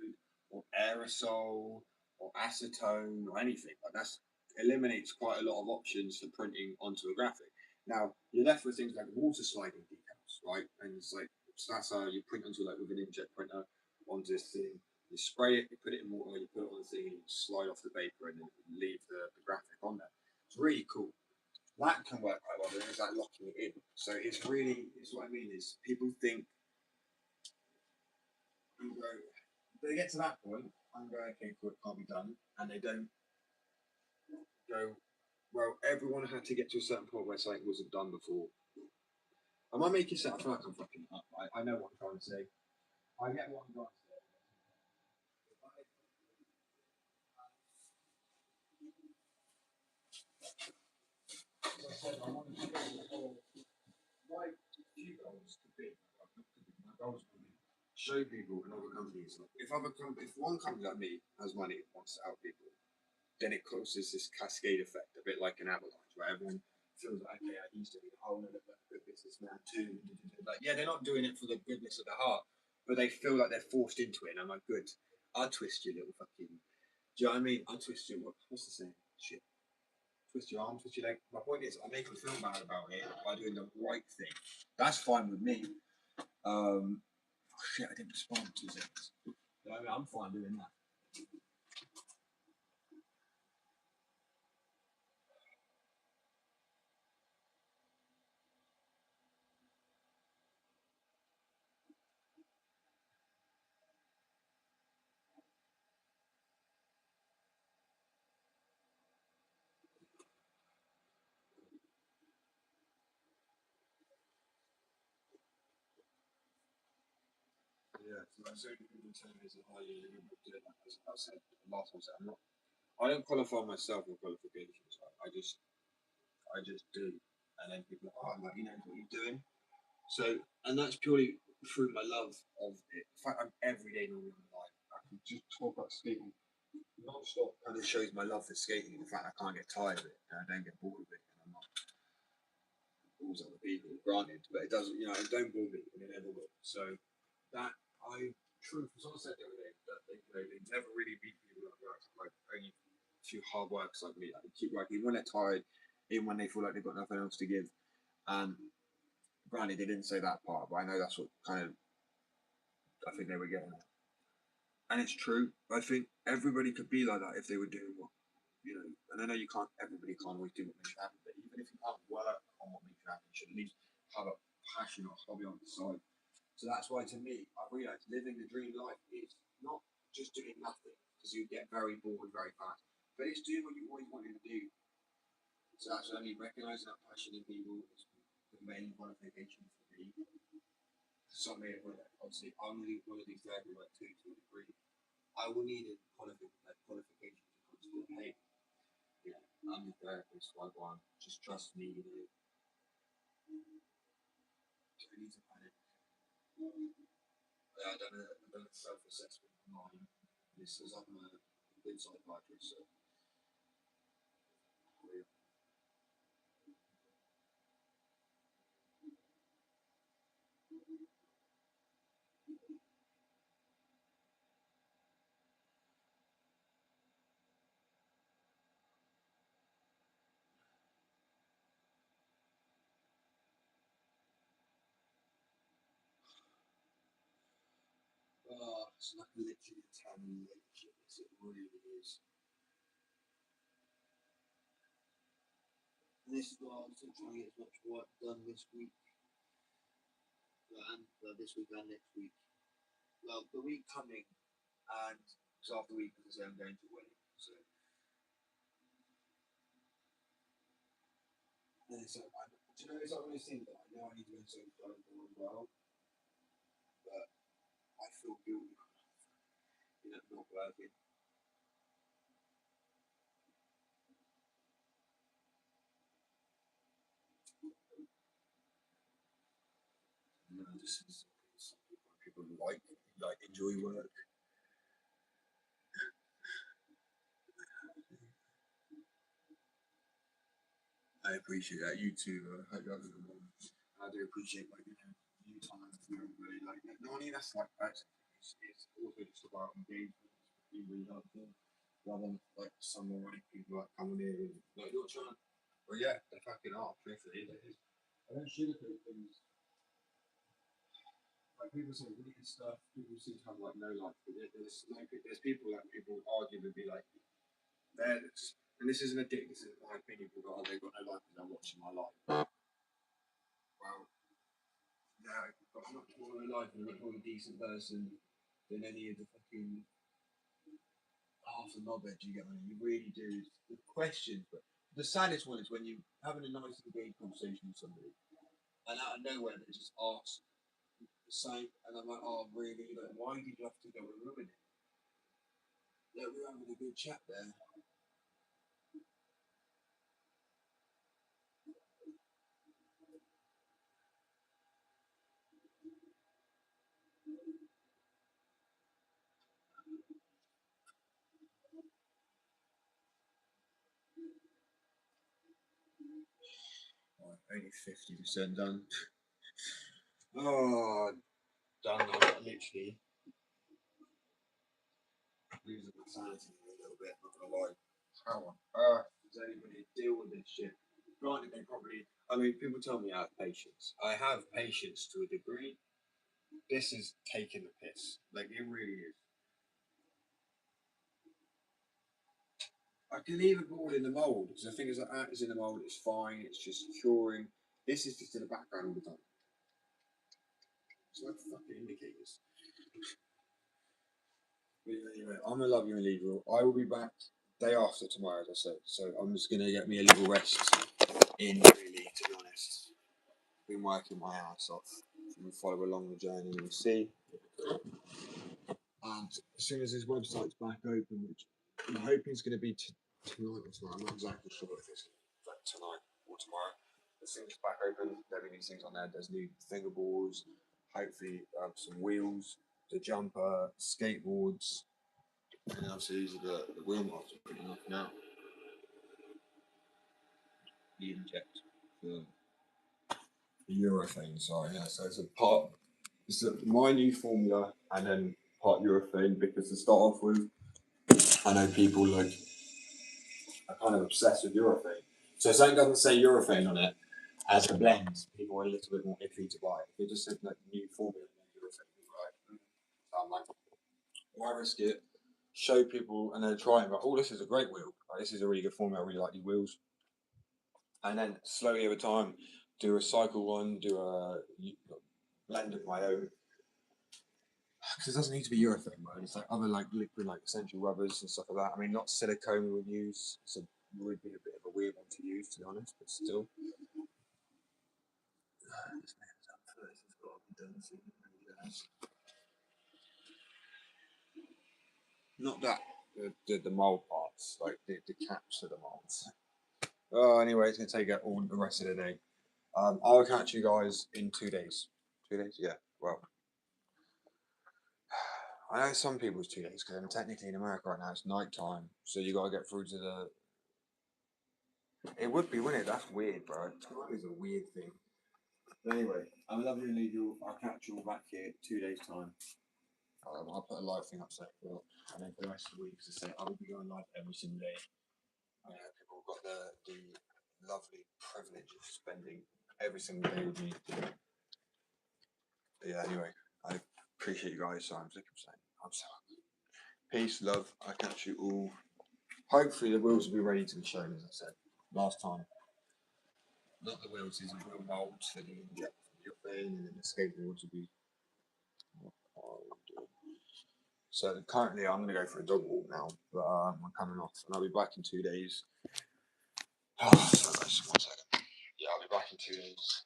or aerosol or acetone or anything. Like that eliminates quite a lot of options for printing onto a graphic. Now you're left with things like water sliding decals, right? And it's like so that's how you print onto like with an inkjet printer onto this thing. You spray it, you put it in water, you put it on the thing, and you slide off the paper and then leave the graphic on there. It's really cool. That can work quite well. There is that locking it in. So it's really, it's what I mean is people think and go, they get to that point and go, okay, cool, it can't be done, and they don't go, well, everyone had to get to a certain point where something wasn't done before. Am I making sense? I feel like I'm fucking up. I know what I'm trying to say. I get what I'm trying to say. As I said, I want to my few goals could be, my goals would be show people in other companies. Like if one company like me has money and wants to help people, then it causes this cascade effect, a bit like an avalanche, where everyone feels like, okay, I used to be a whole other good businessman too. Like, yeah, they're not doing it for the goodness of their heart, but they feel like they're forced into it. And I'm like, good, I'll twist your little fucking. Do you know what I mean? I'll twist your what's the saying? Shit. Twist your arm, twist your leg. My point is, I make them feel bad about it by doing the right thing. That's fine with me. Shit, I didn't respond to 2 seconds. You know what I mean? I'm fine doing that. Yeah, so that's only people tell me is that, oh, yeah, you're not doing that. As I said last time, I'm not. I don't qualify myself with qualifications. I just I just do. And then people are like, he knows what he's doing. So, and that's purely through my love of it. In fact, I'm every day normally in my life. I can just talk about skating non-stop. Kind of shows my love for skating. The fact I can't get tired of it and I don't get bored of it, and I'm not balls other people, granted, but it doesn't. You know, it don't bore me, and it never will. So that I true. Someone said the other day that they never really beat people like only a few hard workers like me. Like they keep working even when they're tired, even when they feel like they've got nothing else to give. And granted, they didn't say that part, but I know that's what kind of I think they were getting at. And it's true. I think everybody could be like that if they were doing what you know. And I know everybody can't always do what makes you happy, but even if you can't work on what makes you happy, you should at least have a passion or hobby on the side. So that's why, to me, I've realised living the dream life is not just doing nothing because you get very bored very fast, but it's doing what you always wanted to do. So that's only recognising that passion in people is the main qualification for me. Some may have obviously I'm going to do therapy like 2 to a degree. I will need a qualification to come to the hey, you know, I'm the therapist, like one, just trust me, you know. Don't need to panic. I've done a self-assessment online. This is I'm a good psychiatrist, so it's like literally a 10-minute shit. It really is. And this is why I'm still trying to get as much work done this week, and this week and next week. Well, the week coming, and so after the week, because I'm going to a wedding. So, and so do you know, it's like one of those things that I know I need to go so far as well, but I feel guilty, you know, not working. You know, this is something people like enjoy work. I appreciate that. You too. I hope you have a good one. I do appreciate you time for everybody. Like not only that's like it's also just about engagement. It's been really helpful. Rather than like some moronic people like coming in and like you're trying. Well, yeah, they fucking are. Truthfully, it is. I don't sugarcoat things. Like people say really good stuff. People seem to have like no life. But there's people that people argue would be like, there's, and this isn't a dick. This is my opinion. People go, oh, they've got no life because they're watching my life. Well, no, I've got much more of a life and a much more of a decent person than any of the fucking half the knobheads you get on it. You really do. The questions, but the saddest one is when you having a nice engaged conversation with somebody, and out of nowhere they just ask the same, and I'm like, oh really? Like, why did you have to go and ruin it? Like, we're having a good chat there. Oh, only 50% done. Oh, done. I'm literally losing my sanity a little bit. Not gonna lie. How on earth does anybody deal with this shit? Granted, they probably. I mean, people tell me I have patience. I have patience to a degree. This is taking the piss. Like it really is. I can leave a board in the mold because the thing is that is in the mold. It's fine. It's just curing. This is just in the background all the time. It's like fucking indicators. But anyway, I'm gonna love you and leave you. I will be back day after tomorrow, as I said. So I'm just gonna get me a little rest in. Really, to be honest, been working my ass off. And follow along the journey, you'll see. And as soon as his website's back open, which I'm hoping is going to be tonight or tomorrow, I'm not exactly sure if it's like tonight or tomorrow. As soon as it's back open, there'll be new things on there. There's new fingerboards, hopefully some wheels, the jumper, skateboards, and obviously these are the wheel marks I'm putting off now. Even checked for the urethane, sorry, yeah. So it's a part, my new formula and then part urethane, because to start off with, I know people like are kind of obsessed with urethane. So if something doesn't say urethane on it as a blend, people are a little bit more iffy to buy it. If it just said like new formula and urethane, people are like, So I'm like, why risk it? Show people and then try and go, oh, this is a great wheel. Like, this is a really good formula. I really like these wheels. And then slowly over time, do a cycle one, do a blend of my own. Because it doesn't need to be urethane, right? It's like other like liquid, like essential rubbers and stuff like that. I mean, not silicone we would use. So it would be a bit of a weird one to use, to be honest, but still. This man's up first. It's got to be done soon. Not that the mold parts, like the caps of the molds. Anyway, it's gonna take all the rest of the day. I'll catch you guys in 2 days. 2 days? Yeah. Well, I know some people's 2 days because I'm technically in America right now. It's night time, so you gotta get through to the. It would be, wouldn't it? That's weird, bro. Time is a weird thing. But anyway, I'm lovely and leave you. I'll catch you all back here 2 days time. I'll put a live thing up, so and then for the rest of the week, as I say, I will be going live every single day. People have got the lovely privilege of spending every single day with me. But yeah, anyway, I appreciate you guys. So I'm sick of saying. I'm sorry. Peace, love. I catch you all. Hopefully, the wheels will be ready to be shown, as I said last time. Not the wheels, these are wheel molds that you inject from your thing, and then the skateboards will be. So currently, I'm going to go for a dog walk now, but I'm coming off, and I'll be back in 2 days. Oh, sorry, guys, 1 second. Yeah, I'll be back in 2 days.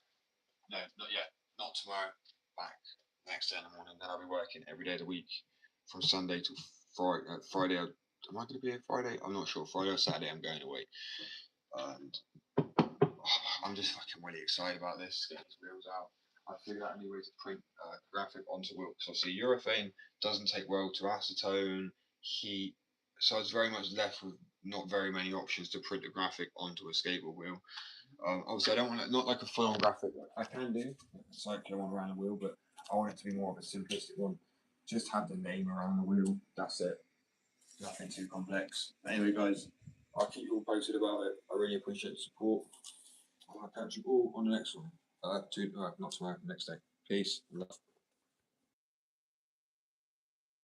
No, not yet. Not tomorrow. Back next day in the morning. Then I'll be working every day of the week from Sunday to Friday. Friday. Am I going to be here Friday? I'm not sure. Friday or Saturday, I'm going away. And I'm just fucking really excited about this. Getting these wheels out. I figured out a new way to print graphic onto wheels. So obviously, urethane doesn't take well to acetone, heat. So I was very much left with not very many options to print a graphic onto a skateboard wheel. Obviously, I don't want it, not like a full-on graphic. I can do a circular one around the wheel, but I want it to be more of a simplistic one. Just have the name around the wheel. That's it. Nothing too complex. Anyway, guys, I'll keep you all posted about it. I really appreciate the support. I'll catch you all on the next one. Not tomorrow, next day. Peace. Love.